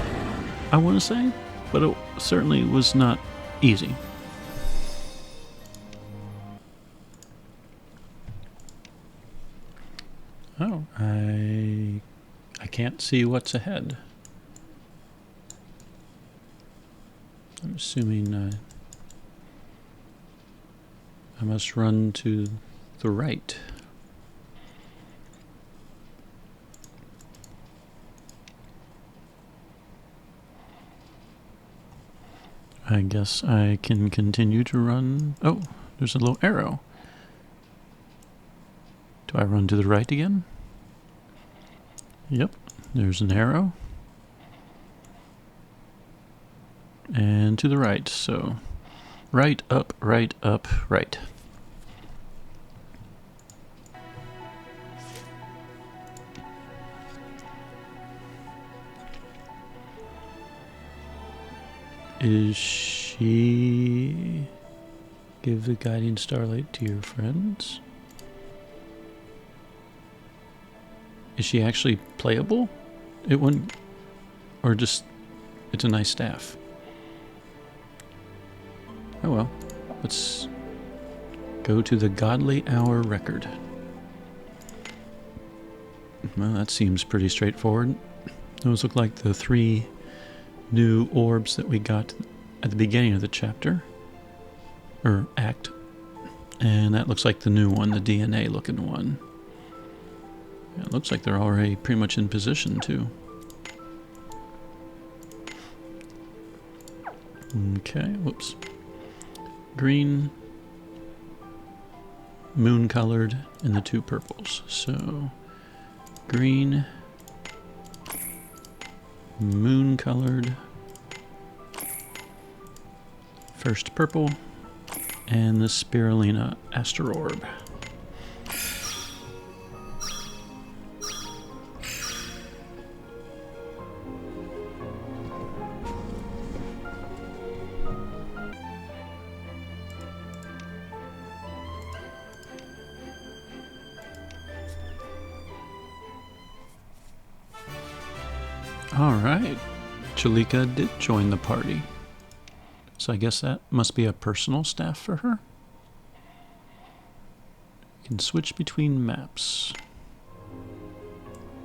I want to say, but it certainly was not easy. Oh, I can't see what's ahead. I'm assuming I must run to the right. I guess I can continue to run. Oh, there's a little arrow. Do I run to the right again? Yep, there's an arrow. And to the right, so right, up, right, up, right. Is she... Give the guiding starlight to your friends? Is she actually playable? It wouldn't... Or just... It's a nice staff. Oh well. Let's go to the Godly Hour record. Well, that seems pretty straightforward. Those look like the 3 new orbs that we got at the beginning of the chapter. Or act. And that looks like the new one, the DNA looking one. It looks like they're already pretty much in position too. Okay, whoops. Green, moon colored, and the 2 purples. So, green, moon colored, first purple, and the Spirilina Astrororb. Alright, Chalika did join the party. So I guess that must be a personal staff for her. You can switch between maps.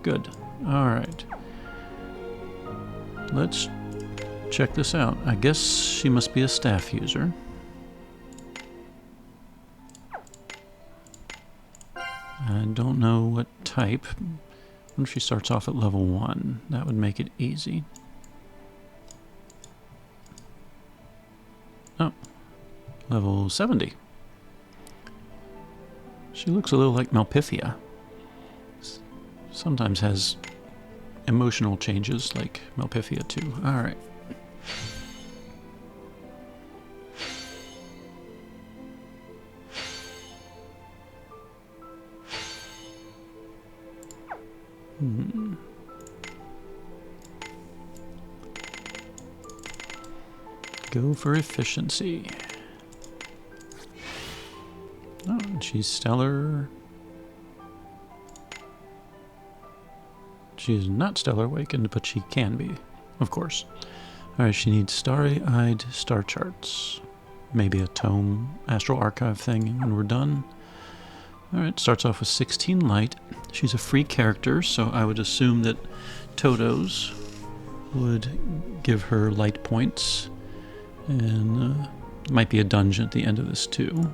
Good. Alright. Let's check this out. I guess she must be a staff user. I don't know what type. What if she starts off at level 1? That would make it easy. Oh, level 70. She looks a little like Malpithia. Sometimes has emotional changes like Malpithia too. Alright. Go for efficiency. Oh, and she's stellar. She is not stellar awakened, but she can be, of course. Alright, she needs starry-eyed star charts. Maybe a tome, astral archive thing when we're done. Alright, starts off with 16 light. She's a free character, so I would assume that Toto's would give her light points. And might be a dungeon at the end of this too.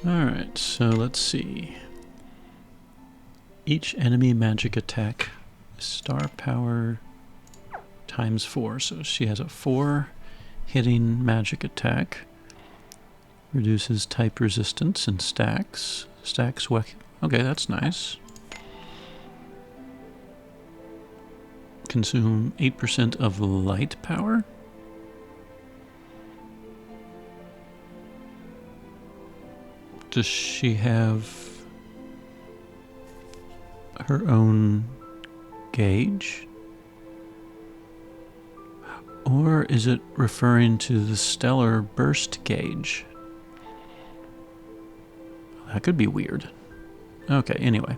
Alright, so let's see. Each enemy magic attack is star power times 4. So she has a 4 hitting magic attack. Reduces type resistance and stacks. Stacks okay, that's nice. Consume 8% of light power. Does she have her own gauge? Or is it referring to the stellar burst gauge? That could be weird. Okay, anyway.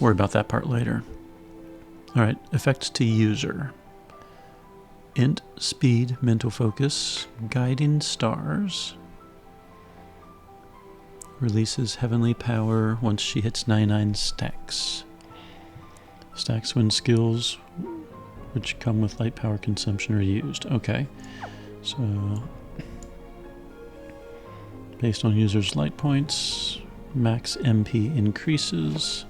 Worry about that part later. Alright, effects to user. Int, speed, mental focus, guiding stars. Releases heavenly power once she hits 99 stacks. Stacks when skills which come with light power consumption are used. Okay, so based on user's light points, max MP increases.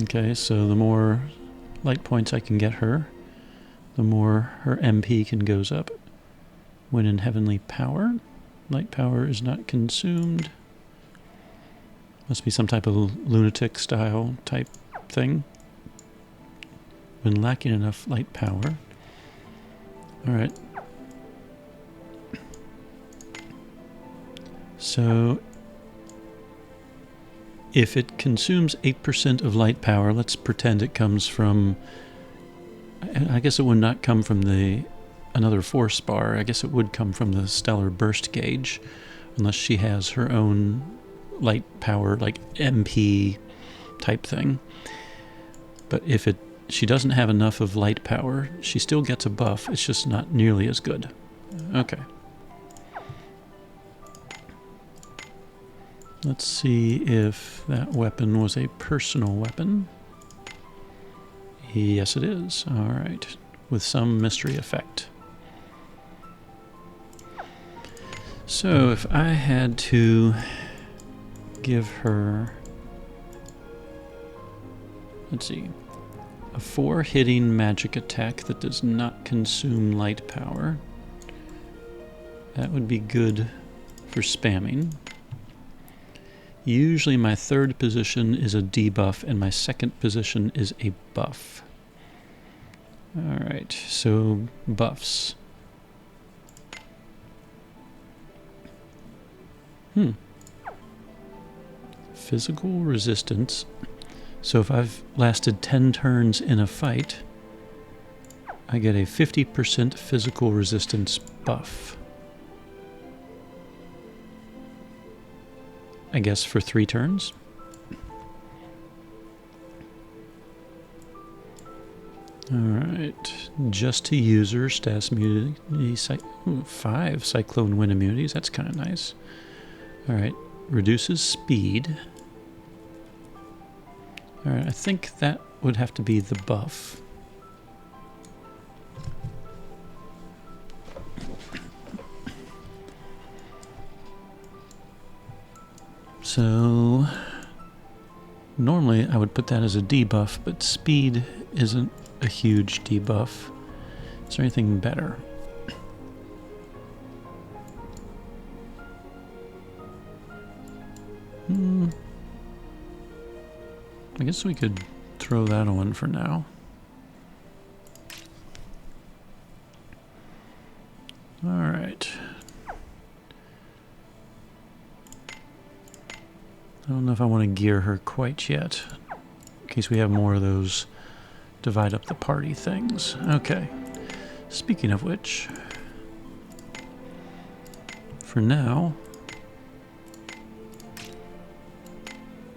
Okay, so the more light points I can get her, the more her MP can goes up. When in heavenly power, light power is not consumed. Must be some type of lunatic style type thing. When lacking enough light power. Alright. So if it consumes 8% of light power, let's pretend it comes from, I guess it would not come from another force bar. I guess it would come from the stellar burst gauge, unless she has her own light power, like MP type thing. But if she doesn't have enough of light power, she still gets a buff. It's just not nearly as good. Okay. Let's see if that weapon was a personal weapon. Yes, it is. Alright. With some mystery effect. So, if I had to give her... Let's see. A 4 hitting magic attack that does not consume light power. That would be good for spamming. Usually my third position is a debuff and my second position is a buff. Alright, so buffs. Physical resistance. So if I've lasted 10 turns in a fight, I get a 50% physical resistance buff. I guess for 3 turns. Alright, just to user, status immunity, 5 cyclone wind immunities, that's kind of nice. Alright, reduces speed. Alright, I think that would have to be the buff. So normally I would put that as a debuff, but speed isn't a huge debuff. Is there anything better? I guess we could throw that on for now. Alright. I don't know if I want to gear her quite yet, in case we have more of those divide up the party things. Okay. Speaking of which, for now,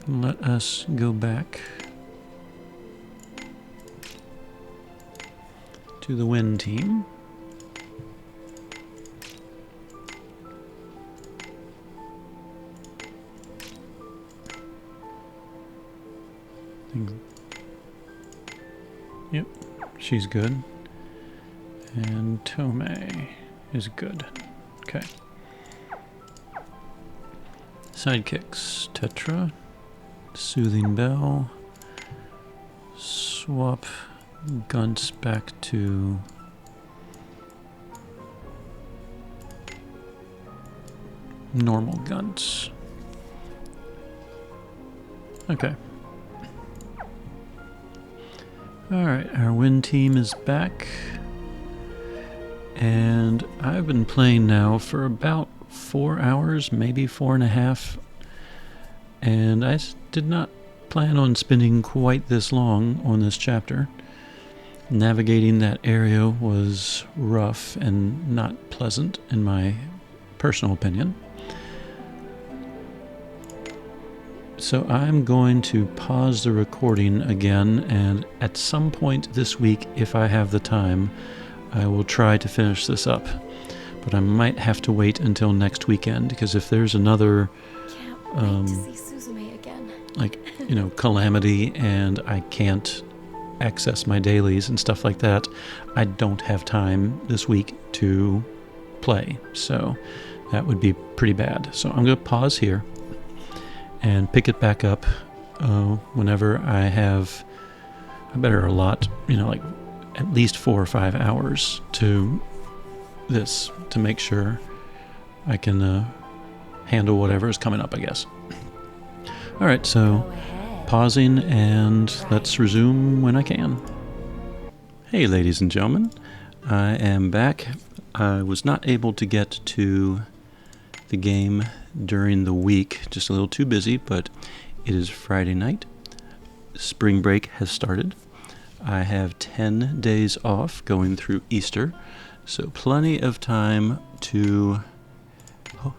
let us go back to the wind team. Yep, she's good. And Tomei is good. Okay. Sidekicks. Tetra. Soothing Bell. Swap Gunts back to normal Gunts. Okay. Alright, our wind team is back. And I've been playing now for about 4 hours, maybe 4.5. And I did not plan on spending quite this long on this chapter. Navigating that area was rough and not pleasant, in my personal opinion. So I'm going to pause the recording again, and at some point this week, if I have the time, I will try to finish this up. But I might have to wait until next weekend, because if there's another Can't wait to see Suzume again. like, Calamity, and I can't access my dailies and stuff like that, I don't have time this week to play. So that would be pretty bad. So I'm going to pause here and pick it back up whenever I have a better allot, like at least 4 or 5 hours to this, to make sure I can handle whatever is coming up, I guess. All right, so pausing, and let's resume when I can. Hey, ladies and gentlemen, I am back. I was not able to get to the game during the week, just a little too busy, but it is Friday night. Spring break has started. I have 10 days off going through Easter, so plenty of time to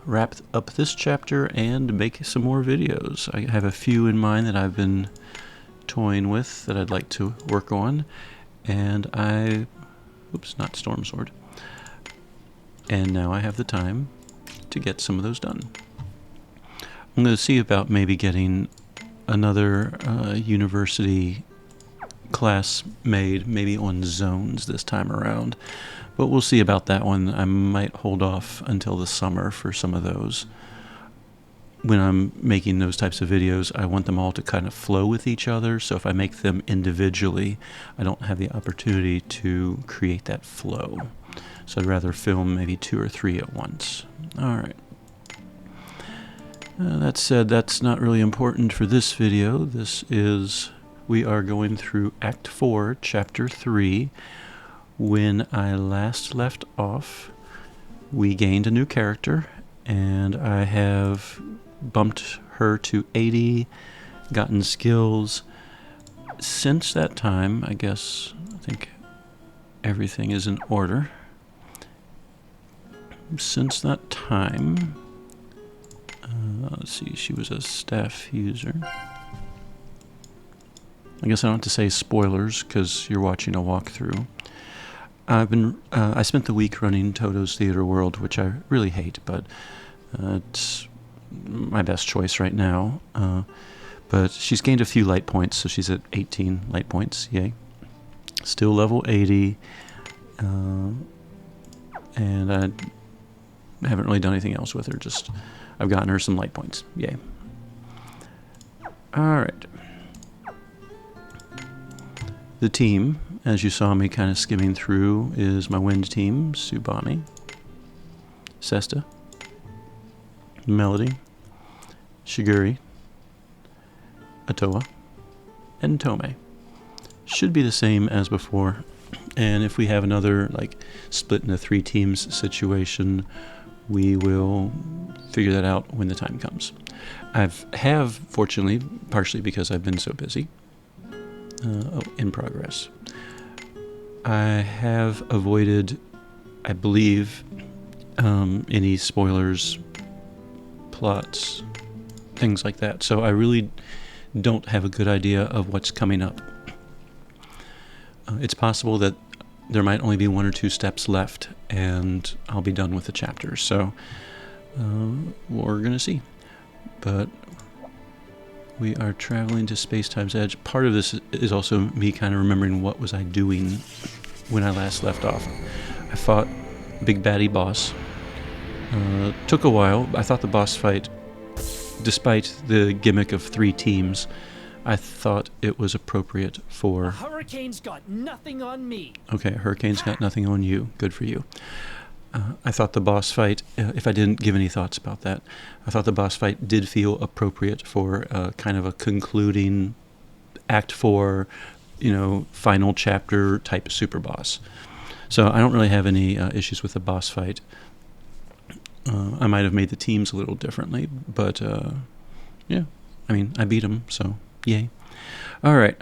wrap up this chapter and make some more videos. I have a few in mind that I've been toying with that I'd like to work on, and not Stormsword. And now I have the time to get some of those done. I'm going to see about maybe getting another university class made, maybe on zones this time around. But we'll see about that one. I might hold off until the summer for some of those. When I'm making those types of videos, I want them all to kind of flow with each other. So if I make them individually, I don't have the opportunity to create that flow. So I'd rather film maybe 2 or 3 at once. All right. That said, that's not really important for this video. We are going through Act 4, Chapter 3. When I last left off, we gained a new character, and I have bumped her to 80, gotten skills. Since that time, I think everything is in order. Since that time, let's see, she was a staff user. I guess I don't have to say spoilers because you're watching a walkthrough. I spent the week running Toto's Theater World, which I really hate, but it's my best choice right now. But she's gained a few light points, so she's at 18 light points, yay. Still level 80, and I haven't really done anything else with her, just I've gotten her some light points, yay. Alright. The team, as you saw me kind of skimming through, is my wind team, Subami, Sesta, Melody, Shiguri, Atoa, and Tome. Should be the same as before. And if we have another like split into 3 teams situation, we will figure that out when the time comes. Fortunately, partially because I've been so busy, in progress. I have avoided, I believe, any spoilers, plots, things like that. So I really don't have a good idea of what's coming up. It's possible that there might only be 1 or 2 steps left, and I'll be done with the chapter. So we're going to see. But we are traveling to Space-Time's Edge. Part of this is also me kind of remembering what was I doing when I last left off. I fought Big Baddie Boss. Took a while. I thought the boss fight, despite the gimmick of 3 teams, I thought it was appropriate for... Hurricane's got nothing on me. Okay, Hurricane's got nothing on you. Good for you. I thought the boss fight, if I didn't give any thoughts about that, I thought the boss fight did feel appropriate for kind of a concluding Act 4, final chapter type super boss. So I don't really have any issues with the boss fight. I might have made the teams a little differently, but yeah, I mean, I beat them, so yay. Alright,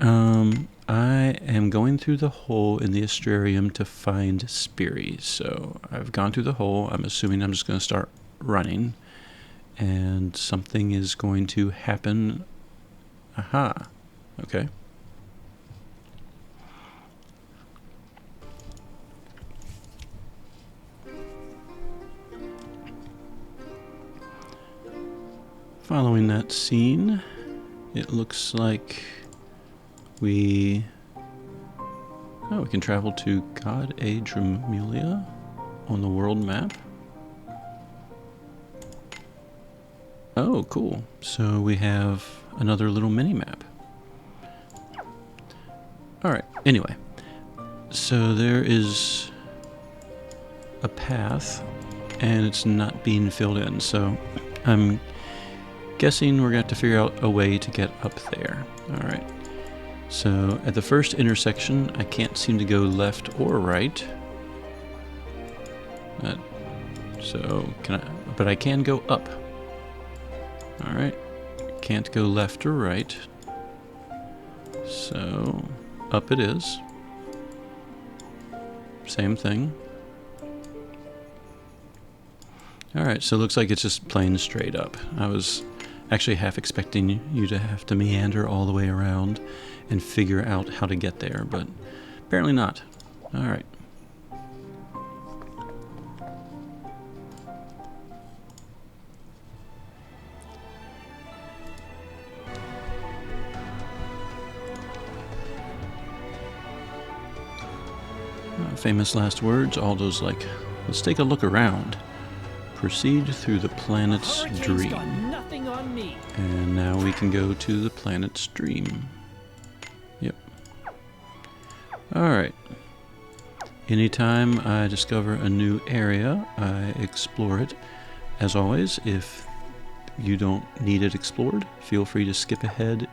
I am going through the hole in the Astrarium to find Spiri. So I've gone through the hole. I'm assuming I'm just going to start running, and something is going to happen. Aha. Okay. Following that scene, it looks like we can travel to God Age Remrelia on the world map. Oh, cool. So we have another little mini-map. Alright, anyway. So there is a path, and it's not being filled in. So I'm guessing we're going to have to figure out a way to get up there. Alright. So at the first intersection, I can't seem to go left or right. But I can go up. Alright. Can't go left or right. So up it is. Same thing. Alright, so it looks like it's just plain straight up. I was actually half expecting you to have to meander all the way around and figure out how to get there, but apparently not. Alright. Famous last words, Aldo's like, let's take a look around. Proceed through the planet's dream. Got nothing on me. And now we can go to the planet's dream. Yep. Alright. Anytime I discover a new area, I explore it. As always, if you don't need it explored, feel free to skip ahead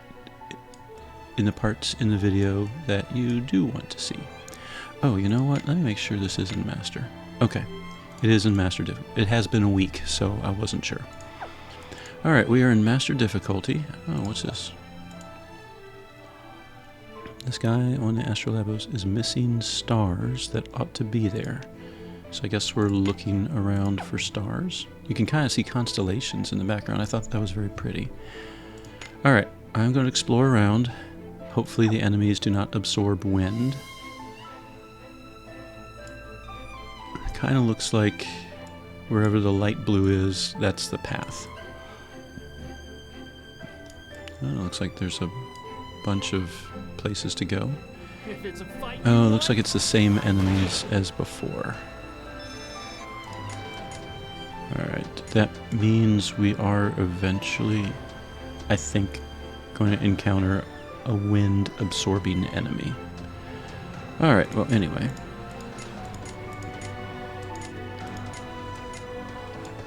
in the parts in the video that you do want to see. Oh, you know what? Let me make sure this is in Master. Okay. It is in Master difficulty. It has been a week, so I wasn't sure. Alright, we are in Master difficulty. Oh, what's this? This guy on the Astrolabos is missing stars that ought to be there. So I guess we're looking around for stars. You can kind of see constellations in the background. I thought that was very pretty. Alright, I'm going to explore around. Hopefully the enemies do not absorb wind. Kind of looks like wherever the light blue is, that's the path. Oh, it looks like there's a bunch of places to go. If it's a fight, Oh, it looks like it's the same enemies as before. Alright, that means we are eventually, I think, going to encounter a wind-absorbing enemy. Alright, well, anyway.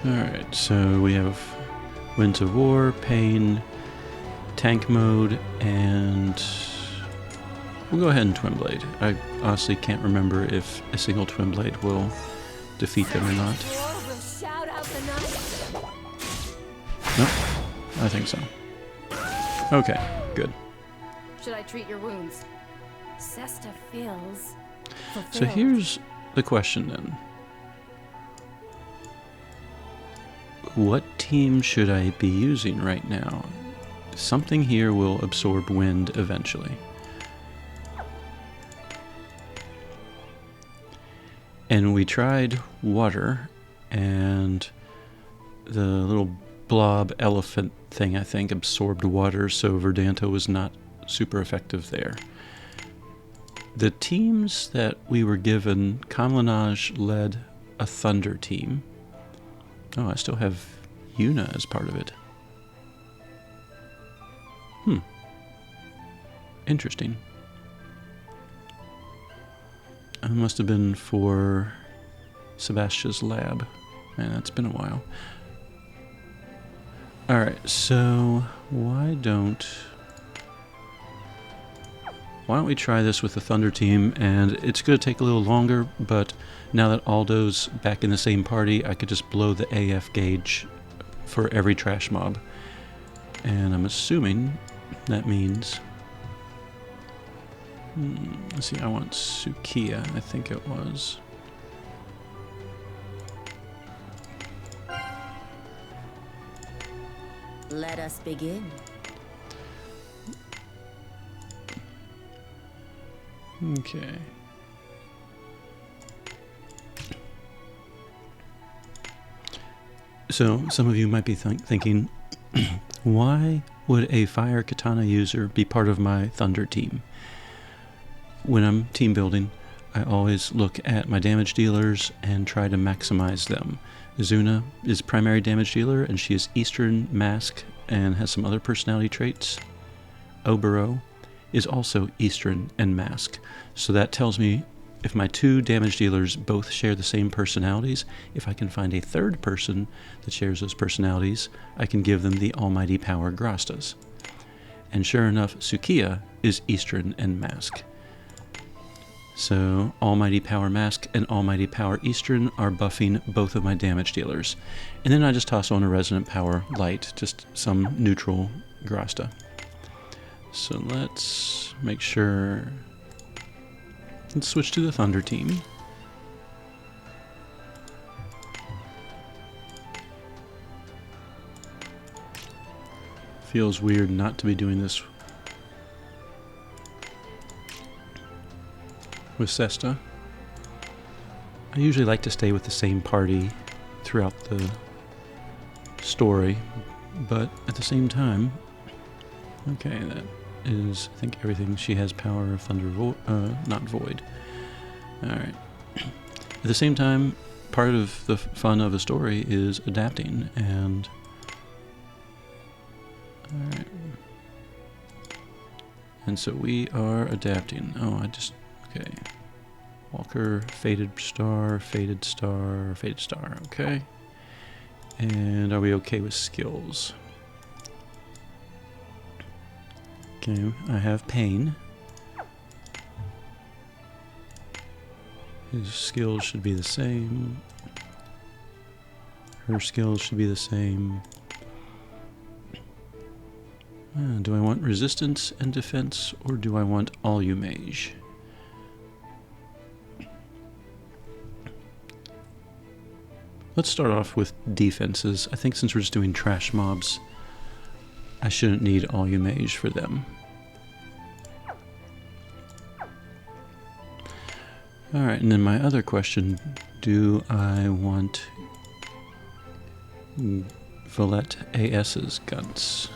Alright, so we have Winds of War, Pain, Tank Mode, and we'll go ahead and Twin Blade. I honestly can't remember if a single Twin Blade will defeat them or not. War will shout out the night. Nope, I think so. Okay, good. Should I treat your wounds? Sesta feels So fulfilled. here's the question then. What team should I be using right now? Something here will absorb wind eventually. And we tried water, and the little blob elephant thing, I think, absorbed water, so Verdanto was not super effective there. The teams that we were given, Kamlanaj led a thunder team. Oh, I still have Yuna as part of it. Interesting. It must have been for Sebastia's lab. Man, that's been a while. Alright, so why don't we try this with the Thunder team, and it's going to take a little longer, but now that Aldo's back in the same party, I could just blow the AF gauge for every trash mob. And I'm assuming that means... let's see, I want Sukiya, I think it was. Let us begin. Okay. So, some of you might be thinking, why would a fire katana user be part of my thunder team? When I'm team building, I always look at my damage dealers and try to maximize them. Zuna is primary damage dealer, and she is Eastern Mask and has some other personality traits. Obero is also Eastern and Mask. So that tells me if my two damage dealers both share the same personalities, if I can find a third person that shares those personalities, I can give them the almighty power Grastas. And sure enough, Sukiya is Eastern and Mask. So Almighty Power Mask and Almighty Power Eastern are buffing both of my damage dealers. And then I just toss on a Resonant Power Light, just some neutral Grasta. So let's make sure... Let's switch to the Thunder team. Feels weird not to be doing this with Sesta. I usually like to stay with the same party throughout the story, but at the same time, okay, that is, I think, everything. She has power of Thunder, not Void. Alright. At the same time, part of the fun of a story is adapting, and... Alright. And so we are adapting. Oh, okay. Walker, Fated Star, Fated Star, Fated Star. Okay. And are we okay with skills? Okay, I have Pain. His skills should be the same. Her skills should be the same. Do I want resistance and defense, or do I want all you mage? Let's start off with defenses. I think since we're just doing trash mobs, I shouldn't need all you mage for them. Alright, and then my other question, do I want Valette AS's guns?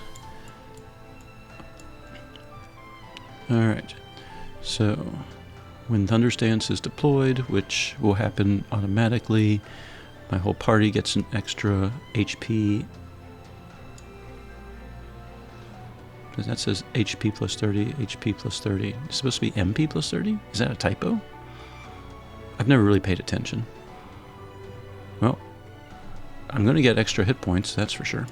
Alright, so when Thunderstance is deployed, which will happen automatically, my whole party gets an extra HP. That says HP plus 30, HP plus 30. It's supposed to be MP plus 30? Is that a typo? I've never really paid attention. Well, I'm going to get extra hit points, that's for sure.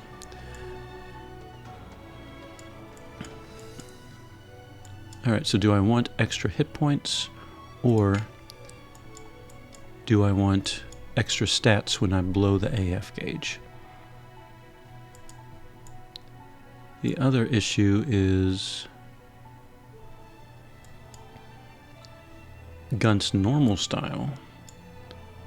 Alright, so do I want extra hit points, or do I want extra stats when I blow the AF gauge? The other issue is Gunt's normal style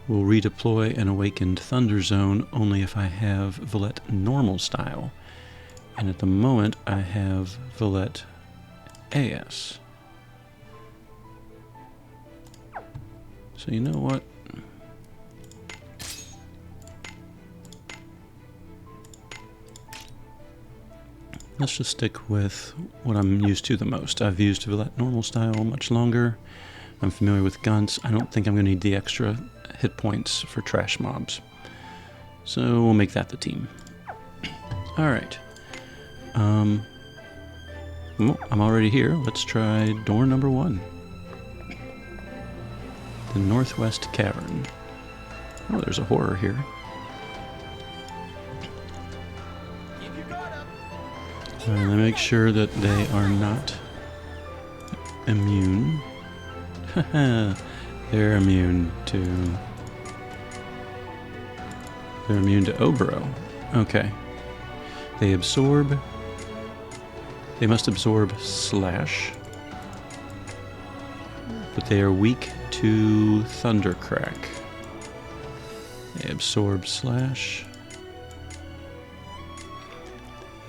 will redeploy an awakened thunder zone only if I have Valette normal style. And at the moment I have Valette AS. So you know what? Let's just stick with what I'm used to the most. I've used Valette normal style much longer. I'm familiar with Guns. I don't think I'm going to need the extra hit points for trash mobs. So we'll make that the team. Alright. Well, I'm already here. Let's try door number 1. The Northwest Cavern. Oh, there's a horror here. Let me make sure that they are not immune. They're immune to Oboro. Okay. They must absorb slash. But they are weak to Thundercrack. They absorb slash.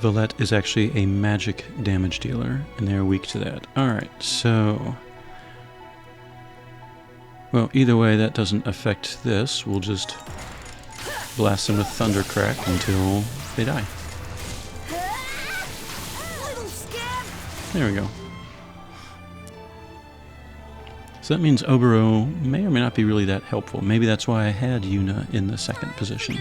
Valette is actually a magic damage dealer, and they're weak to that. Alright, so... well, either way, that doesn't affect this. We'll just blast them with Thundercrack until they die. There we go. So that means Oboro may or may not be really that helpful. Maybe that's why I had Yuna in the second position.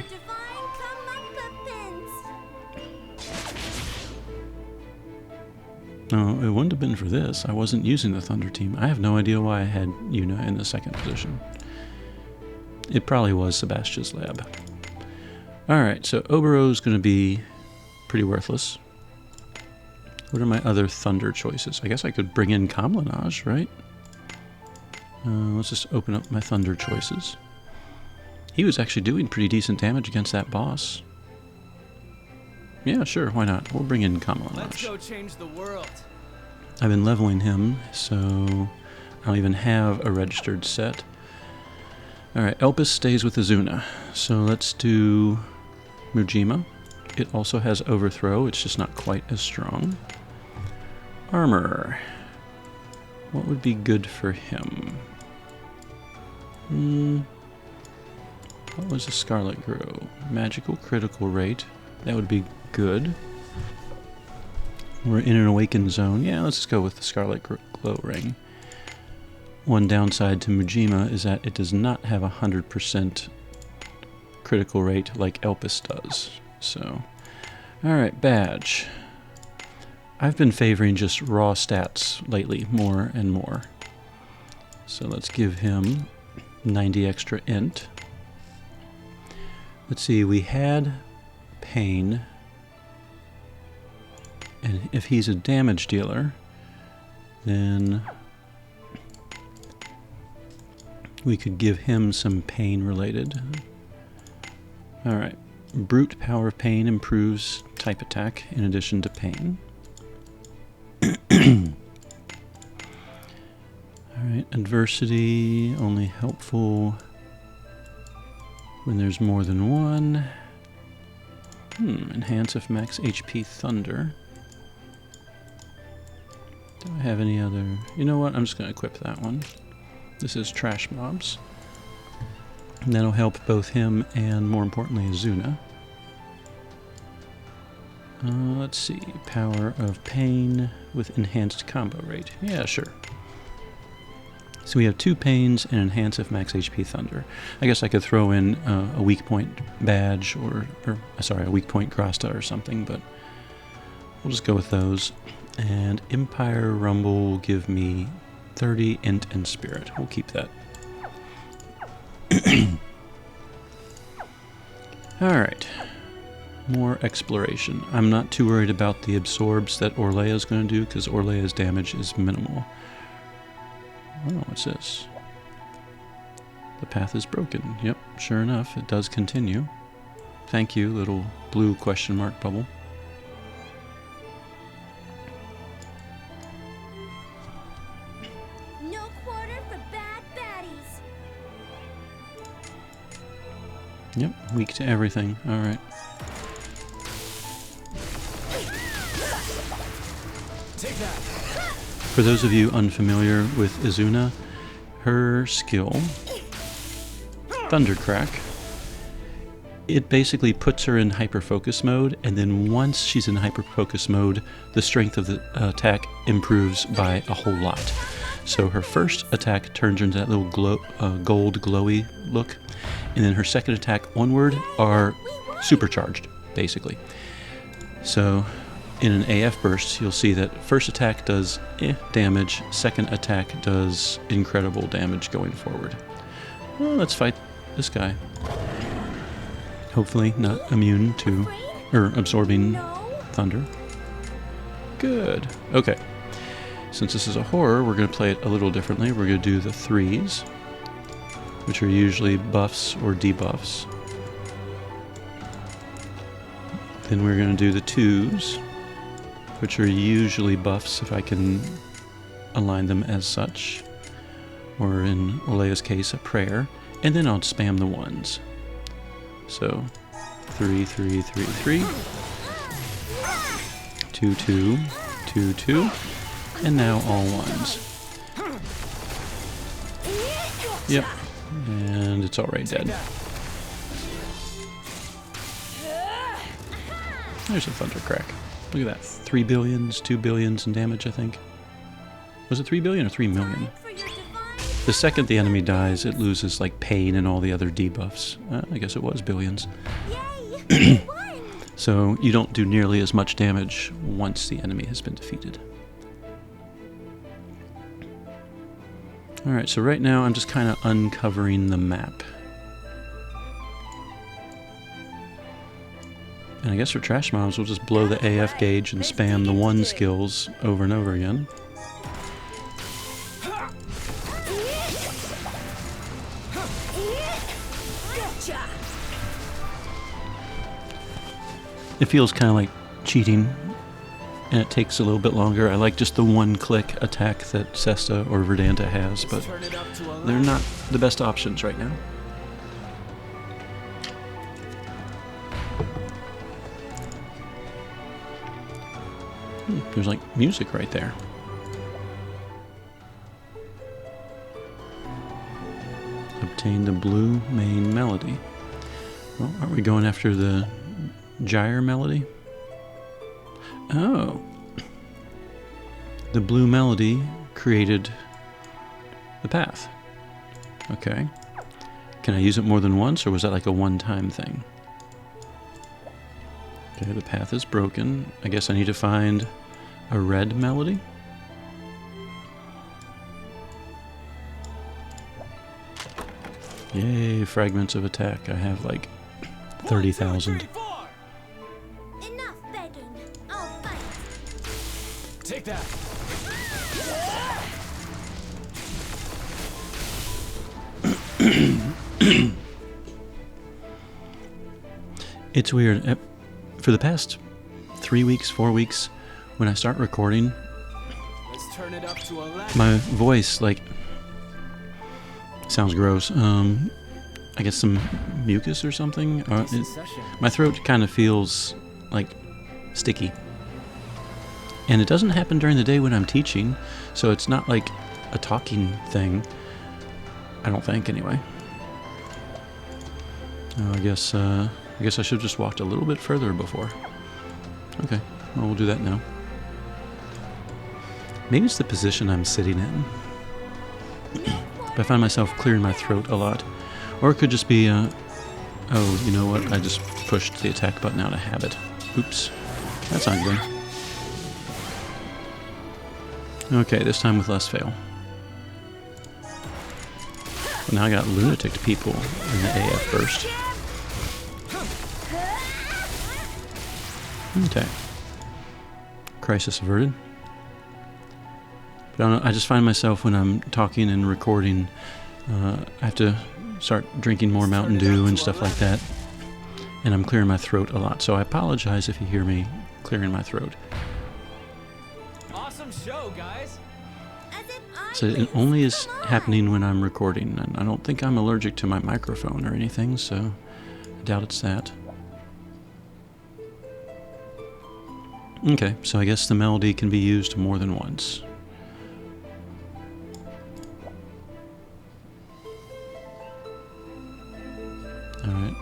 No, it wouldn't have been for this. I wasn't using the Thunder team. I have no idea why I had Yuna in the second position. It probably was Sebastian's lab. Alright, so Oboro's going to be pretty worthless. What are my other Thunder choices? I guess I could bring in Kamlanaj, right? Let's just open up my Thunder choices. He was actually doing pretty decent damage against that boss. Yeah, sure, why not? We'll bring in Kamlanaj. Let's go change the world. I've been leveling him, so I don't even have a registered set. Alright, Elpis stays with Azuna. So let's do Mujima. It also has Overthrow, it's just not quite as strong. Armor. What would be good for him? What was a Scarlet Grow? Magical critical rate. That would be good. We're in an awakened zone. Yeah, let's just go with the Scarlet Glow Ring. One downside to Mujima is that it does not have 100% critical rate like Elpis does. So, alright, badge. I've been favoring just raw stats lately, more and more. So let's give him 90 extra int. Let's see, we had Pain. And if he's a damage dealer, then we could give him some pain related. Alright. Brute Power of Pain improves type attack in addition to pain. Alright, adversity, only helpful when there's more than one. Enhance if max HP Thunder. Do I have any other? You know what? I'm just going to equip that one. This is Trash Mobs. And that'll help both him and, more importantly, Azuna. Let's see. Power of Pain with enhanced combo rate. Yeah, sure. So we have 2 pains and enhance if max HP Thunder. I guess I could throw in a weak point badge or sorry, a weak point Grasta or something, but we'll just go with those. And Empire Rumble will give me 30 int and spirit. We'll keep that. Alright. More exploration. I'm not too worried about the absorbs that Orlea's going to do, because Orlea's damage is minimal. Oh, what's this? The path is broken. Yep, sure enough, it does continue. Thank you, little blue question mark bubble. No quarter for bad baddies. Yep, weak to everything. Alright. Take that. For those of you unfamiliar with Izuna, her skill, Thundercrack, it basically puts her in hyperfocus mode, and then once she's in hyperfocus mode, the strength of the attack improves by a whole lot. So her first attack turns her into that little gold glowy look, and then her second attack onward are supercharged, basically. So in an AF burst, you'll see that first attack does damage, second attack does incredible damage going forward. Well, let's fight this guy. Hopefully not immune to, or absorbing thunder. Good. Okay. Since this is a horror, we're going to play it a little differently. We're going to do the 3s, which are usually buffs or debuffs. Then we're going to do the 2s, which are usually buffs if I can align them as such, or in Orlea's case, a prayer. And then I'll spam the 1s. So 3, 3, 3, 3, 2, 2, 2, 2, and now all 1s. Yep, and it's already dead. There's a Thundercrack. Look at that, 3 billions, 2 billions in damage, I think. Was it 3 billion or 3 million? The second the enemy dies, it loses like pain and all the other debuffs. I guess it was billions. So you don't do nearly as much damage once the enemy has been defeated. Alright, so right now I'm just kind of uncovering the map. And I guess for trash mobs, we'll just blow the AF gauge and spam the 1 skills over and over again. It feels kind of like cheating, and it takes a little bit longer. I like just the 1-click attack that Sesta or Verdanta has, but they're not the best options right now. There's like music right there. Obtain the blue main melody. Well, are we going after the Gyre melody? Oh. The blue melody created the path. Okay. Can I use it more than once, or was that like a one-time thing? Okay, the path is broken. I guess I need to find a red melody. Yay, fragments of attack. I have like 30,000. Enough begging. I'll fight. Take that. It's weird. For the past 3 weeks, 4 weeks, when I start recording, Let's turn it up to 11. my voice, like, sounds gross. I guess some mucus or something. My throat kind of feels like sticky. And it doesn't happen during the day when I'm teaching, so it's not like a talking thing. I don't think, anyway. Oh, I guess I should have just walked a little bit further before. Okay, well, we'll do that now. Maybe it's the position I'm sitting in. I find myself clearing my throat a lot. Or it could just be, oh, you know what? I just pushed the attack button out of habit. Oops. That's not good. Okay, this time with less fail. But now I got lunatic people in the AF burst. Okay. Crisis averted. But I don't know, I just find myself when I'm talking and recording, I have to start drinking more Mountain Dew and stuff like that. And I'm clearing my throat a lot, so I apologize if you hear me clearing my throat. Awesome show, guys. So it only is happening when I'm recording, and I don't think I'm allergic to my microphone or anything, so I doubt it's that. Okay, so I guess the melody can be used more than once. Alright.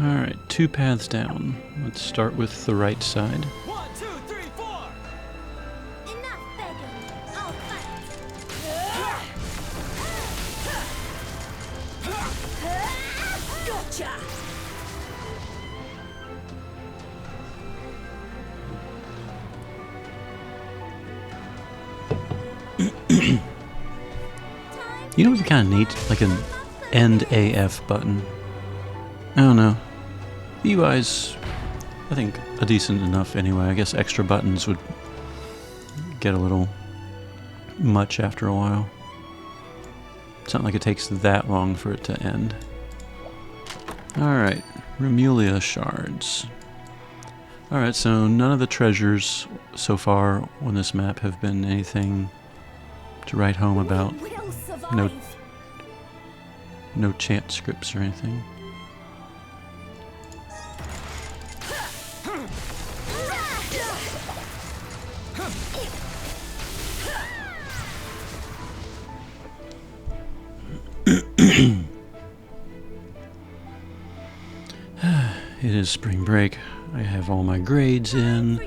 Alright, 2 paths down. Let's start with the right side. 1, 2, 3, 4. Enough begging. I'll fight. Gotcha! You know what's kind of neat? Like an end AF button. I don't know. The UI's, I think, a decent enough anyway. I guess extra buttons would get a little much after a while. It's not like it takes that long for it to end. Alright, Remrelia shards. Alright, so none of the treasures so far on this map have been anything to write home about. We'll survive. No chant scripts or anything. It is spring break. I have all my grades in.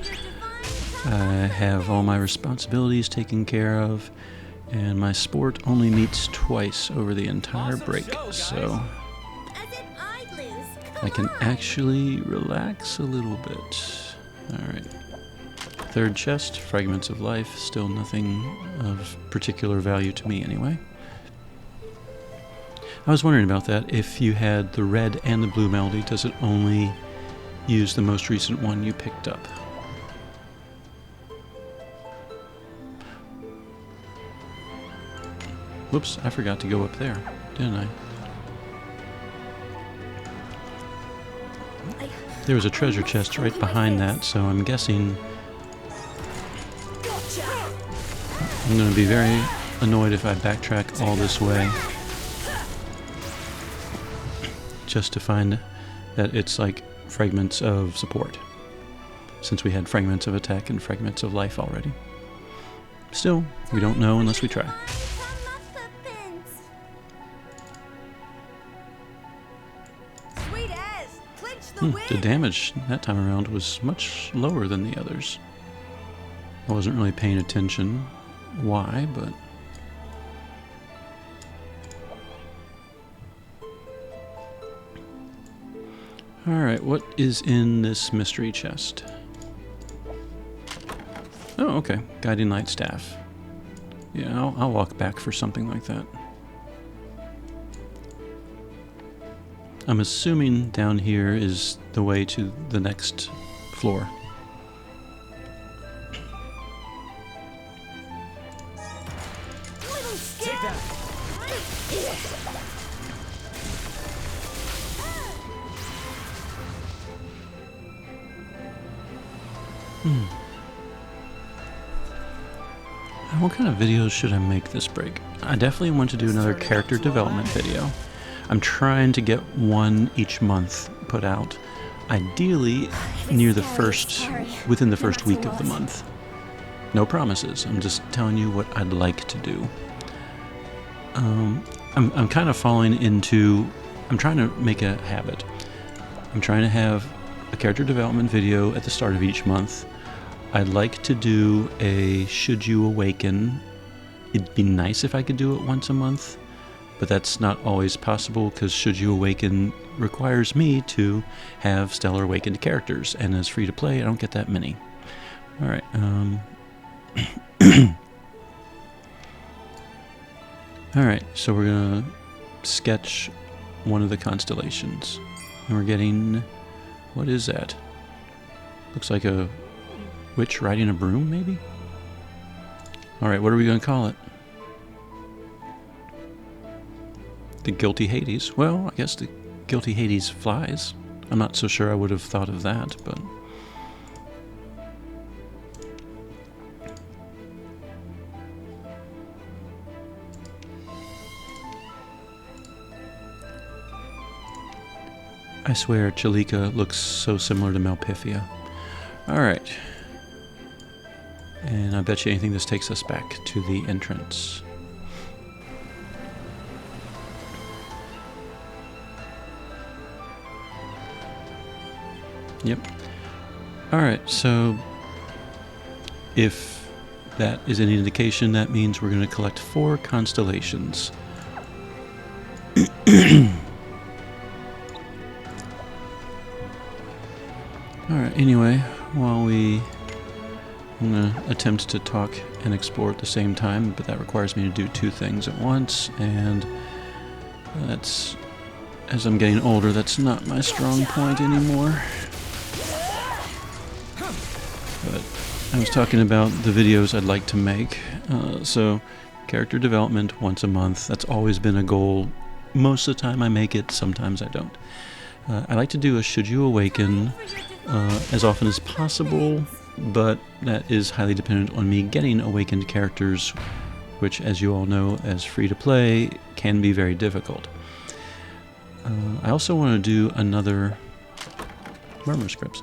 I have all my responsibilities taken care of. And my sport only meets twice over the entire break, so I can actually relax a little bit. Alright. Third chest, fragments of life, still nothing of particular value to me anyway. I was wondering about that. If you had the red and the blue melody, does it only use the most recent one you picked up? Whoops, I forgot to go up there, didn't I? There was a treasure chest right behind that, so I'm guessing I'm going to be very annoyed if I backtrack all this way just to find that it's like fragments of support, since we had fragments of attack and fragments of life already. Still, we don't know unless we try. The damage that time around was much lower than the others. I wasn't really paying attention why, but... Alright, what is in this mystery chest? Oh, okay. Guiding light staff. Yeah, I'll walk back for something like that. I'm assuming down here is the way to the next floor. Take that. What kind of videos should I make this break? I definitely want to do another character development video. I'm trying to get one each month put out, ideally near the within the first week of the month. No promises, I'm just telling you what I'd like to do. I'm kind of falling into, I'm trying to make a habit. I'm trying to have a character development video at the start of each month. I'd like to do a Should You Awaken. It'd be nice if I could do it once a month. but that's not always possible because Should You Awaken requires me to have Stellar Awakened characters, and as free to play, I don't get that many. Alright, Alright, so we're gonna sketch one of the constellations. And we're getting... what is that? Looks like a witch riding a broom, maybe? Alright, what are we gonna call it? The Guilty Hades. Well, I guess the Guilty Hades flies. I'm not so sure I would have thought of that, but... I swear, Chalika looks so similar to Malpifia. Alright. And I bet you anything this takes us back to the entrance. Yep. Alright, so if that is any indication, that means we're going to collect 4 constellations. Alright, anyway, while I'm going to attempt to talk and explore at the same time, but that requires me to do 2 things at once, and that's, as I'm getting older, that's not my strong point anymore. But I was talking about the videos I'd like to make, so character development once a month, that's always been a goal. Most of the time I make it, sometimes I don't. I like to do a Should You Awaken as often as possible, but that is highly dependent on me getting awakened characters, which, as you all know, as free-to-play, can be very difficult. I also want to do another... Murmur scripts.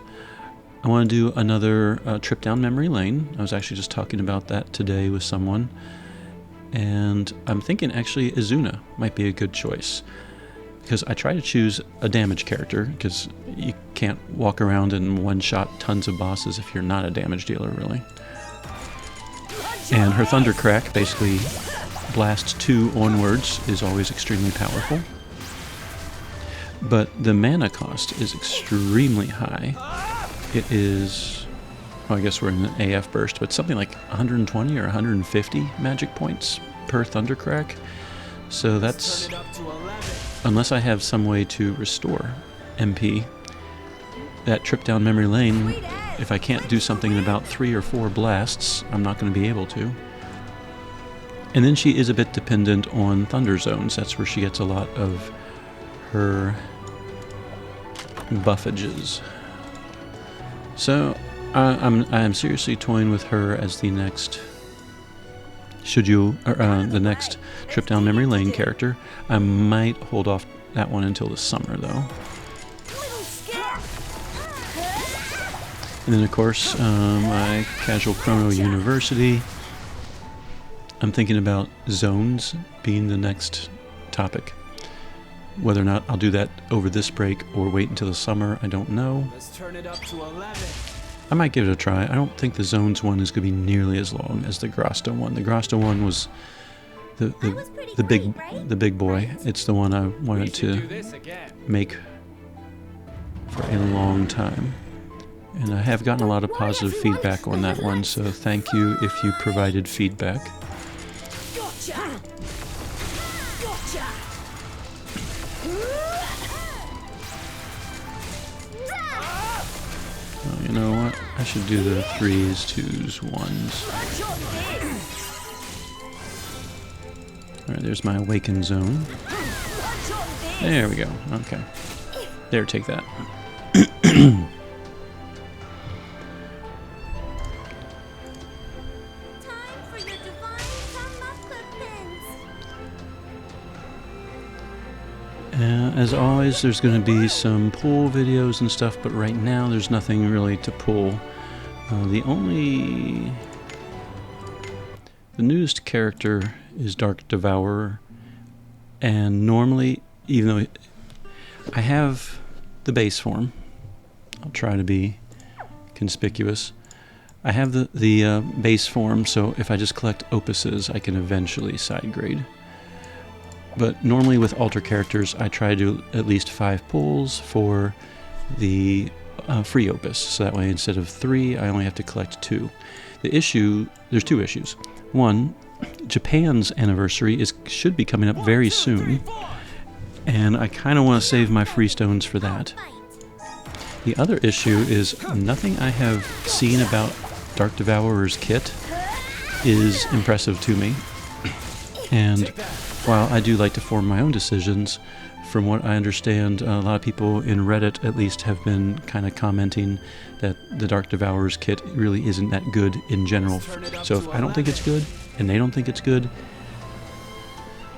I want to do another trip down memory lane. I was actually just talking about that today with someone, and I'm thinking actually Izuna might be a good choice. Because I try to choose a damage character, because you can't walk around and one-shot tons of bosses if you're not a damage dealer, really. And her Thundercrack, basically Blast 2 onwards, is always extremely powerful. But the mana cost is extremely high. It is, well, I guess we're in an AF burst, but something like 120 or 150 magic points per Thundercrack. So that's... unless I have some way to restore MP, that trip down memory lane, if I can't do something in about 3 or 4 blasts, I'm not going to be able to. And then she is a bit dependent on Thunder Zones. That's where she gets a lot of her buffages. So I'm seriously toying with her as the next the next trip down memory lane character. I might hold off that one until the summer, though. And then, of course, my casual Crono University. I'm thinking about zones being the next topic. Whether or not I'll do that over this break or wait until the summer, I don't know. Let's turn it up to 11. I might give it a try. I don't think the zones one is going to be nearly as long as the Grosta one. The Grosta one was the big boy. It's the one I wanted to make for a long time. And I have gotten a lot of positive feedback on that one, so thank you if you provided feedback. Gotcha! Gotcha! Oh, you know what? I should do the 3s, 2s, 1s. Alright, there's my awaken zone. There we go. Okay. There, take that. As always, there's going to be some pull videos and stuff, but right now there's nothing really to pull. The newest character is Dark Devourer, and normally, even though I have the base form, I'll try to be conspicuous. I have the base form, so if I just collect opuses, I can eventually side grade. But normally with alter characters, I try to do at least 5 pulls for the free opus. So that way, instead of 3, I only have to collect 2. There's 2 issues. One, Japan's anniversary should be coming up very soon, and I kind of want to save my free stones for that. The other issue is nothing I have seen about Dark Devourer's kit is impressive to me. And while I do like to form my own decisions, from what I understand, a lot of people in Reddit at least have been kind of commenting that the Dark Devourer's kit really isn't that good in general. So if I don't think it's good, and they don't think it's good,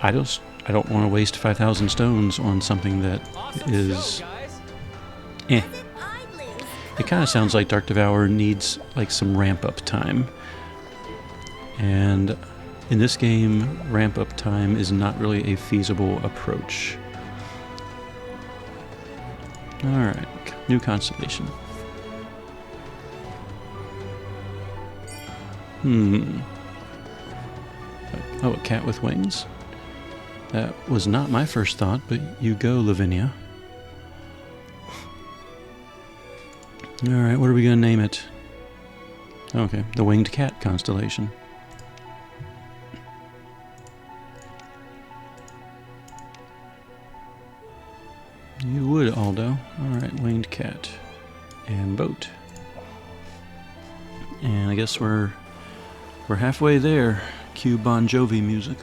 I don't want to waste 5,000 stones on something that is eh. It kind of sounds like Dark Devourer needs like some ramp-up time. And in this game, ramp-up time is not really a feasible approach. Alright, new constellation. Oh, a cat with wings? That was not my first thought, but you go, Lavinia. Alright, what are we going to name it? Okay, the Winged Cat constellation. You would, Aldo. Alright, Winged Cat. And boat. And I guess we're halfway there. Cue Bon Jovi music.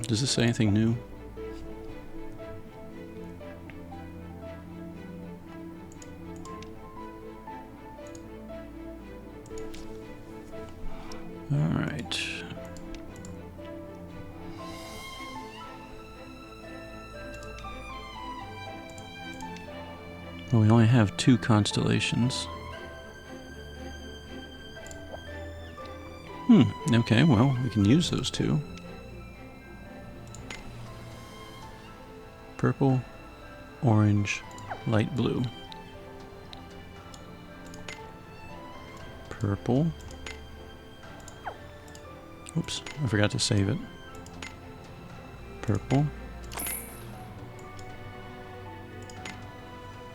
Does this say anything new? Alright. Well, we only have 2 constellations. Okay, well, we can use those 2. Purple, orange, light blue. Purple. Oops, I forgot to save it. Purple.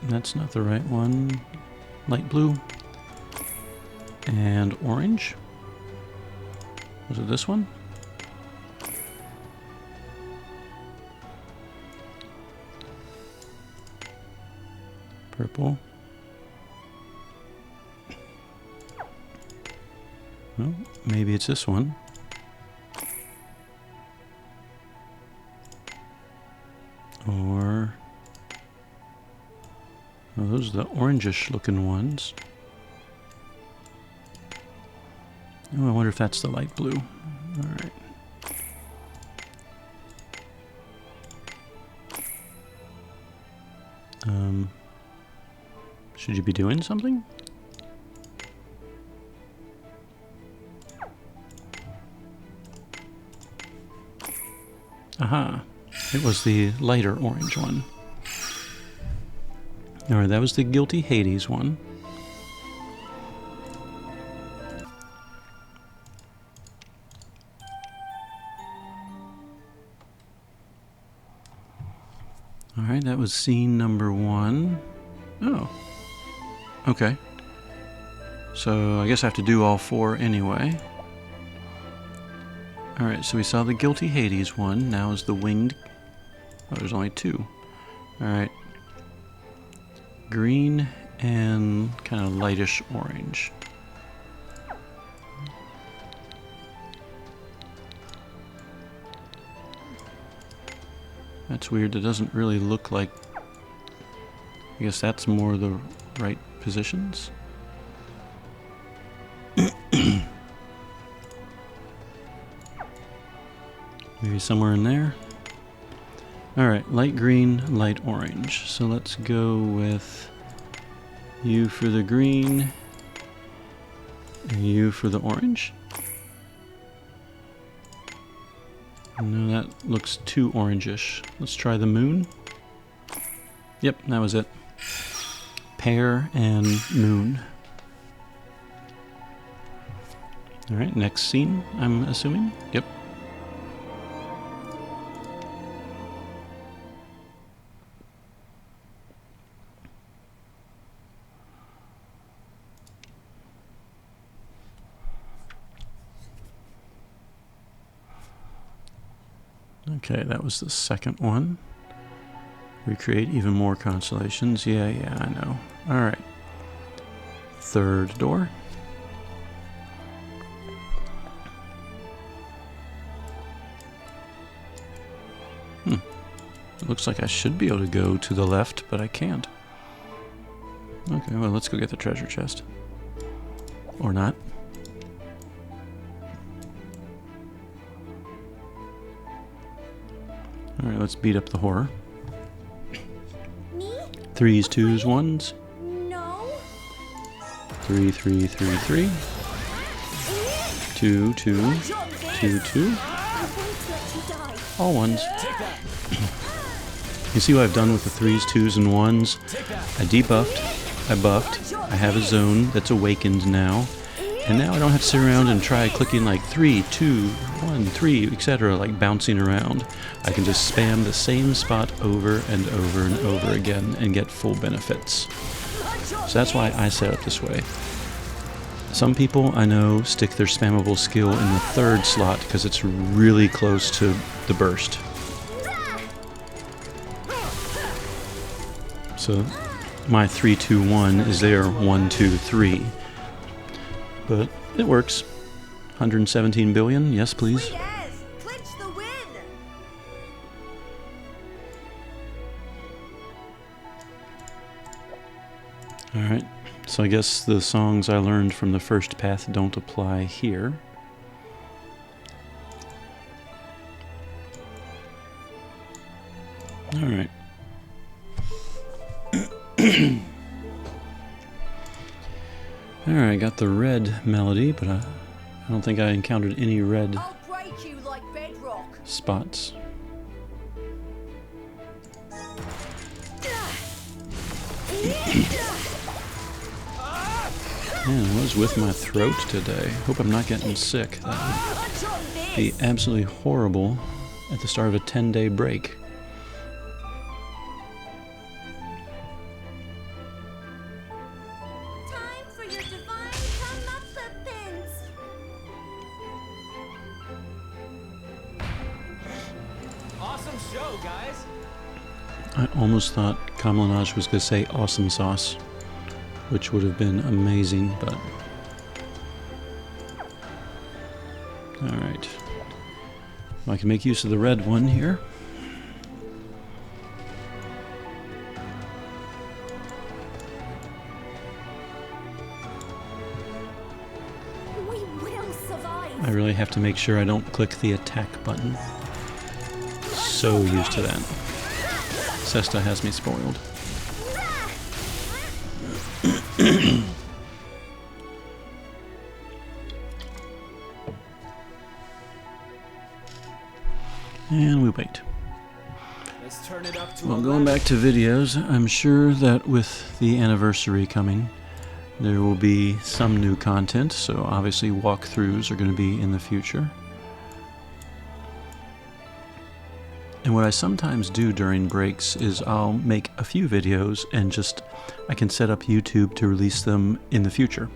That's not the right one. Light blue. And orange. Was it this one? Purple. Well, maybe it's this one. Or... well, those are the orangish looking ones. Oh, I wonder if that's the light blue. Alright. Should you be doing something? Aha. It was the lighter orange one. Alright, that was the Guilty Hades one. Alright, that was scene number 1. Oh. Okay. So I guess I have to do all 4 anyway. Alright, so we saw the Guilty Hades one. Now is the Winged... oh, there's only 2. Alright. Green and kind of lightish orange. That's weird. It doesn't really look like... I guess that's more the right positions. Maybe somewhere in there. Alright, light green, light orange. So let's go with you for the green and you for the orange. No, that looks too orangish. Let's try the moon. Yep, that was it. Pear and moon. Alright, next scene, I'm assuming? Yep. Okay, that was the second one. Recreate even more constellations. Yeah, I know. Alright. Third door. It looks like I should be able to go to the left, but I can't. Okay, well, let's go get the treasure chest. Or not. Alright, let's beat up the horror. Me? 3s, 2s, 1s. No. 3, 3, 3, 3. 2, 2, 2, 2. I won't let you die. All 1s. You see what I've done with the 3s, 2s, and 1s? I debuffed, I buffed, I have a zone that's awakened now, and now I don't have to sit around and try clicking like 3, 2, 1, 3, etc., like bouncing around. I can just spam the same spot over and over and over again and get full benefits. So that's why I set up this way. Some people I know stick their spammable skill in the 3rd slot because it's really close to the burst. So my 3, 2, 1 is there 1, 2, 3. But it works. 117 billion, yes please. Clinch the win. Alright, so I guess the songs I learned from the first path don't apply here. Alright. Alright, I got the red melody, but I don't think I encountered any red I'll break you like bedrock. spots. Man, what is with my throat today? Hope I'm not getting sick. That would be absolutely horrible at the start of a 10-day break. Time for your divine comeuppance. Awesome show, guys. I almost thought Kamalaj was going to say awesome sauce, which would have been amazing, but... Alright. I can make use of the red one here. We will survive. I really have to make sure I don't click the attack button. So used to that. Sesta has me spoiled. And we wait. Let's turn it up to Well, going back to videos, I'm sure that with the anniversary coming, there will be some new content, so obviously walkthroughs are going to be in the future. And what I sometimes do during breaks is I'll make a few videos and just, I can set up YouTube to release them in the future.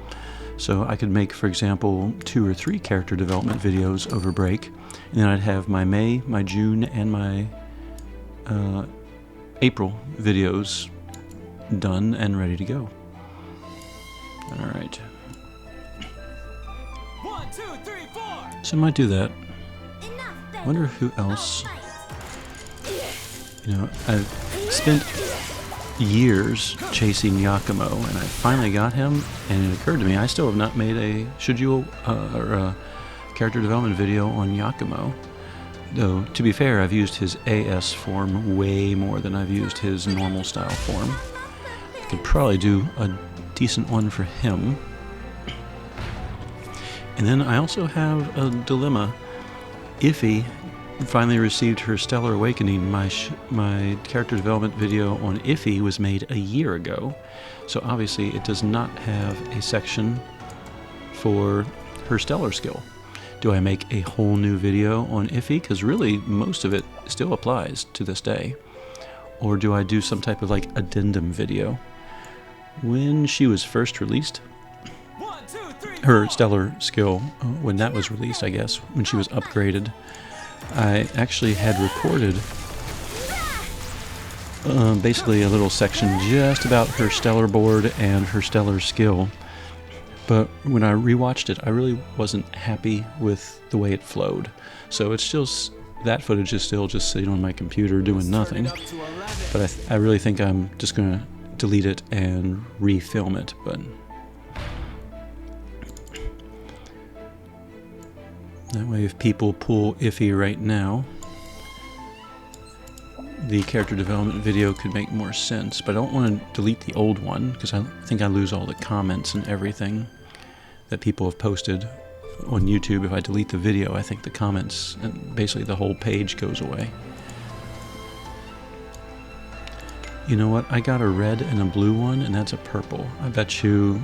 So I could make, for example, 2 or 3 character development videos over break, and then I'd have my May, my June, and my April videos done and ready to go. Alright. 1, 2, 3, 4. So I might do that. Enough I wonder who else... You know, I've spent years chasing Yakumo, and I finally got him, and it occurred to me I still have not made a or a character development video on Yakumo. Though, to be fair, I've used his AS form way more than I've used his normal style form. I could probably do a decent one for him. And then I also have a dilemma. Iffy finally received her Stellar Awakening. My character development video on Iffy was made a year ago, so obviously it does not have a section for her stellar skill. Do I make a whole new video on Iffy? Because really, most of it still applies to this day. Or do I do some type of like addendum video? When she was first released, her stellar skill, when that was released, I guess, when she was upgraded, I actually had recorded basically a little section just about her stellar board and her stellar skill. But when I rewatched it, I really wasn't happy with the way it flowed. So it's still, that footage is still just sitting on my computer doing nothing. But I really think I'm just going to delete it and refilm it. But that way, if people pull Iffy right now, the character development video could make more sense. But I don't want to delete the old one because I think I lose all the comments and everything that people have posted on YouTube. If I delete the video, I think the comments and basically the whole page goes away. You know what? I got a red and a blue one, and that's a purple. I bet you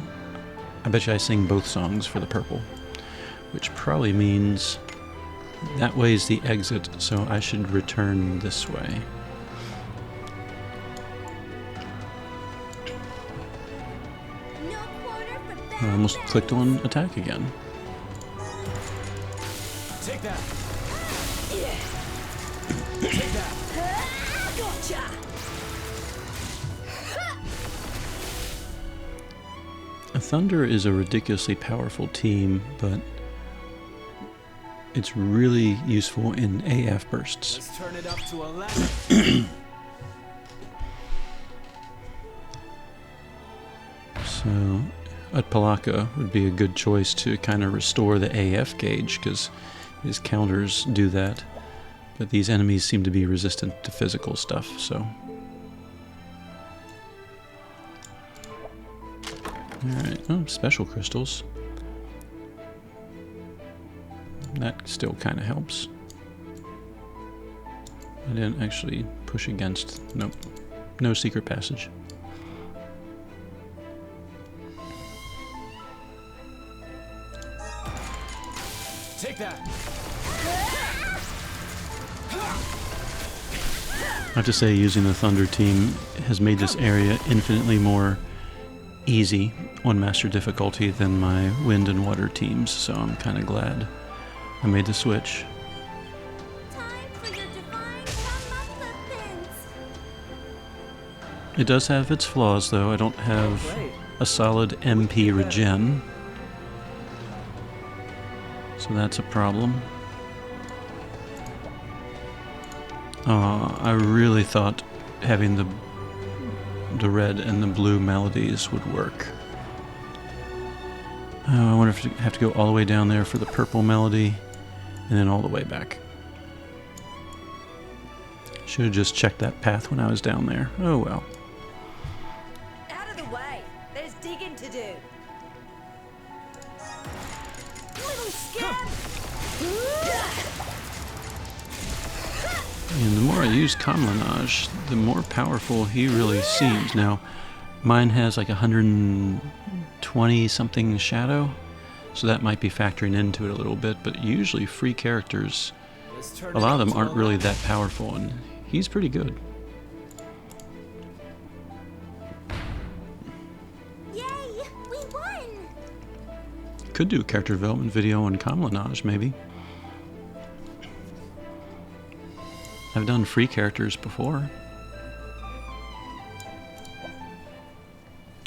I sing both songs for the purple, which probably means that way is the exit, so I should return this way. I almost clicked on attack again. Take that. Take that. Gotcha. Thunder is a ridiculously powerful team, but it's really useful in AF bursts. Let's turn it up to 11. So Utpalaka would be a good choice to kind of restore the AF gauge, because his counters do that. But these enemies seem to be resistant to physical stuff, so. Alright, oh, special crystals. That still kind of helps. I didn't actually push against, nope, no secret passage. Take that. I have to say, using the Thunder team has made this area infinitely more easy on Master difficulty than my Wind and Water teams, so I'm kind of glad I made the switch. Time for your divine comeuppance. It does have its flaws, though. I don't have a solid MP regen, so that's a problem. I really thought having the red and the blue melodies would work. I wonder if I have to go all the way down there for the purple melody and then all the way back. Should have just checked that path when I was down there. Oh well. Out of the way. There's digging to do. Little scamp. And the more I use Kamlanaj, the more powerful he really seems. Now, mine has like 120 something shadow, so that might be factoring into it a little bit, but usually free characters, a lot of them aren't really that powerful, and he's pretty good. Yay! We won! Could do a character development video on Kamlanaj, maybe. I've done free characters before,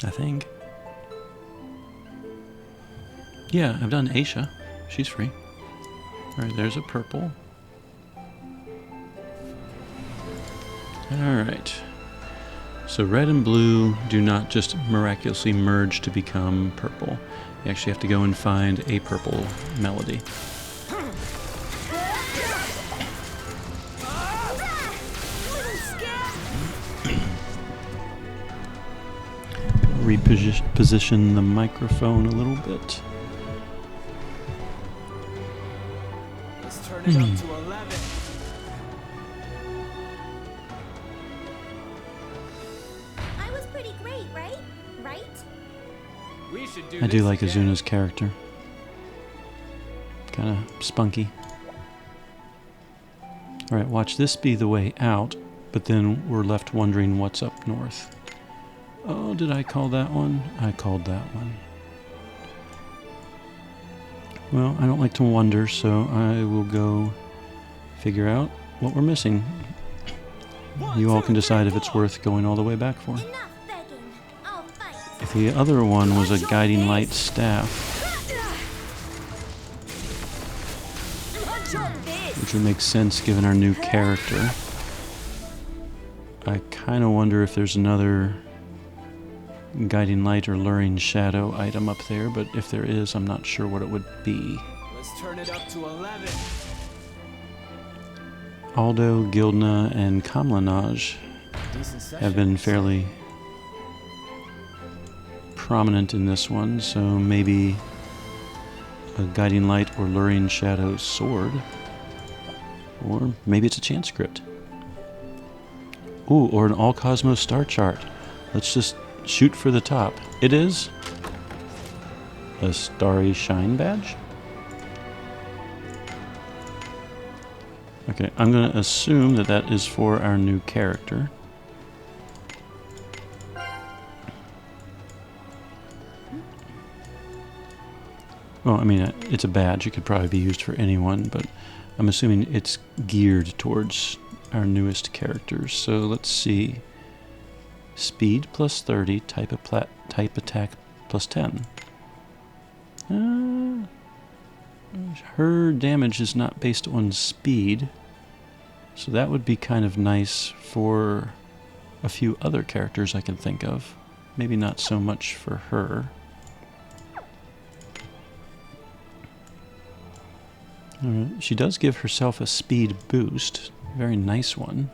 I think. Yeah, I've done Aisha. She's free. Alright, there's a purple. Alright. So red and blue do not just miraculously merge to become purple. You actually have to go and find a purple melody. Reposition the microphone a little bit. Let's turn it up to 11. I was pretty great, right? Right? We should do I do this like again. Azuna's character. kind of spunky. Alright, watch this be the way out, but then we're left wondering what's up north. Oh, did I call that one? I called that one. Well, I don't like to wonder, so I will go figure out what we're missing. You all can decide if it's worth going all the way back for. Enough begging. I'll fight. If the other one was a guiding light staff, which would make sense given our new character, I kind of wonder if there's another guiding light or luring shadow item up there, but if there is, I'm not sure what it would be. Let's turn it up to 11. Aldo, Guildna, and Kamlanaj Decent session. have been fairly prominent in this one, so maybe a guiding light or luring shadow sword, or maybe it's a chance script. Ooh, or an all cosmos star chart. Let's just shoot for the top. It is a starry shine badge. Okay, I'm going to assume that that is for our new character. Well, I mean, it's a badge. It could probably be used for anyone, but I'm assuming it's geared towards our newest characters. So let's see. Speed plus 30, type attack plus 10. Her damage is not based on speed, so that would be kind of nice for a few other characters I can think of. Maybe not so much for her. Alright, she does give herself a speed boost. Very nice one.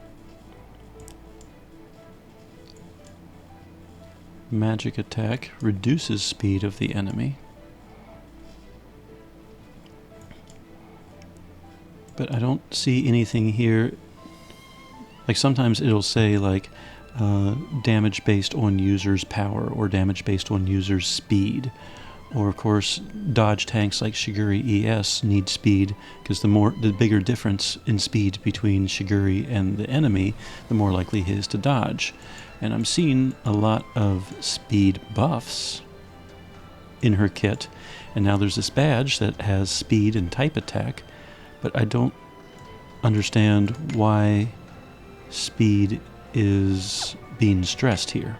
Magic attack reduces speed of the enemy. But I don't see anything here. Like sometimes it'll say like damage based on user's power or damage based on user's speed. Or of course dodge tanks like Shiguri ES need speed because the bigger difference in speed between Shiguri and the enemy, the more likely he is to dodge. And I'm seeing a lot of speed buffs in her kit. And now there's this badge that has speed and type attack. But I don't understand why speed is being stressed here.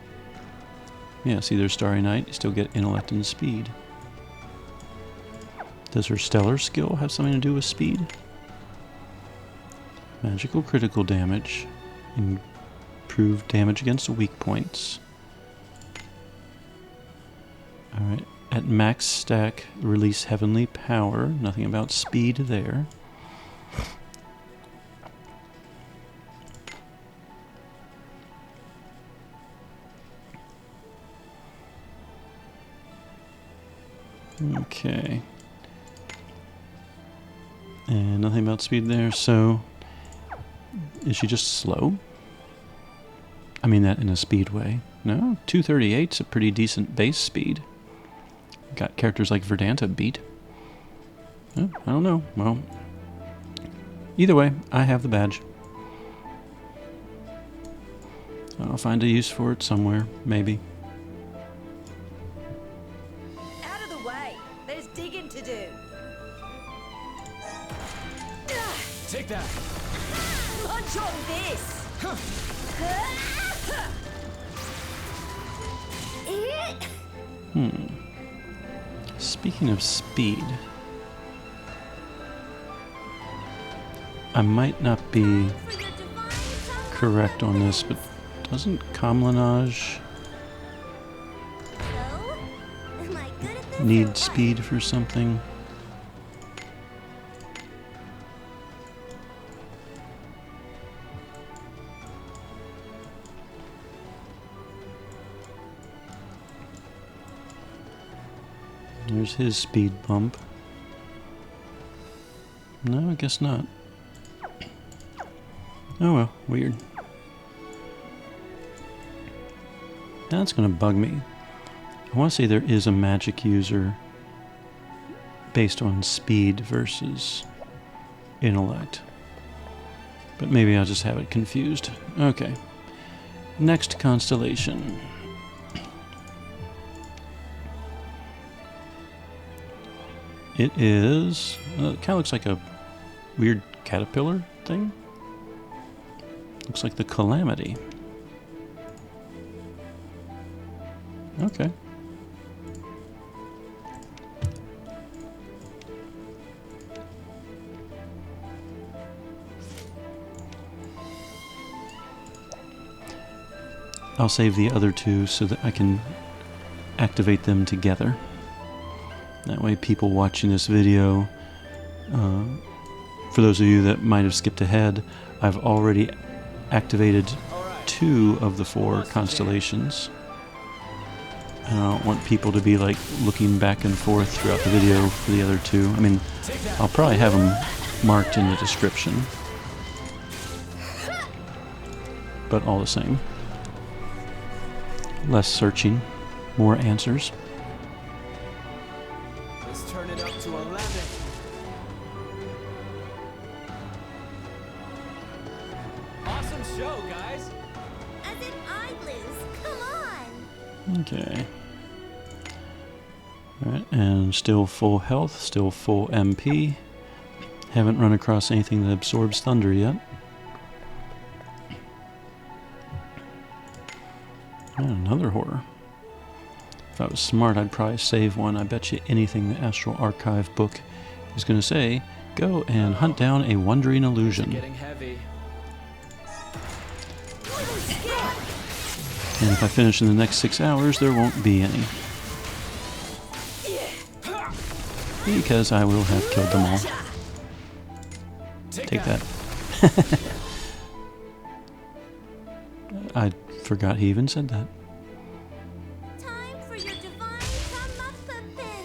Yeah, see there's Starry Night. You still get intellect and speed. Does her stellar skill have something to do with speed? Magical critical damage. Improved damage against weak points. Alright. At max stack, release heavenly power. Nothing about speed there. Okay. And nothing about speed there, so is she just slow? I mean that in a speed way. No, 238's a pretty decent base speed. Got characters like Verdanta beat. Oh, I don't know. Well, either way, I have the badge. I'll find a use for it somewhere, maybe. Out of the way. There's digging to do. Take that. Munch on this. Speaking of speed, I might not be correct on this, but doesn't Kamlanaj need speed for something? There's his speed bump. No, I guess not. Oh well, weird. That's gonna bug me. I want to say there is a magic user based on speed versus intellect. But maybe I'll just have it confused. Okay. Next constellation. It is... it kind of looks like a weird caterpillar thing. Looks like the Calamity. Okay. I'll save the other two so that I can activate them together. That way people watching this video, for those of you that might have skipped ahead, I've already activated 2 of the 4 constellations. And I don't want people to be like looking back and forth throughout the video for the other 2. I mean, I'll probably have them marked in the description. But all the same. Less searching, more answers. Let's turn it up to 11. Awesome show, guys. As if I'd lose. Come on. Okay. Alright, and still full health, still full MP. Haven't run across anything that absorbs thunder yet. And another horror. If I was smart, I'd probably save one. I bet you anything the Astral Archive book is going to say, go and hunt down a wandering illusion. Getting heavy. And if I finish in the next 6 hours, there won't be any. Because I will have killed them all. Take that. I forgot he even said that. Time for your divine comeuppance.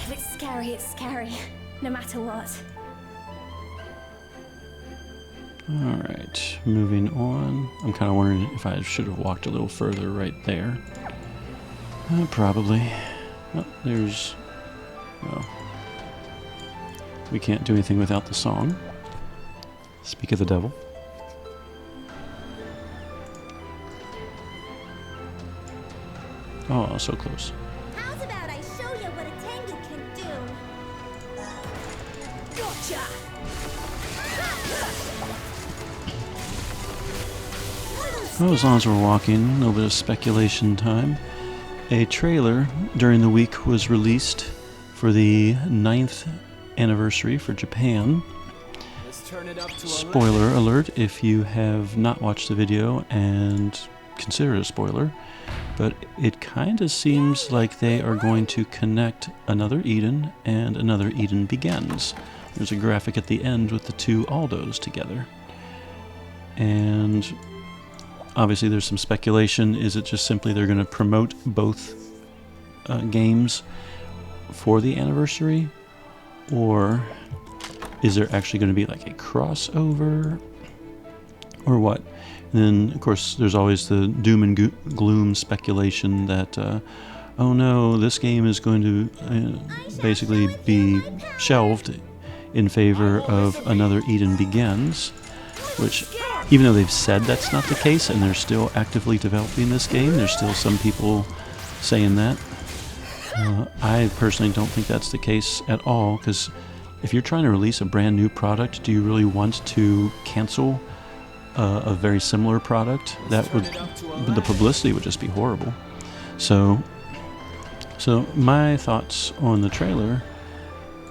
If it's scary, it's scary. No matter what. Alright, moving on. I'm kind of wondering if I should have walked a little further right there. Probably. Oh, there's... well... we can't do anything without the song. Speak of the devil. Oh, so close. How's about I show you what a Tengu can do? Gotcha! Well, as long as we're walking, a little bit of speculation time. A trailer during the week was released for the 9th anniversary for Japan. Let's turn it up to 11. Spoiler alert if you have not watched the video, and consider it a spoiler, but it kind of seems like they are going to connect Another Eden and Another Eden Begins. There's a graphic at the end with the 2 Aldos together. And obviously there's some speculation. Is it just simply they're going to promote both games for the anniversary? Or is there actually going to be like a crossover? Or what? And then, of course, there's always the doom and gloom speculation that, oh no, this game is going to basically be shelved in favor of Another Eden Begins, which, even though they've said that's not the case and they're still actively developing this game, there's still some people saying that. I personally don't think that's the case at all, because if you're trying to release a brand new product, do you really want to cancel a very similar product? That would, the publicity would just be horrible. So my thoughts on the trailer,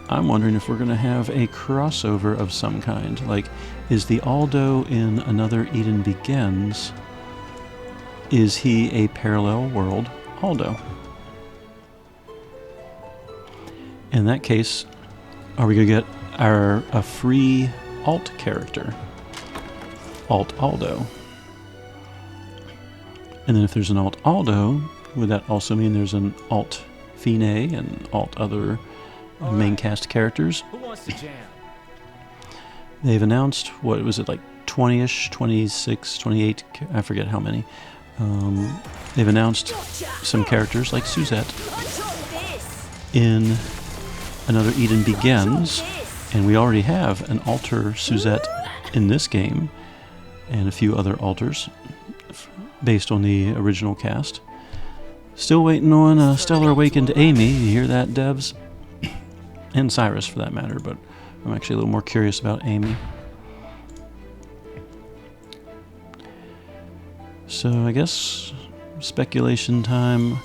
I'm wondering if we're going to have a crossover of some kind. Like, is the Aldo in Another Eden Begins, is he a parallel world Aldo? In that case, are we going to get a free alt character? Alt Aldo. And then if there's an Alt Aldo, would that also mean there's an Alt Fine and Alt other main cast characters? Who wants to jam? They've announced, what was it, like 20-ish, 26, 28, I forget how many, They've announced some characters like Suzette in Another Eden Begins, and we already have an alter Suzette in this game, and a few other alters based on the original cast. Still waiting on Stellar Awakened Amy. You hear that, Devs? And Cyrus, for that matter, but I'm actually a little more curious about Amy. So I guess speculation time.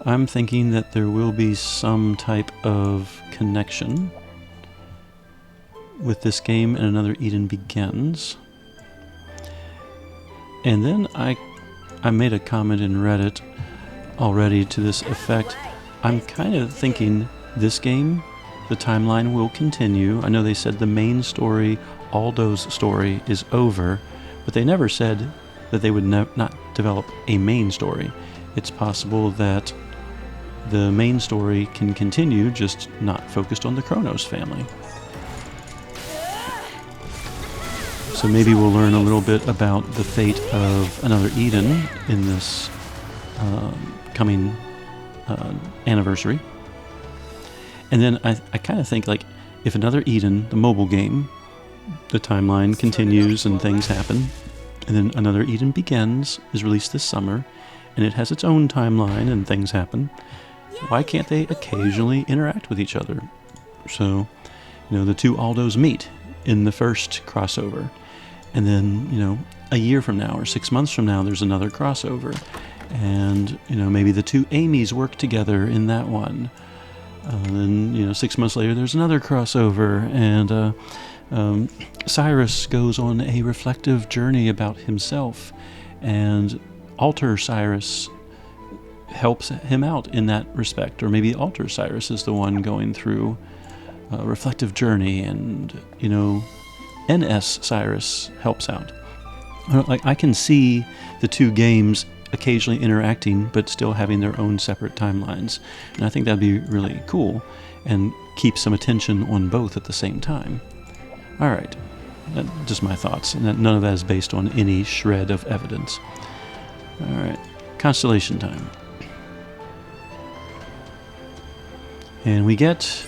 I'm thinking that there will be some type of connection with this game and Another Eden Begins. And then I made a comment in Reddit already to this effect. I'm kind of thinking this game, the timeline will continue. I know they said the main story, Aldo's story, is over, but they never said that they would not develop a main story. It's possible that the main story can continue, just not focused on the Cronos family. So maybe we'll learn a little bit about the fate of Another Eden in this coming anniversary. And then I kind of think, like, if Another Eden, the mobile game, the timeline continues and things happen, and then Another Eden Begins is released this summer, and it has its own timeline and things happen, why can't they occasionally interact with each other? So, the two Aldos meet in the first crossover, and then, a year from now or 6 months from now, there's another crossover, and, maybe the two Amys work together in that one. Then, 6 months later, there's another crossover, and Cyrus goes on a reflective journey about himself, and Alter Cyrus helps him out in that respect. Or maybe Alter Cyrus is the one going through a reflective journey, and, NS Cyrus helps out. Like, I can see the two games occasionally interacting, but still having their own separate timelines. And I think that'd be really cool, and keep some attention on both at the same time. All right, just my thoughts, and none of that is based on any shred of evidence. All right, constellation time. And we get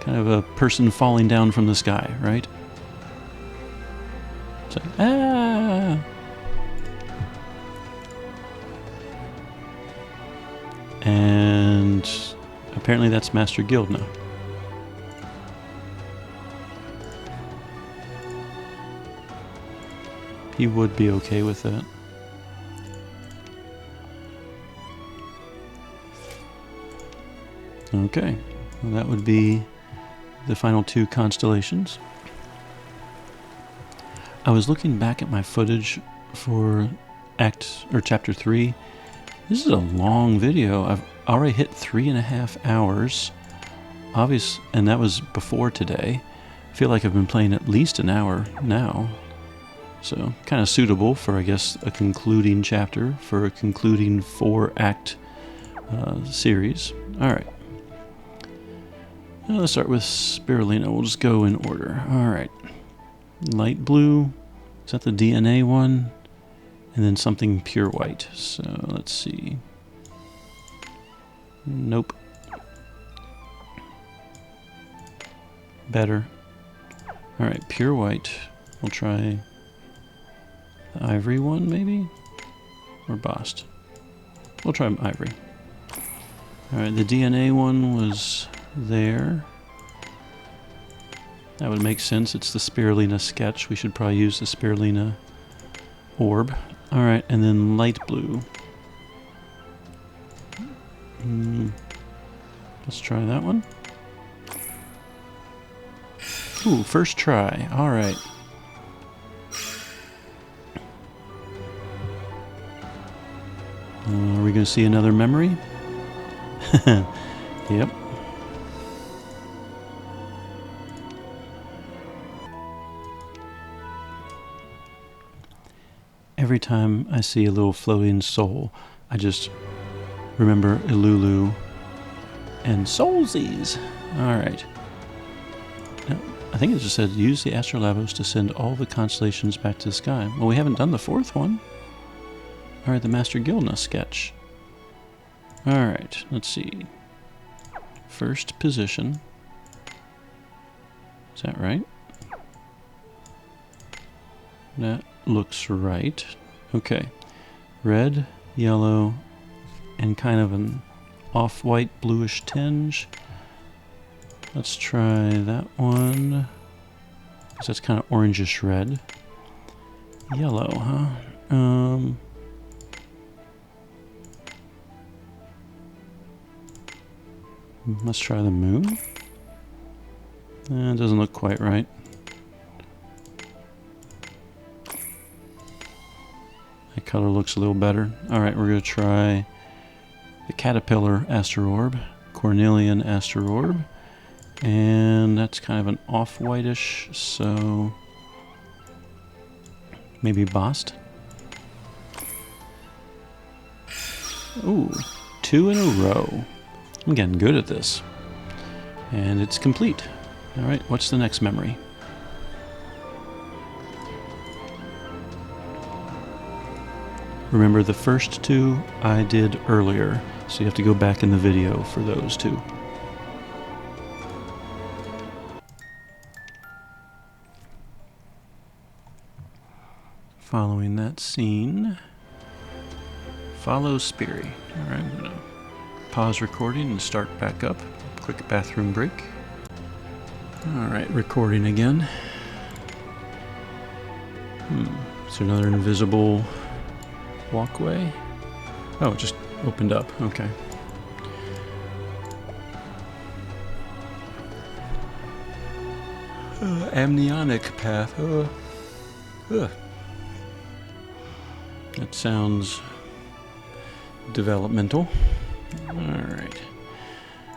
kind of a person falling down from the sky, right? It's like, ah! And apparently that's Master Guildna. He would be okay with that. Okay, well, that would be the final two constellations. I was looking back at my footage for Chapter 3. This is a long video. I've already hit 3.5 hours. And that was before today. I feel like I've been playing at least an hour now. So, kind of suitable for, I guess, a concluding chapter, for a concluding 4-act series. Alright. Let's start with Spirilina. We'll just go in order. Alright. Light blue. Is that the DNA one? And then something pure white. So, let's see. Nope. Better. Alright, pure white. We'll try the ivory one, maybe? Or Bast. We'll try ivory. Alright, the DNA one was there. That would make sense. It's the Spirilina Sketch. We should probably use the Spirilina orb. Alright, and then light blue. Let's try that one. Ooh, first try. Alright. Are we going to see another memory? Yep. Every time I see a little floating soul, I just remember Ilulu and Soulsies. Alright. I think it just said, use the Astrolabos to send all the constellations back to the sky. Well, we haven't done the fourth one. Alright, the Master Guildna sketch. Alright, let's see. First position. Is that right? That looks right. Okay. Red, yellow, and kind of an off-white bluish tinge. Let's try that one. 'Cause that's kind of orangish red. Yellow, huh? Let's try the moon. It doesn't look quite right. That color looks a little better. Alright, we're going to try the Caterpillar Astrorb, Cornelian Astrorb, and that's kind of an off-whitish, so maybe Bast. Ooh, 2 in a row. I'm getting good at this. And it's complete. Alright, what's the next memory? Remember, the first 2 I did earlier, so you have to go back in the video for those 2. Following that scene, follow Spiri. Alright, I'm going to pause recording and start back up. Quick bathroom break. Alright, recording again. Is there another invisible walkway? Oh, it just opened up. Okay. Amniotic path. That sounds developmental. Alright.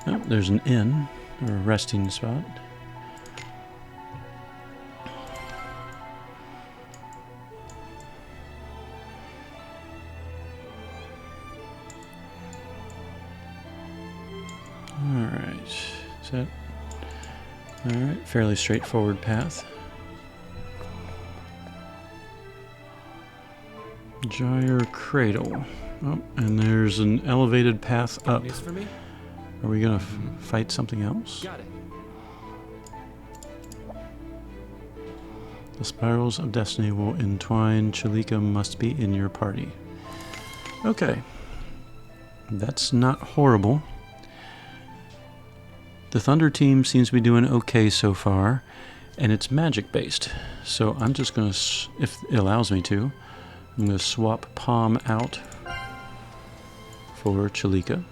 Oh, there's an inn, or a resting spot. Alright. Is that... Alright, fairly straightforward path. Gyre Cradle. Oh, and there's an elevated path up. News for me? Are we gonna fight something else? Got it. The spirals of destiny will entwine. Chalika must be in your party. Okay. That's not horrible. The Thunder team seems to be doing okay so far, and it's magic based. So I'm just gonna, if it allows me to, I'm gonna swap Palm out for Chalika.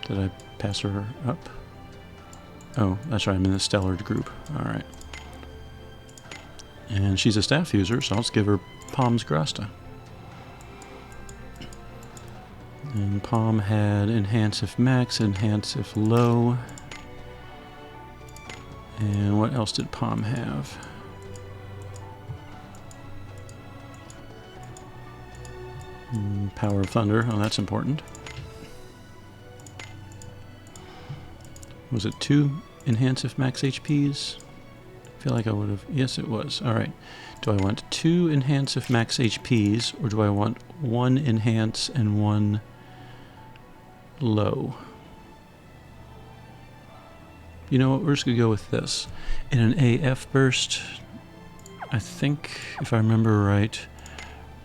Did I pass her up? Oh, that's right, I'm in the Stellar group. Alright. And she's a staff user, so I'll just give her Palm's Grasta. And Palm had Enhance if max, Enhance if low. And what else did Palm have? Power of Thunder. Oh, that's important. Was it 2 Enhance if max HPs? I feel like I would have... Yes, it was. Alright. Do I want 2 Enhance if max HPs, or do I want 1 Enhance and 1 low? You know what? We're just going to go with this. In an AF burst, I think, if I remember right,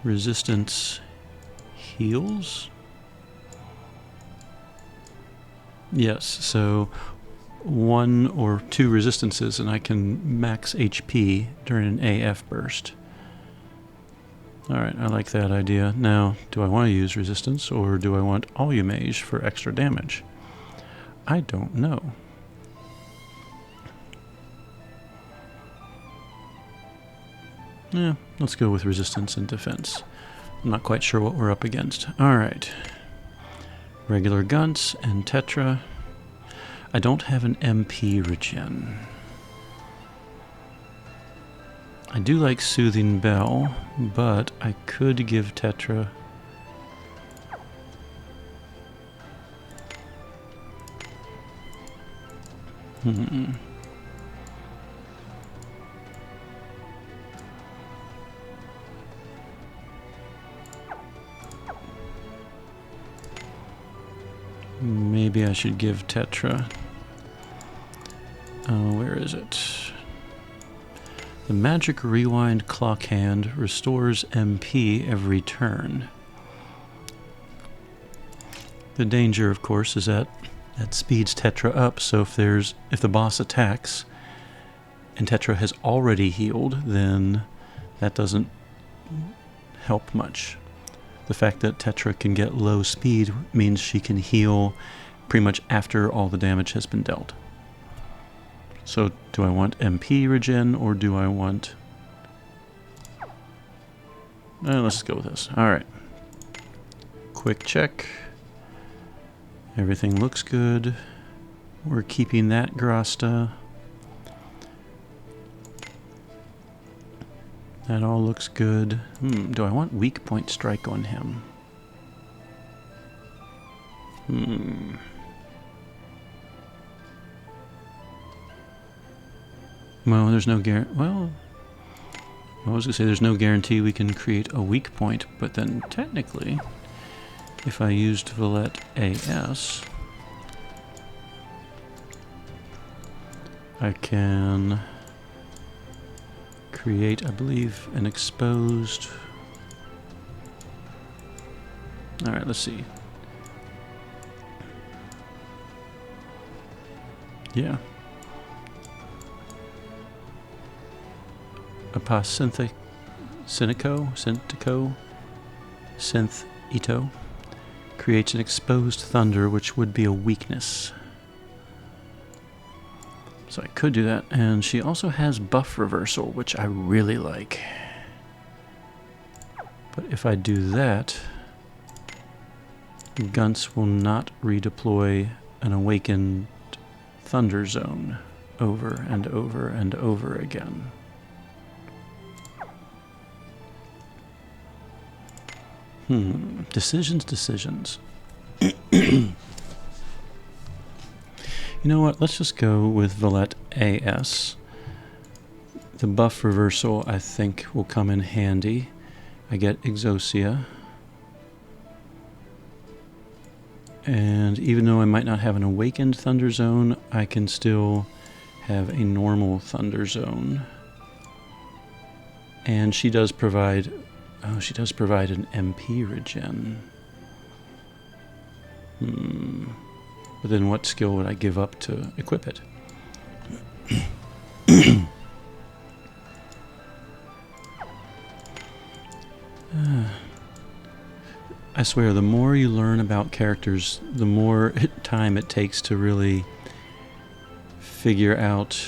resistance heals? Yes, so 1 or 2 resistances and I can max HP during an AF burst. Alright, I like that idea. Now, do I want to use resistance or do I want Allumage for extra damage? I don't know. Yeah, let's go with resistance and defense. I'm not quite sure what we're up against. Alright. Regular Gunts and Tetra. I don't have an MP regen. I do like Soothing Bell, but I could give Tetra... Maybe I should give Tetra. Where is it? The Magic Rewind Clock Hand restores MP every turn. The danger, of course, is that speeds Tetra up, so if the boss attacks and Tetra has already healed, then that doesn't help much. The fact that Tetra can get low speed means she can heal pretty much after all the damage has been dealt. So, do I want MP regen, or do I want... let's go with this. Alright. Quick check. Everything looks good. We're keeping that Grasta. That all looks good. Do I want weak point strike on him? Well, there's no guarantee. Well, I was going to say there's no guarantee we can create a weak point, but then technically, if I used Valette AS, I can create, I believe, an exposed... Alright, let's see. Yeah. Synth Ito creates an exposed thunder, which would be a weakness. So I could do that, and she also has buff reversal, which I really like. But if I do that, Gunts will not redeploy an awakened thunder zone over and over and over again. Decisions. You know what? Let's just go with Valette AS. The buff reversal, I think, will come in handy. I get Exosia. And even though I might not have an awakened thunder zone, I can still have a normal thunder zone. And she does provide... Oh, she does provide an MP regen. But then what skill would I give up to equip it? I swear, the more you learn about characters, the more time it takes to really figure out...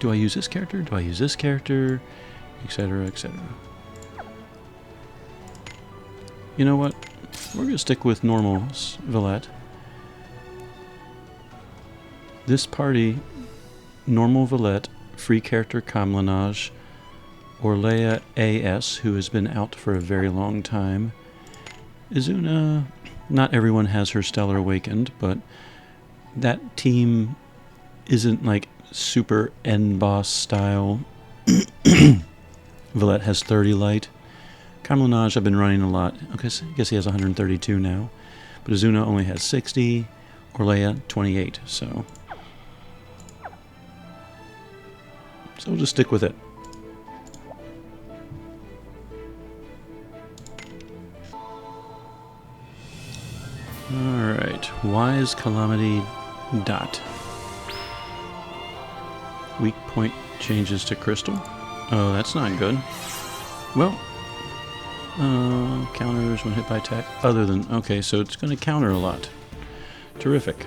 Do I use this character? Do I use this character? Etc., etc. You know what? We're going to stick with normal Valette. This party, normal Valette, free character Kamlanaj, Orlea AS, who has been out for a very long time. Izuna, not everyone has her Stellar Awakened, but that team isn't like super end boss style. Valette has 30 light. Kamlanaj I've been running a lot. Okay, so I guess he has 132 now. But Izuna only has 60. Orlea 28. So we'll just stick with it. Alright. Wise Calamity Dhaat. Weak point changes to crystal. Oh, that's not good. Well, counters when hit by attack. Other than... Okay, so it's going to counter a lot. Terrific.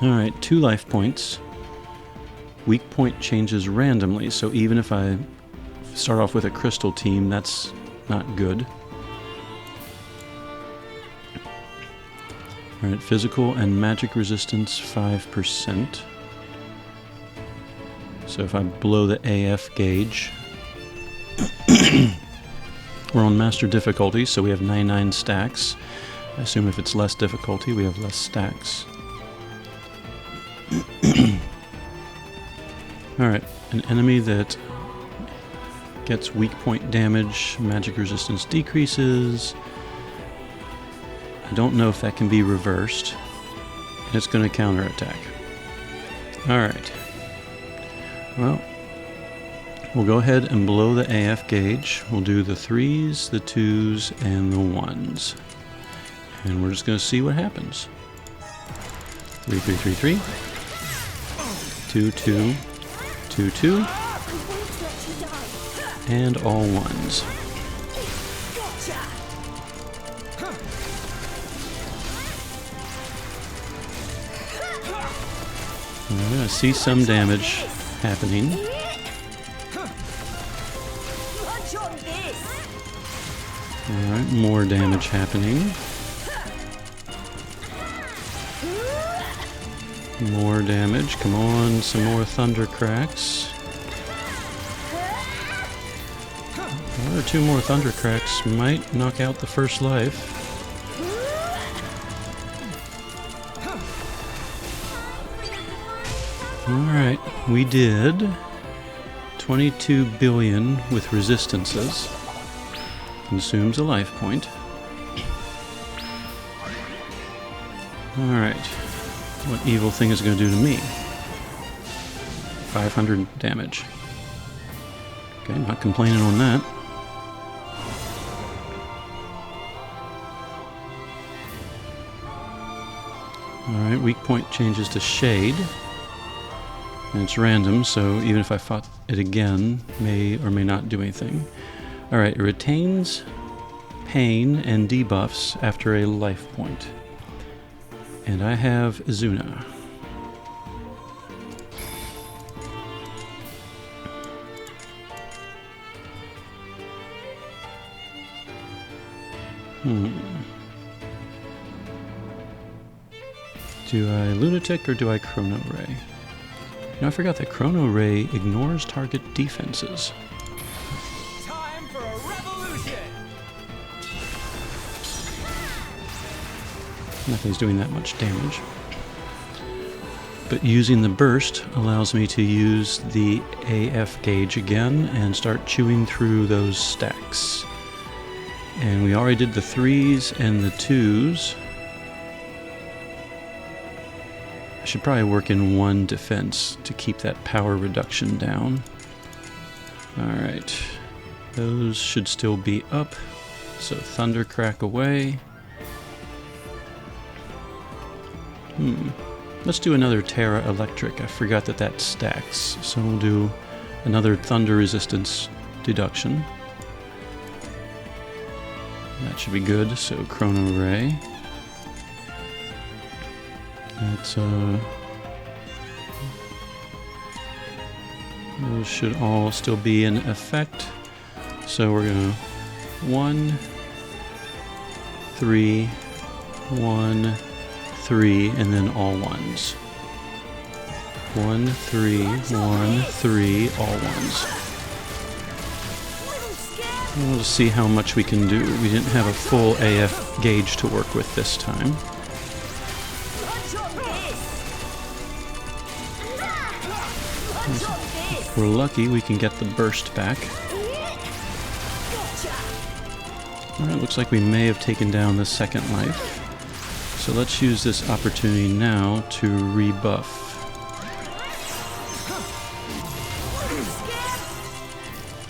Alright, 2 life points. Weak point changes randomly, so even if I start off with a crystal team, that's not good. Alright, physical and magic resistance 5%. So if I blow the AF gauge, we're on master difficulty, so we have 99 stacks. I assume if it's less difficulty, we have less stacks. Alright, an enemy that gets weak point damage, magic resistance decreases. I don't know if that can be reversed. And it's going to counterattack. Alright. Well, we'll go ahead and blow the AF gauge. We'll do the 3s, the 2s, and the 1s. And we're just going to see what happens. 3, 3, 3, 3. 2, 2, 2, 2. And all 1s. I see some damage happening. Alright, more damage happening. More damage. Come on, some more thunder cracks. One or two more thunder cracks might knock out the first life. Alright, we did 22 billion with resistances. Consumes a life point. Alright, what evil thing is it going to do to me? 500 damage. Okay, not complaining on that. Alright, weak point changes to shade. And it's random, so even if I fought it again, may or may not do anything. Alright, it retains pain and debuffs after a life point. And I have Izuna. Do I Lunatic or do I Chrono Ray? I forgot that Chrono Ray ignores target defenses. Time for a revolution! Nothing's doing that much damage. But using the burst allows me to use the AF gauge again and start chewing through those stacks. And we already did the 3s and the 2s. I should probably work in 1 defense to keep that power reduction down. Alright. Those should still be up. So thunder crack away. Let's do another Terra Electric. I forgot that that stacks. So we'll do another thunder resistance deduction. That should be good. So Chrono Ray. That's, those should all still be in effect. So we're gonna 1, 3, 1, 3, and then all 1s. 1, 3, 1, 3, all 1s. We'll just see how much we can do. We didn't have a full AF gauge to work with this time. If we're lucky, we can get the burst back. Alright, looks like we may have taken down the second life. So let's use this opportunity now to rebuff.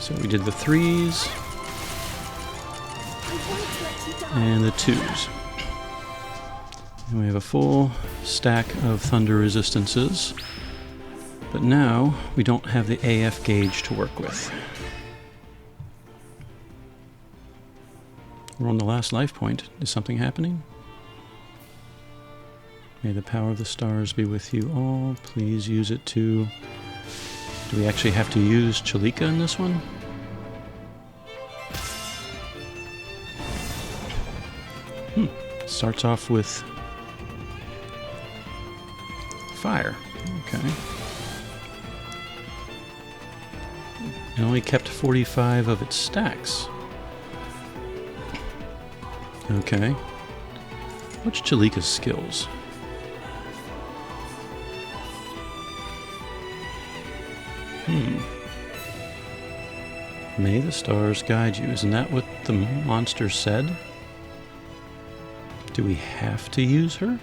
So we did the 3s and the 2s. And we have a full stack of thunder resistances. But now we don't have the AF gauge to work with. We're on the last life point. Is something happening? May the power of the stars be with you all. Please use it to... Do we actually have to use Chalika in this one? Starts off with fire. Okay. It only kept 45 of its stacks. Okay. What's Chalika's skills? May the stars guide you. Isn't that what the monster said? Do we have to use her?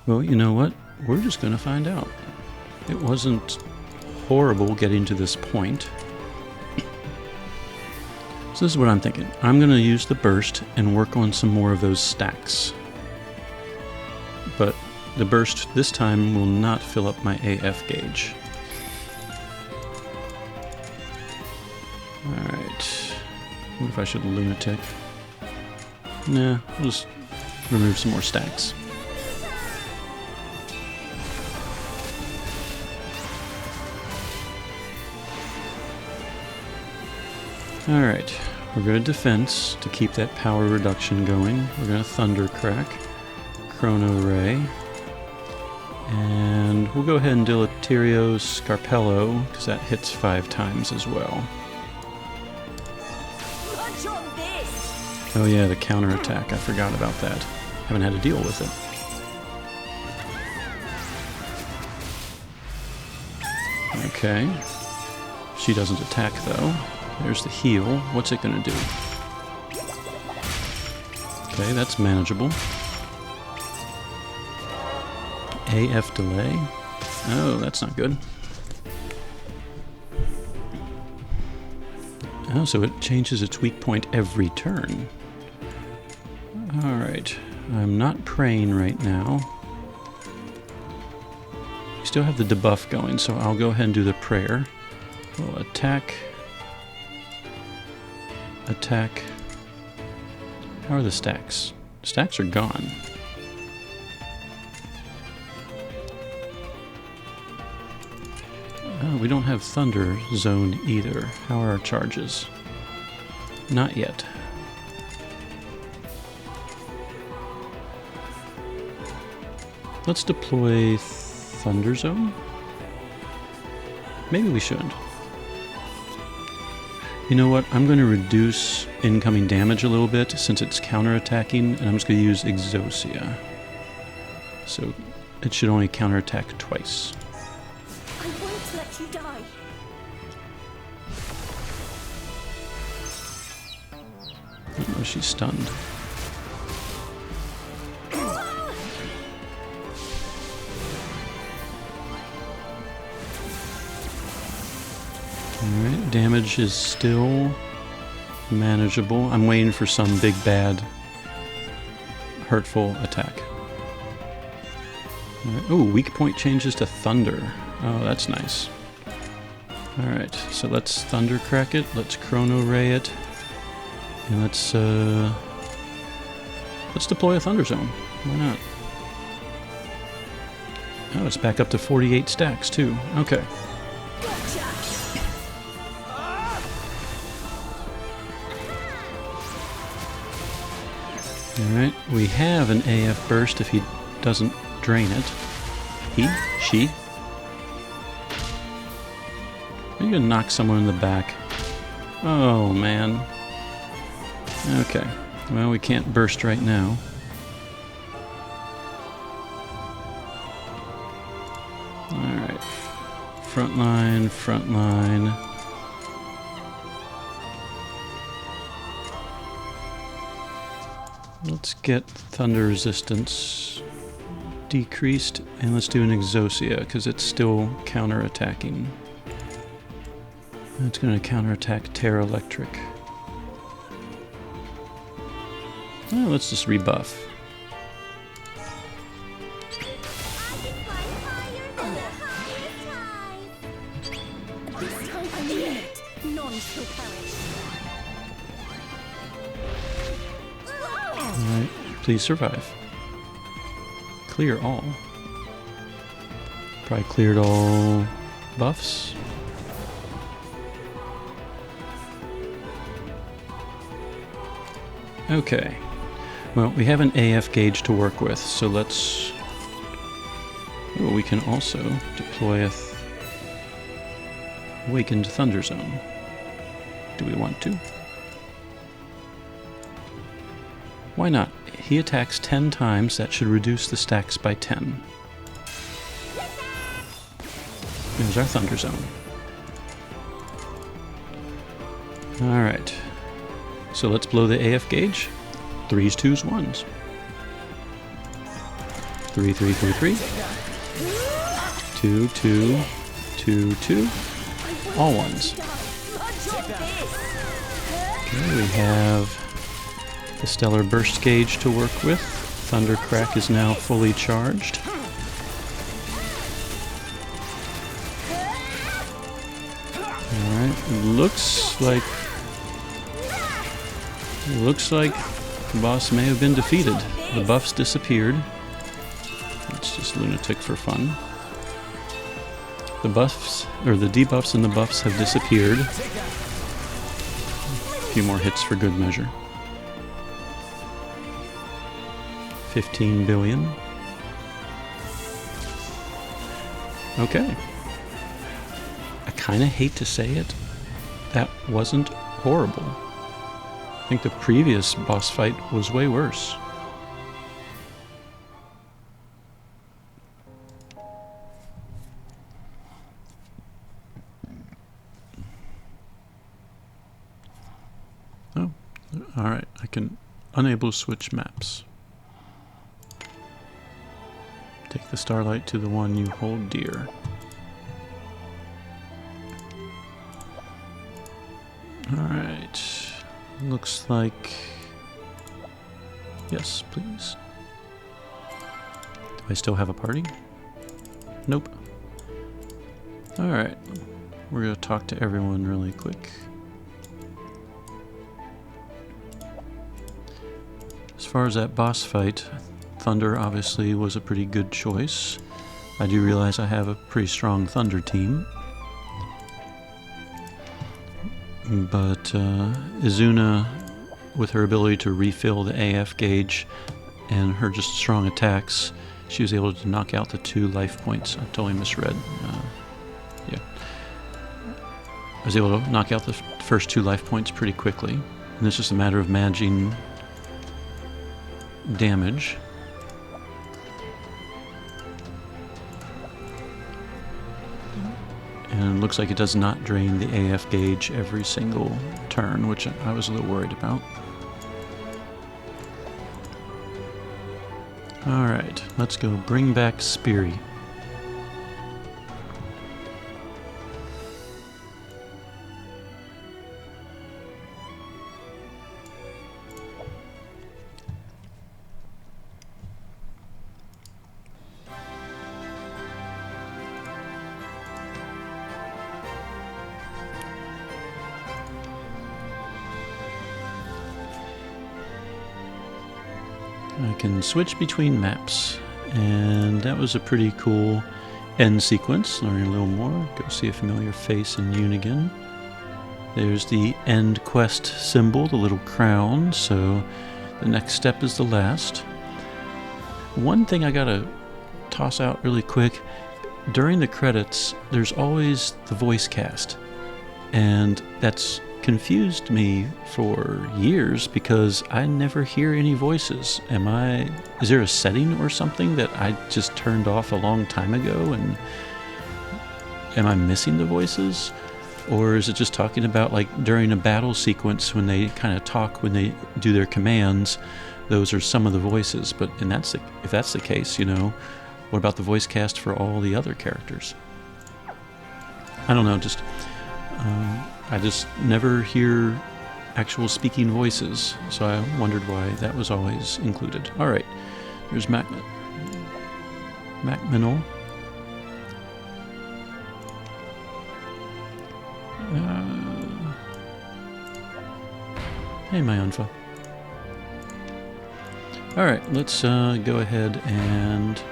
Well, you know what? We're just going to find out. It wasn't horrible getting to this point. So this is what I'm thinking. I'm going to use the burst and work on some more of those stacks. But the burst this time will not fill up my AF gauge. Alright. What if I should lunatic? Nah, we'll just remove some more stacks. Alright, we're going to defense to keep that power reduction going. We're going to thunder crack, chrono ray, and we'll go ahead and deleterio scarpello because that hits 5 times as well. Oh yeah, the counterattack, I forgot about that. Haven't had to deal with it. Okay, she doesn't attack though. There's the heal. What's it gonna do? Okay, that's manageable. AF delay. Oh, that's not good. Oh, so it changes its weak point every turn. Alright. I'm not praying right now. We still have the debuff going, so I'll go ahead and do the prayer. We'll attack. Attack. How are the stacks? Stacks are gone. Oh, we don't have Thunder Zone either. How are our charges? Not yet. Let's deploy Thunder Zone? Maybe we shouldn't. You know what? I'm going to reduce incoming damage a little bit since it's counterattacking, and I'm just going to use Exosia. So it should only counterattack twice. I won't let you die. Oh, she's stunned. Alright, damage is still manageable. I'm waiting for some big bad hurtful attack. Right. Oh, weak point changes to thunder. Oh, that's nice. Alright, so let's thunder crack it, let's chrono ray it, and let's deploy a thunder zone. Why not? Oh, it's back up to 48 stacks too. Okay. Alright, we have an AF burst if he doesn't drain it. He? She? Are you gonna knock someone in the back? Oh, man. Okay. Well, we can't burst right now. Alright. Frontline, frontline. Let's get thunder resistance decreased, and let's do an Exosia, because it's still counter-attacking. It's going to counterattack Terra Electric. Oh, let's just rebuff. This time I mean it. None shall perish. Alright, please survive. Clear all. Probably cleared all buffs. Okay. Well, we have an AF gauge to work with, so let's... Oh, we can also deploy a Awakened Thunder Zone. Do we want to? Why not? He attacks 10 times, that should reduce the stacks by 10. There's our Thunder Zone. Alright. So let's blow the AF gauge. 3s, 2s, 1s. 3, 3, 3, 3. 2, 2, 2, 2. All 1s. Okay, we have the Stellar Burst gauge to work with. Thunder Crack is now fully charged. Alright, looks like the boss may have been defeated. The buffs disappeared. It's just lunatic for fun. The buffs, or the debuffs and the buffs have disappeared. A few more hits for good measure. 15 billion. Okay. I kind of hate to say it. That wasn't horrible. I think the previous boss fight was way worse. Oh, alright. I can unable to switch maps. Take the starlight to the one you hold dear. Alright. Looks like... Yes, please. Do I still have a party? Nope. Alright. We're gonna talk to everyone really quick. As far as that boss fight, Thunder obviously was a pretty good choice. I do realize I have a pretty strong Thunder team. But Izuna, with her ability to refill the AF gauge and her just strong attacks, she was able to knock out the 2 life points. I totally misread. Yeah. I was able to knock out the first 2 life points pretty quickly. And it's just a matter of managing damage. And it looks like it does not drain the AF gauge every single turn, which I was a little worried about. Alright, let's go bring back Spiri. I can switch between maps, and that was a pretty cool end sequence. Learning a little more, go see a familiar face in Unigan. There's the end quest symbol, the little crown, so the next step is the last. One thing I gotta toss out really quick, during the credits, there's always the voice cast, and that's confused me for years because I never hear any voices. Is there a setting or something that I just turned off a long time ago, and am I missing the voices? Or is it just talking about like during a battle sequence when they kind of talk, when they do their commands, those are some of the voices? But if that's the case, you know, what about the voice cast for all the other characters? I don't know, I just never hear actual speaking voices, so I wondered why that was always included. Alright, there's Macminol. Hey, my Unfa. Alright, let's go ahead and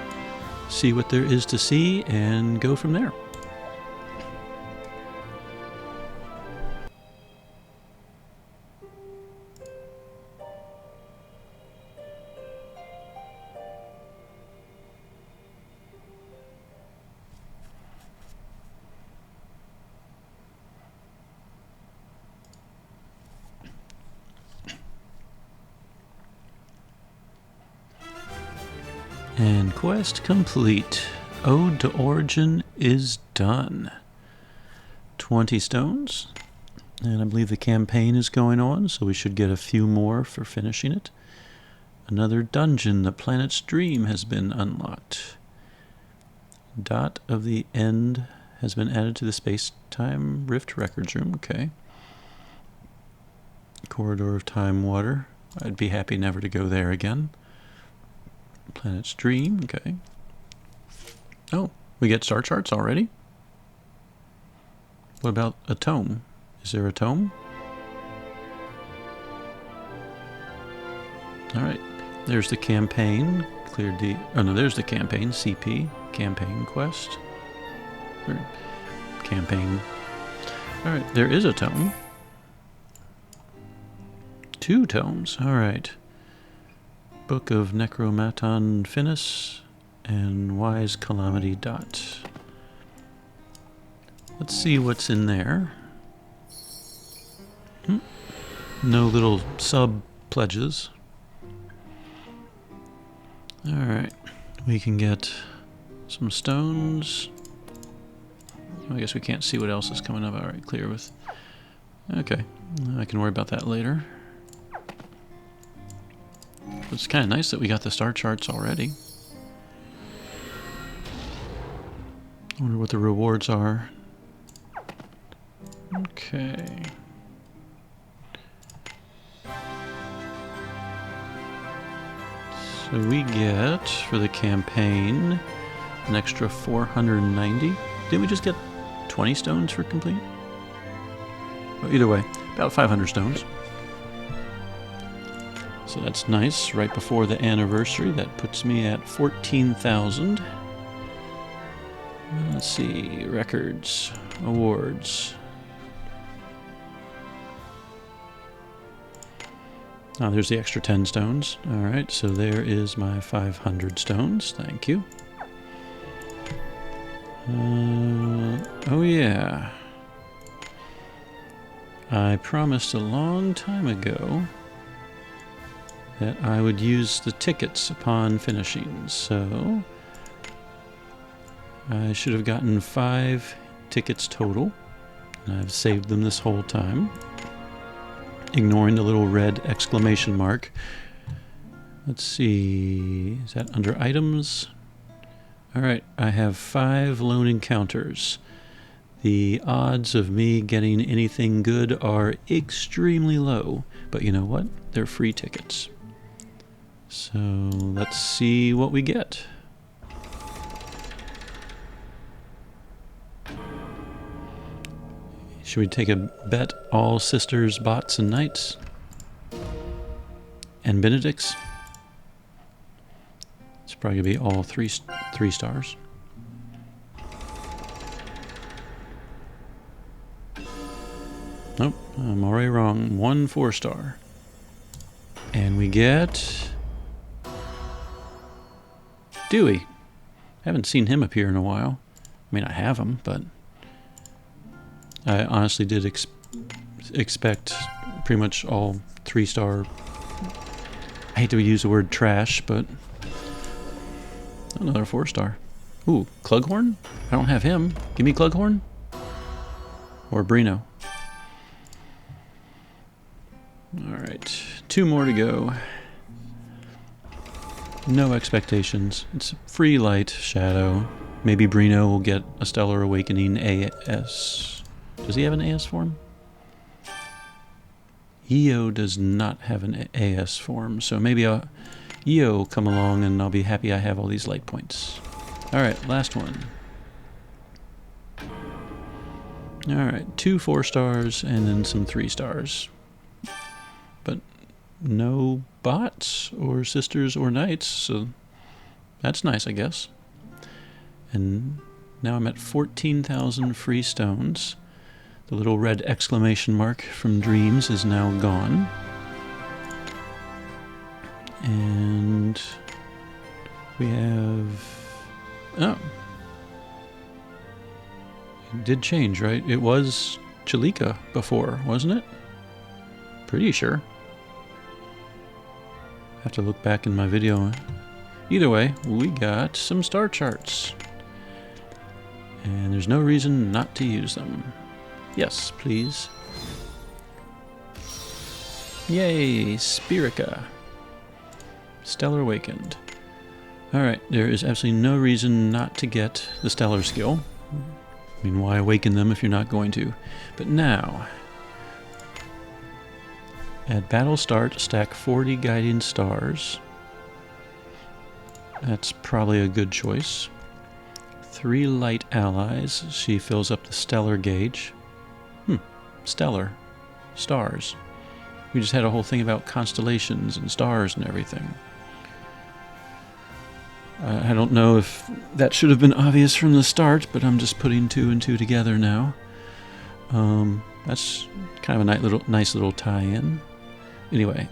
see what there is to see and go from there. And quest complete. Ode to Origin is done. 20 stones. And I believe the campaign is going on, so we should get a few more for finishing it. Another dungeon, the planet's dream, has been unlocked. Dot of the End has been added to the space-time rift records room. Okay. Corridor of Time Water. I'd be happy never to go there again. Planet's Dream. Okay. Oh, we get star charts already? What about a tome? Is there a tome? Alright. There's the campaign. Cleared the... Oh no, there's the campaign. CP. Campaign quest. Or campaign. Alright, there is a tome. 2 tomes. Alright. Book of Necromaton Finis and Wise Calamity Dhaat. Let's see what's in there. No little sub-pledges. Alright. We can get some stones. I guess we can't see what else is coming up. Alright, clear with... Okay. I can worry about that later. It's kind of nice that we got the star charts already. I wonder what the rewards are. Okay. So we get, for the campaign, an extra 490. Didn't we just get 20 stones for complete? Well, either way, about 500 stones. So that's nice, right before the anniversary. That puts me at 14,000. Let's see, records, awards. Oh, there's the extra 10 stones. Alright, so there is my 500 stones. Thank you. Oh yeah. I promised a long time ago that I would use the tickets upon finishing, so I should have gotten 5 tickets total, and I've saved them this whole time, ignoring the little red exclamation mark. Let's see, is that under items? Alright, I have 5 lone encounters. The odds of me getting anything good are extremely low, but you know what? They're free tickets. So let's see what we get. Should we take a bet all sisters, bots, and knights? And Benedicts? It's probably going to be all three stars. Nope, I'm already wrong. 1 4-star. And we get... Dewey. I haven't seen him appear in a while. I mean, I have him, but I honestly did expect pretty much all 3-star. I hate to use the word trash, but another 4-star. Ooh, Clughorn? I don't have him. Give me Clughorn. Or Brino. Alright, 2 more to go. No expectations. It's free light, shadow. Maybe Brino will get a Stellar Awakening AS. Does he have an AS form? EO does not have an AS form, so maybe EO will come along and I'll be happy I have all these light points. Alright, last one. Alright, 2 4-stars and then some 3-stars. But no bots or sisters or knights, so that's nice, I guess. And now I'm at 14,000 free stones. The little red exclamation mark from Dreams is now gone. And we have... Oh. It did change, right? It was Chalika before, wasn't it? Pretty sure. Have to look back in my video. Either way, we got some star charts. And there's no reason not to use them. Yes, please. Yay, Spirica. Stellar Awakened. Alright, there is absolutely no reason not to get the Stellar skill. I mean, why awaken them if you're not going to? But now, at battle start, stack 40 guiding stars. That's probably a good choice. 3 light allies. She fills up the stellar gauge. Stellar. Stars. We just had a whole thing about constellations and stars and everything. I don't know if that should have been obvious from the start, but I'm just putting 2 and 2 together now. That's kind of a nice little tie-in. Anyway,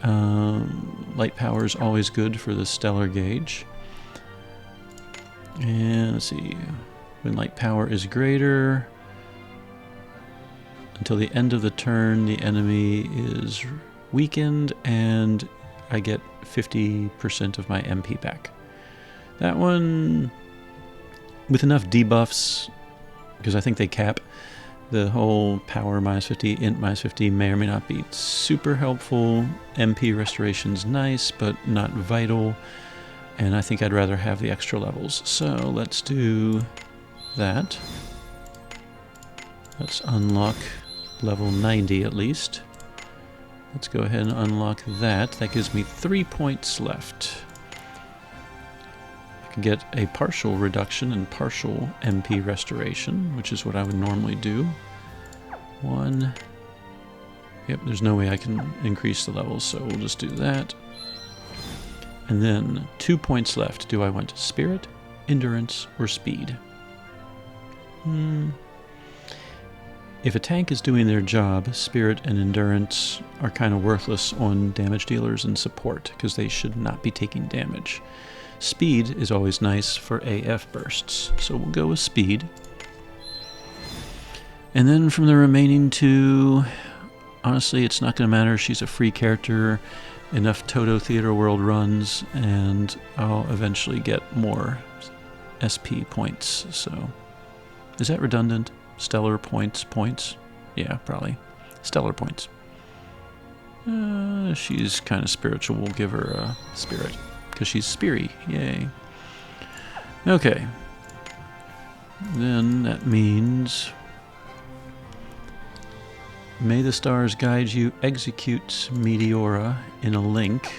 light power is always good for the stellar gauge. And let's see, when light power is greater, until the end of the turn, the enemy is weakened, and I get 50% of my MP back. That one, with enough debuffs, because I think they cap, the whole power -50, int -50 may or may not be super helpful. MP restoration's nice, but not vital. And I think I'd rather have the extra levels. So let's do that. Let's unlock level 90 at least. Let's go ahead and unlock that. That gives me 3 points left. I can get a partial reduction and partial MP restoration, which is what I would normally do. 1. Yep, there's no way I can increase the levels, so we'll just do that. And then 2 points left. Do I want Spirit, Endurance, or Speed? If a tank is doing their job, Spirit and Endurance are kind of worthless on damage dealers and support, because they should not be taking damage. Speed is always nice for AF bursts, so we'll go with Speed. And then from the remaining 2, honestly, it's not going to matter. She's a free character. Enough Toto Theater World runs, and I'll eventually get more SP points. So, is that redundant? Stellar points? Yeah, probably. Stellar points. She's kind of spiritual. We'll give her a spirit, because she's Spiri. Yay. Okay. Then that means... May the stars guide you, execute Meteora in a link.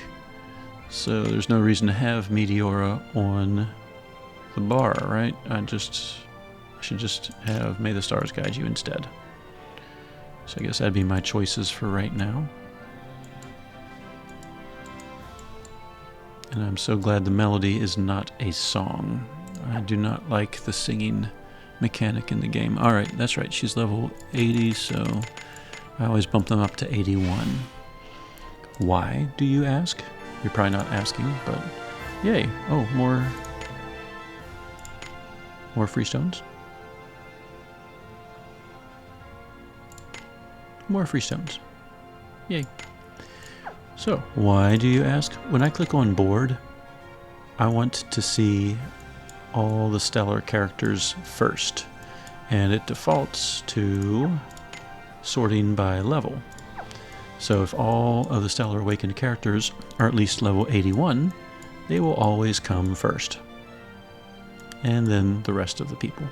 So there's no reason to have Meteora on the bar, right? I should just have May the stars guide you instead. So I guess that'd be my choices for right now. And I'm so glad the melody is not a song. I do not like the singing mechanic in the game. Alright, that's right, she's level 80, so... I always bump them up to 81. Why, do you ask? You're probably not asking, but yay. Oh, more free stones? More free stones. Yay. So, why do you ask? When I click on board, I want to see all the stellar characters first, and it defaults to sorting by level. So if all of the Stellar Awakened characters are at least level 81, they will always come first. And then the rest of the people.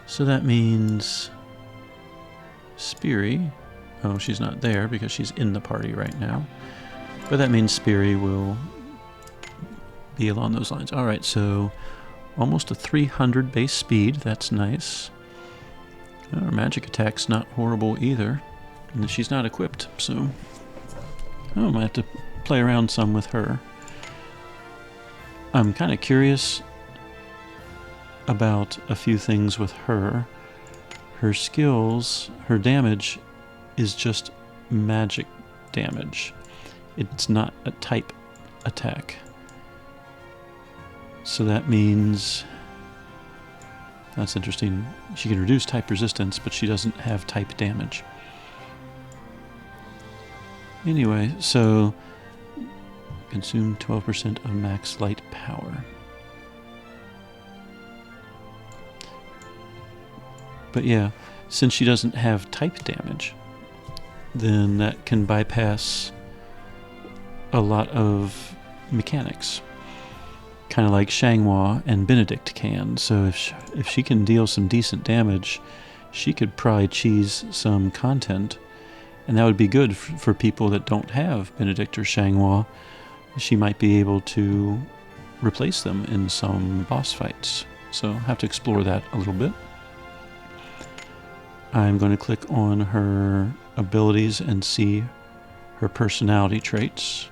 So that means Spiri, oh, she's not there because she's in the party right now. But that means Spiri will be along those lines. Alright, so almost a 300 base speed, that's nice. Her magic attack's not horrible either. And she's not equipped, so... I might have to play around some with her. I'm kind of curious about a few things with her. Her skills, her damage, is just magic damage. It's not a type attack. So that means... That's interesting. She can reduce type resistance, but she doesn't have type damage. Anyway, so consume 12% of max light power. But yeah, since she doesn't have type damage, then that can bypass a lot of mechanics. Kind of like Shanghua and Benedict can. So if she can deal some decent damage, she could probably cheese some content. And that would be good for people that don't have Benedict or Shanghua. She might be able to replace them in some boss fights. So I'll have to explore that a little bit. I'm going to click on her abilities and see her personality traits.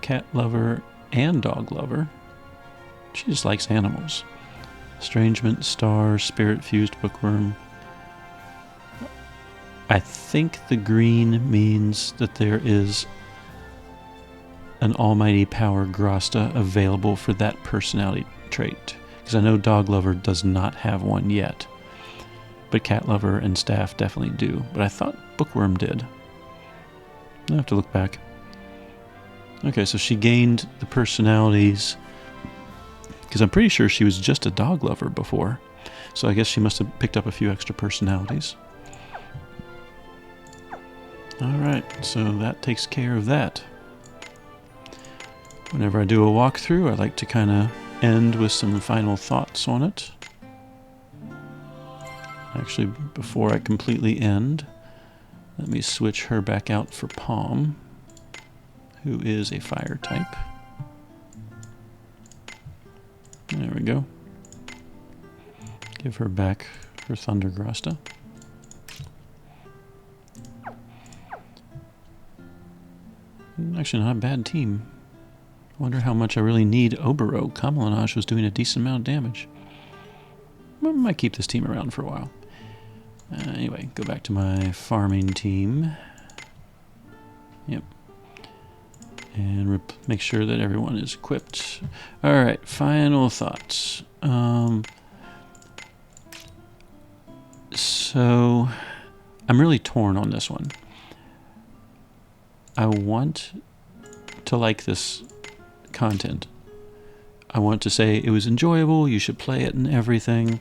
Cat lover and dog lover. She just likes animals. Estrangement, star, spirit fused bookworm. I think the green means that there is an almighty power Grasta available for that personality trait. Because I know dog lover does not have one yet. But cat lover and staff definitely do. But I thought bookworm did. I'll have to look back. Okay, so she gained the personalities, because I'm pretty sure she was just a dog lover before. So I guess she must have picked up a few extra personalities. Alright, so that takes care of that. Whenever I do a walkthrough, I like to kind of end with some final thoughts on it. Actually, before I completely end, let me switch her back out for Palm, who is a fire type. There we go. Give her back her Thunder Grasta. Actually, not a bad team. I wonder how much I really need Obero. Kamalanaj was doing a decent amount of damage. I might keep this team around for a while. Anyway, go back to my farming team. Yep. And make sure that everyone is equipped. Alright, final thoughts. So, I'm really torn on this one. I want to like this content. I want to say it was enjoyable, you should play it and everything.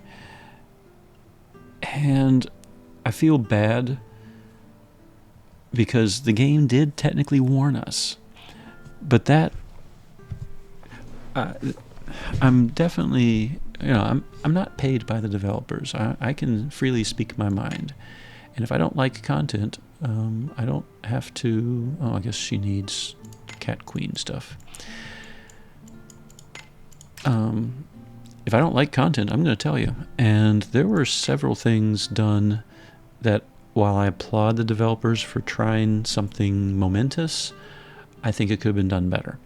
And I feel bad because the game did technically warn us. But that, I'm definitely, I'm not paid by the developers. I can freely speak my mind. And if I don't like content, I don't have to, I guess she needs Cat Queen stuff. If I don't like content, I'm going to tell you. And there were several things done that, while I applaud the developers for trying something momentous, I think it could have been done better.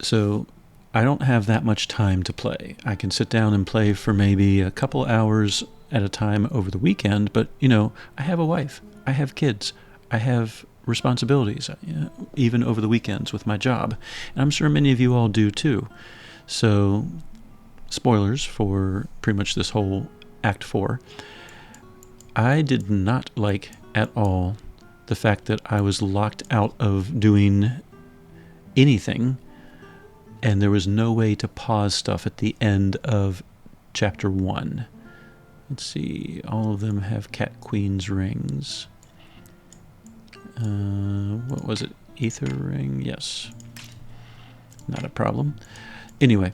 So I don't have that much time to play. I can sit down and play for maybe a couple hours at a time over the weekend, but, I have a wife, I have kids, I have responsibilities, even over the weekends with my job. And I'm sure many of you all do too. So, spoilers for pretty much this whole Act 4. I did not like at all the fact that I was locked out of doing anything, and there was no way to pause stuff at the end of Chapter 1. Let's see, all of them have Cat Queen's rings. What was it? Ether ring? Yes. Not a problem. Anyway,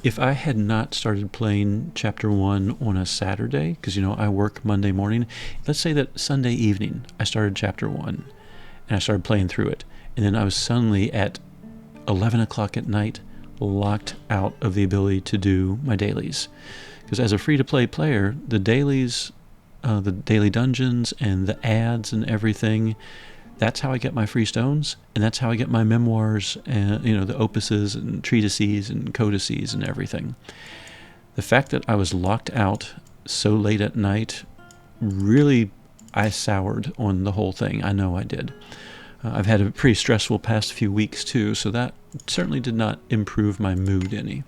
if I had not started playing Chapter 1 on a Saturday, because, I work Monday morning, let's say that Sunday evening I started Chapter 1, and I started playing through it, and then I was suddenly at 11 o'clock at night locked out of the ability to do my dailies. Because as a free-to-play player, the dailies, the daily dungeons and the ads and everything, that's how I get my free stones, and that's how I get my memoirs and, the opuses and treatises and codices and everything. The fact that I was locked out so late at night, really, I soured on the whole thing. I know I did. I've had a pretty stressful past few weeks too, so that certainly did not improve my mood any.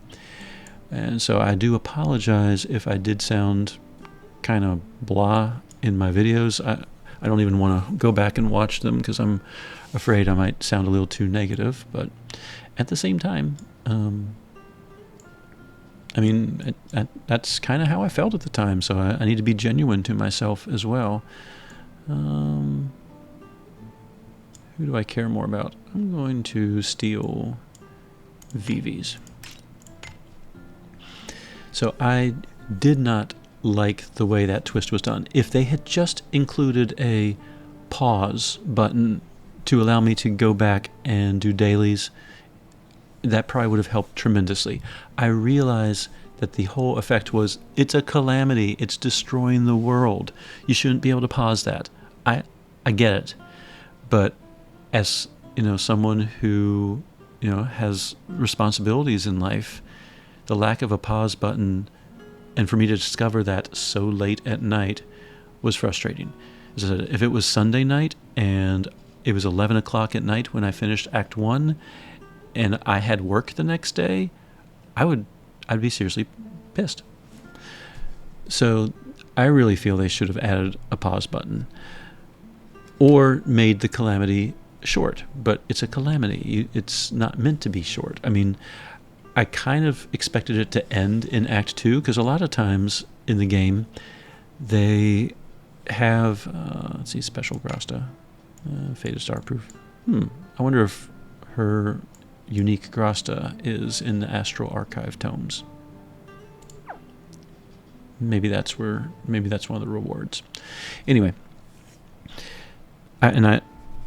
And so I do apologize if I did sound kind of blah in my videos. I don't even want to go back and watch them because I'm afraid I might sound a little too negative. But at the same time, I mean, that's kind of how I felt at the time, so I need to be genuine to myself as well. Who do I care more about? I'm going to steal Vivi's. So I did not like the way that twist was done. If they had just included a pause button to allow me to go back and do dailies, that probably would have helped tremendously. I realize that the whole effect was, it's a calamity, it's destroying the world. You shouldn't be able to pause that. I get it. But as, someone who, has responsibilities in life, the lack of a pause button, and for me to discover that so late at night, was frustrating. As I said, if it was Sunday night and it was 11 o'clock at night when I finished Act 1 and I had work the next day, I'd be seriously pissed. So I really feel they should have added a pause button or made the calamity short, but it's a calamity. It's not meant to be short. I mean, I kind of expected it to end in Act 2 because a lot of times in the game they have, let's see, Special Grasta, Faded Starproof. I wonder if her unique Grasta is in the Astral Archive tomes. Maybe that's one of the rewards. Anyway,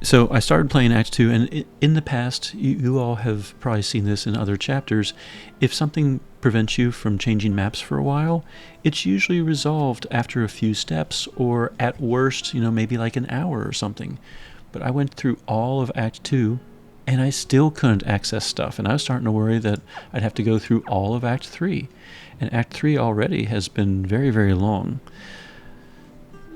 so I started playing Act 2, and in the past, you all have probably seen this in other chapters. If something prevents you from changing maps for a while, it's usually resolved after a few steps, or at worst, maybe like an hour or something. But I went through all of Act 2, and I still couldn't access stuff, and I was starting to worry that I'd have to go through all of Act 3. And Act 3 already has been very, very long.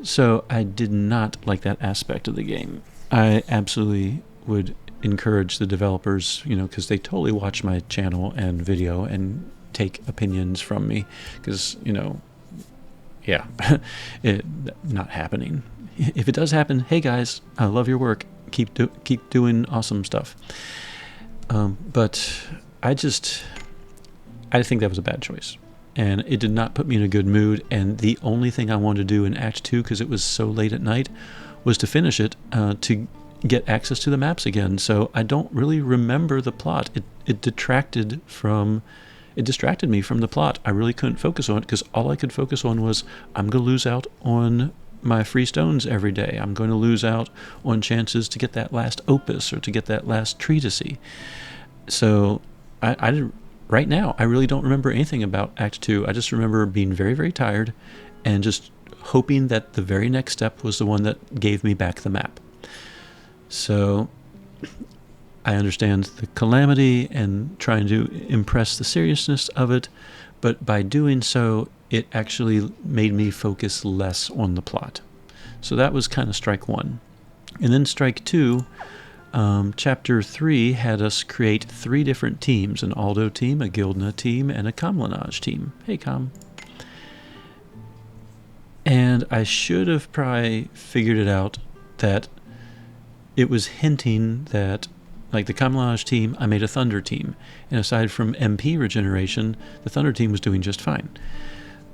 So I did not like that aspect of the game. I absolutely would encourage the developers, because they totally watch my channel and video and take opinions from me, because, yeah, not happening. If it does happen, hey guys, I love your work. Keep doing awesome stuff. But I think that was a bad choice. And it did not put me in a good mood. And the only thing I wanted to do in Act 2, because it was so late at night, was to finish it, to get access to the maps again. So I don't really remember the plot. It distracted me from the plot. I really couldn't focus on it, because all I could focus on was, I'm going to lose out on my free stones every day. I'm going to lose out on chances to get that last opus or to get that last treatise. So right now, I really don't remember anything about Act 2. I just remember being very, very tired and just hoping that the very next step was the one that gave me back the map. So I understand the calamity and trying to impress the seriousness of it, but by doing so, it actually made me focus less on the plot. So that was kind of strike one. And then strike two, Chapter 3 had us create 3 different teams, an Aldo team, a Guildna team, and a Calamity team. Hey, Com. And I should have probably figured it out that it was hinting that, like the Calamity team, I made a Thunder team. And aside from MP regeneration, the Thunder team was doing just fine.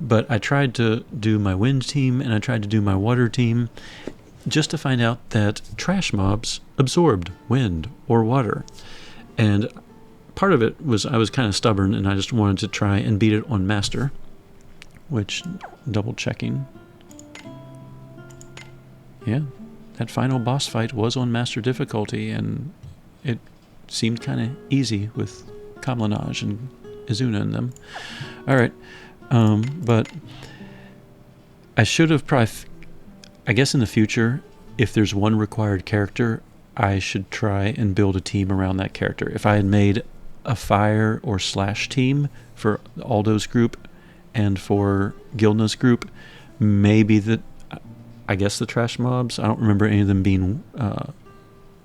But I tried to do my Wind team, and I tried to do my Water team, just to find out that trash mobs absorbed wind or water. And part of it was I was kind of stubborn, and I just wanted to try and beat it on Master, which, double checking. Yeah, that final boss fight was on Master difficulty, and it seemed kind of easy with Kamlanaj and Izuna in them. Alright, but I should have probably... I guess in the future, if there's one required character, I should try and build a team around that character. If I had made a fire or slash team for Aldo's group and for Guildna's group, maybe I guess the trash mobs, I don't remember any of them being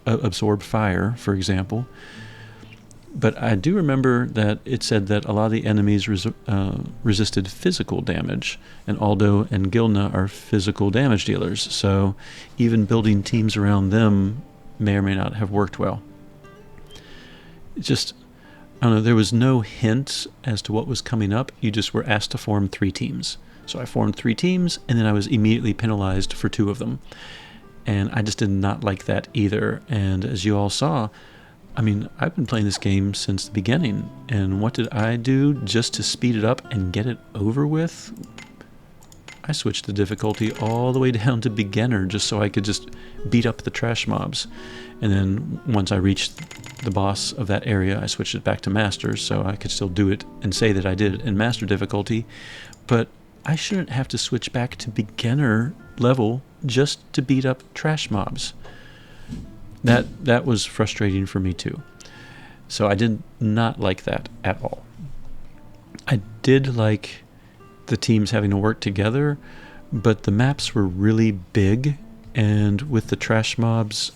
absorb fire, for example. But I do remember that it said that a lot of the enemies resisted physical damage, and Aldo and Guildna are physical damage dealers, so even building teams around them may or may not have worked well. Just, I don't know, there was no hint as to what was coming up. You just were asked to form 3 teams. So I formed 3 teams, and then I was immediately penalized for 2 of them. And I just did not like that either. And as you all saw, I mean, I've been playing this game since the beginning. And what did I do just to speed it up and get it over with? I switched the difficulty all the way down to beginner just so I could just beat up the trash mobs. And then once I reached the boss of that area, I switched it back to master so I could still do it and say that I did it in master difficulty. But I shouldn't have to switch back to beginner level just to beat up trash mobs. That was frustrating for me too. So I did not like that at all. I did like the teams having to work together, but the maps were really big, and with the trash mobs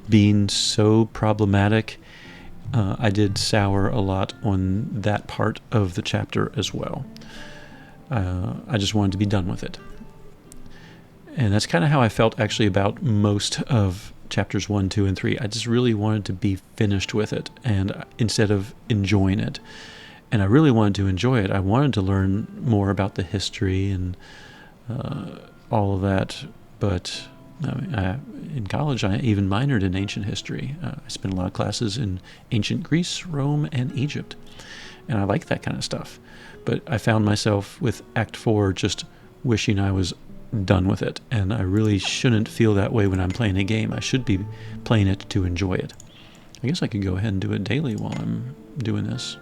being so problematic, I did sour a lot on that part of the chapter as well. I just wanted to be done with it. And that's kind of how I felt actually about most of chapters 1, 2, and 3. I just really wanted to be finished with it, and instead of enjoying it. And I really wanted to enjoy it. I wanted to learn more about the history and all of that. But I mean, in college, I even minored in ancient history. I spent a lot of classes in ancient Greece, Rome, and Egypt. And I like that kind of stuff. But I found myself with Act 4 just wishing I was done with it. And I really shouldn't feel that way when I'm playing a game. I should be playing it to enjoy it. I guess I could go ahead and do it daily while I'm doing this.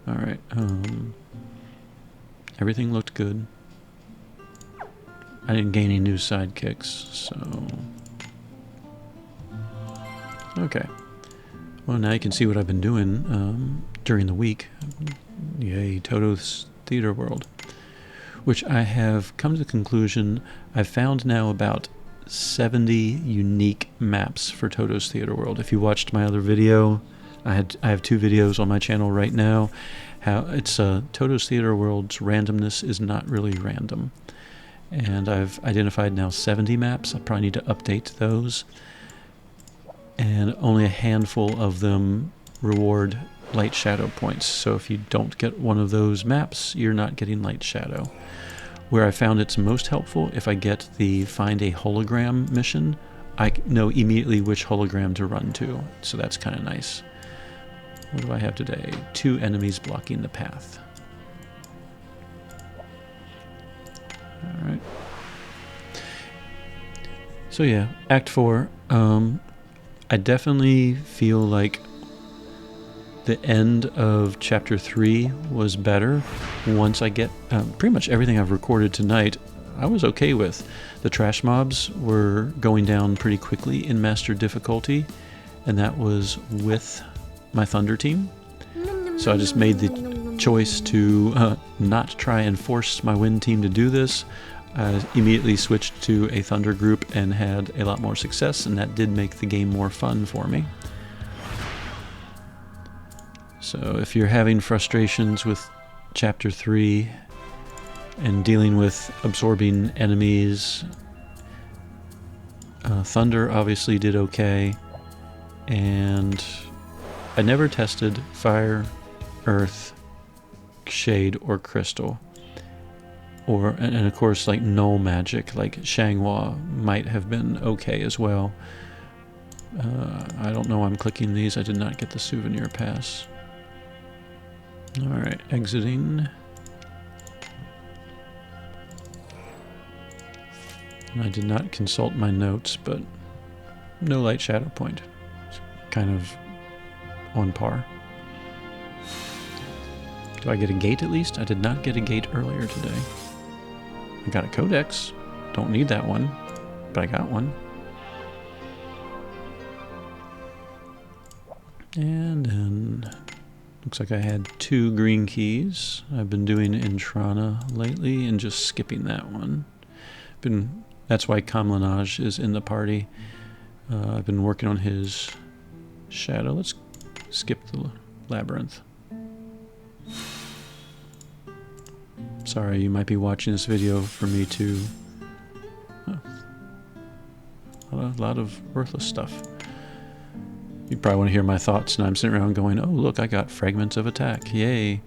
All right. Everything looked good. I didn't gain any new sidekicks, so... Okay. Well, now you can see what I've been doing during the week. Yay, Toto's Theater World. Which I have come to the conclusion I've found now about 70 unique maps for Toto's Theater World. If you watched my other video, I have 2 videos on my channel right now. How it's Toto's Theater World's randomness is not really random. And I've identified now 70 maps. I probably need to update those. And only a handful of them reward light shadow points. So if you don't get one of those maps, you're not getting light shadow. Where I found it's most helpful, if I get the find a hologram mission, I know immediately which hologram to run to. So that's kind of nice. What do I have today? 2 enemies blocking the path. Alright. So yeah, Act 4. I definitely feel like the end of Chapter 3 was better. Once I get pretty much everything I've recorded tonight, I was okay with. The trash mobs were going down pretty quickly in Master difficulty, and that was with my Thunder team. So I just made the choice to not try and force my Wind team to do this. I immediately switched to a Thunder group and had a lot more success, and that did make the game more fun for me. So if you're having frustrations with Chapter 3 and dealing with absorbing enemies, Thunder obviously did okay, and I never tested Fire, Earth, Shade, or Crystal. And of course, like null magic, like Shanghua might have been okay as well. I don't know why I'm clicking these. I did not get the souvenir pass. Alright, exiting. And I did not consult my notes, but no light shadow point. It's kind of on par. Do I get a gate at least? I did not get a gate earlier today. I got a codex. Don't need that one, but I got one. And then looks like I had 2 green keys. I've been doing Intrana lately and just skipping that one. That's why Kamlanaj is in the party. I've been working on his shadow. Let's skip the labyrinth. Sorry, you might be watching this video for me to... Oh, a lot of worthless stuff. you probably want to hear my thoughts, and I'm sitting around going, oh, look, I got fragments of attack. Yay.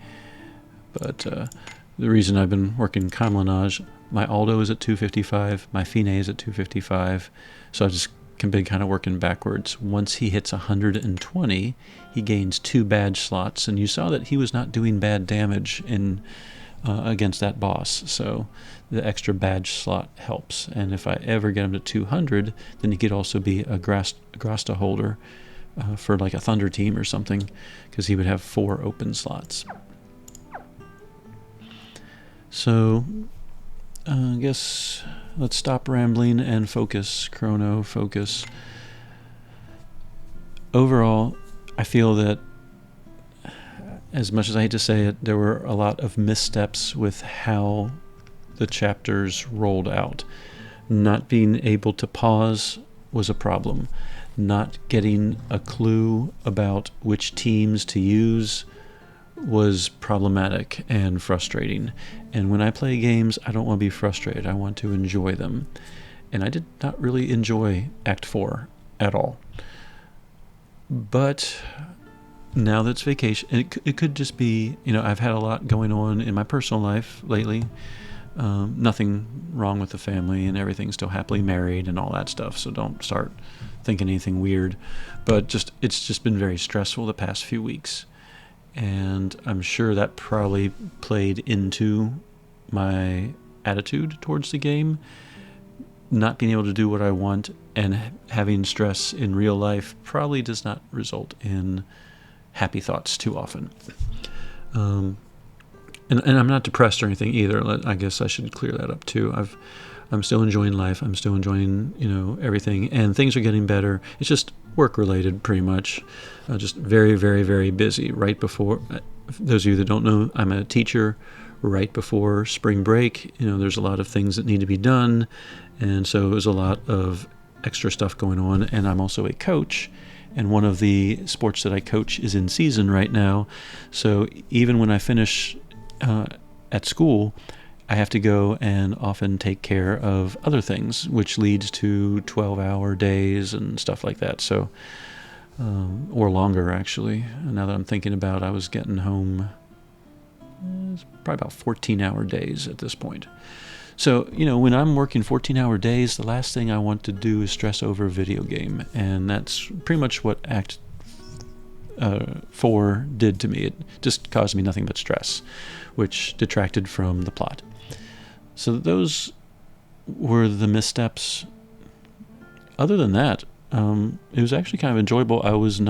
But the reason I've been working Calamity, my Aldo is at 255, my Fine is at 255, so I've just been kind of working backwards. Once he hits 120, he gains 2 badge slots, and you saw that he was not doing bad damage in against that boss, so the extra badge slot helps. And if I ever get him to 200, then he could also be a Grasta holder for like a Thunder team or something, because he would have 4 open slots. So I guess let's stop rambling and focus. Crono, focus. Overall, I feel that, as much as I hate to say it, there were a lot of missteps with how the chapters rolled out. Not being able to pause was a problem. Not getting a clue about which teams to use was problematic and frustrating. And when I play games, I don't want to be frustrated. I want to enjoy them. And I did not really enjoy Act 4 at all. But now that it's vacation, and it could just be, I've had a lot going on in my personal life lately. Nothing wrong with the family, and everything's still happily married and all that stuff, so don't start thinking anything weird. But it's just been very stressful the past few weeks. And I'm sure that probably played into my attitude towards the game. Not being able to do what I want and having stress in real life probably does not result in happy thoughts too often. And I'm not depressed or anything either. I guess I should clear that up too. I'm still enjoying life. I'm still enjoying, everything, and things are getting better. It's just work related, pretty much. Just very, very, very busy. Right before, those of you that don't know, I'm a teacher. Right before spring break, there's a lot of things that need to be done, and so there's a lot of extra stuff going on. And I'm also a coach, and one of the sports that I coach is in season right now. So even when I finish at school, I have to go and often take care of other things, which leads to 12-hour days and stuff like that. So, or longer, actually. Now that I'm thinking about it, I was getting home, it's probably about 14-hour days at this point. So, when I'm working 14-hour days, the last thing I want to do is stress over a video game. And that's pretty much what Act 4 did to me. It just caused me nothing but stress, which detracted from the plot. So those were the missteps. Other than that, it was actually kind of enjoyable. I was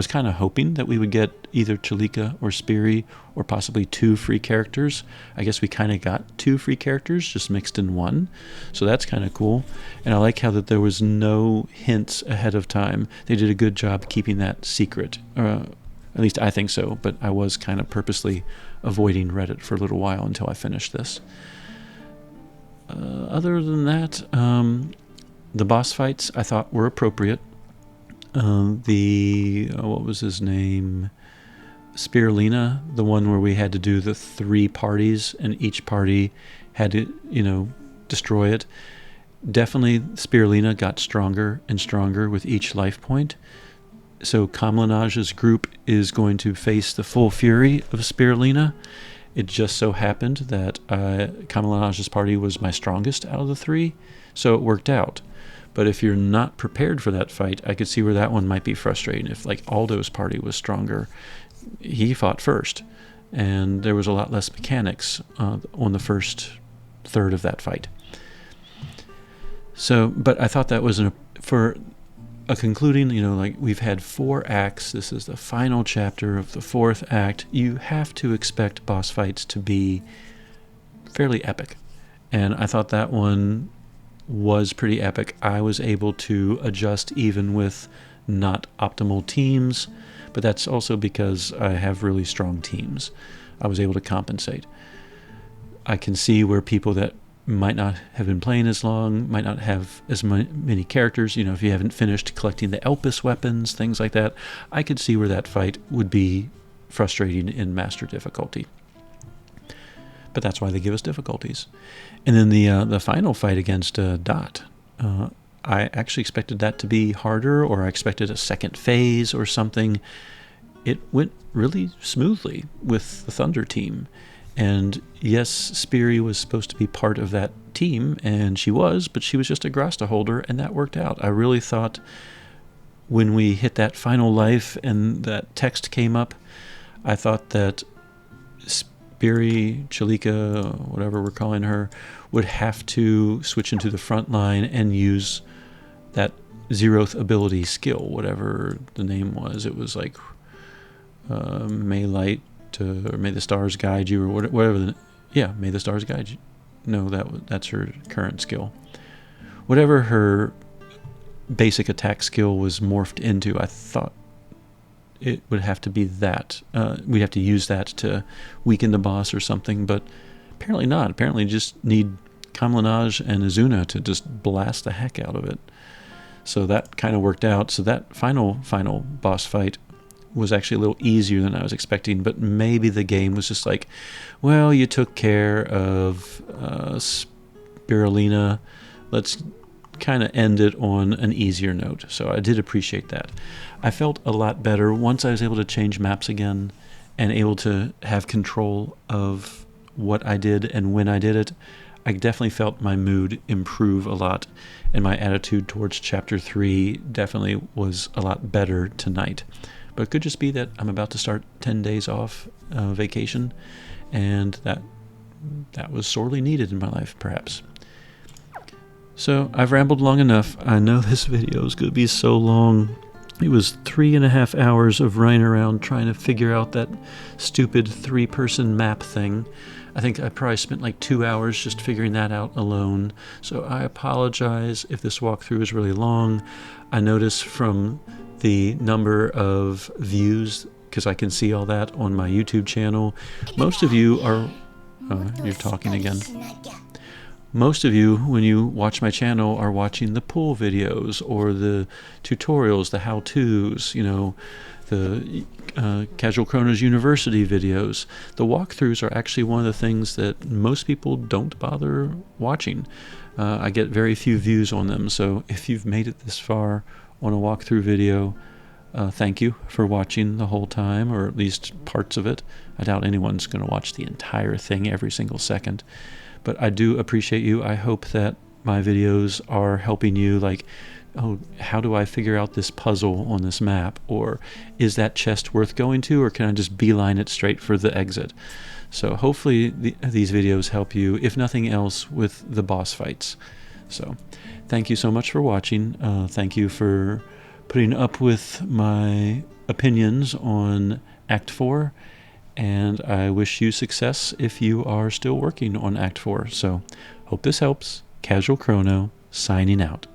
kind of hoping that we would get either Chalika or Spiri, or possibly 2 free characters. I guess we kind of got 2 free characters just mixed in one, so that's kind of cool. And I like how that there was no hints ahead of time. They did a good job keeping that secret. At least I think so, but I was kind of purposely avoiding Reddit for a little while until I finished this. Other than that, the boss fights I thought were appropriate. What was his name? Spirilina, the one where we had to do the 3 parties, and each party had to, destroy it. Definitely Spirilina got stronger and stronger with each life point. So Kamlanage's group is going to face the full fury of Spirilina. It just so happened that Kamlanage's party was my strongest out of the 3, so it worked out. But if you're not prepared for that fight, I could see where that one might be frustrating. If, like, Aldo's party was stronger, he fought first, and there was a lot less mechanics on the first third of that fight. So, but I thought that was for a concluding, we've had 4 acts. This is the final chapter of the 4th act. You have to expect boss fights to be fairly epic. And I thought that one was pretty epic. I was able to adjust even with not optimal teams, but that's also because I have really strong teams. I was able to compensate. I can see where people that might not have been playing as long, might not have as many characters, if you haven't finished collecting the Elpis weapons, things like that, I could see where that fight would be frustrating in master difficulty. But that's why they give us difficulties. And then the final fight against Dhaat, I actually expected that to be harder, or I expected a second phase or something. It went really smoothly with the Thunder team. And yes, Spiri was supposed to be part of that team, and she was, but she was just a Grasta holder, and that worked out. I really thought when we hit that final life and that text came up, I thought that Spiri, Chalika, whatever we're calling her, would have to switch into the front line and use that zeroth ability skill, whatever the name was. It was like May Light, or May the Stars Guide You, or whatever. May the Stars Guide You. No, that's her current skill. Whatever her basic attack skill was morphed into, I thought it would have to be that. We'd have to use that to weaken the boss or something, but apparently not. Apparently you just need Kamlanaj and Azuna to just blast the heck out of it. So that kind of worked out. So that final boss fight was actually a little easier than I was expecting, but maybe the game was just like, well, you took care of Spirilina. Let's kind of end it on an easier note. So I did appreciate that. I felt a lot better once I was able to change maps again and able to have control of what I did and when I did it. I definitely felt my mood improve a lot, and my attitude towards Chapter 3 definitely was a lot better tonight. But it could just be that I'm about to start 10 days off vacation, and that was sorely needed in my life, perhaps. So I've rambled long enough. I know this video is going to be so long. It was 3.5 hours of running around trying to figure out that stupid 3-person map thing. I think I probably spent like 2 hours just figuring that out alone. So I apologize if this walkthrough is really long. I notice from the number of views, because I can see all that on my YouTube channel, most of you are... you're talking again. Most of you, when you watch my channel, are watching the pool videos or the tutorials, the how-tos, the Casual Cronos University videos. The walkthroughs are actually one of the things that most people don't bother watching. I get very few views on them, so if you've made it this far on a walkthrough video, thank you for watching the whole time, or at least parts of it. I doubt anyone's going to watch the entire thing every single second. But I do appreciate you. I hope that my videos are helping you, like, oh, how do I figure out this puzzle on this map? Or is that chest worth going to, or can I just beeline it straight for the exit? So hopefully these videos help you, if nothing else, with the boss fights. So thank you so much for watching. Thank you for putting up with my opinions on Act 4. And I wish you success if you are still working on Act 4. So, hope this helps. Casual Chrono, signing out.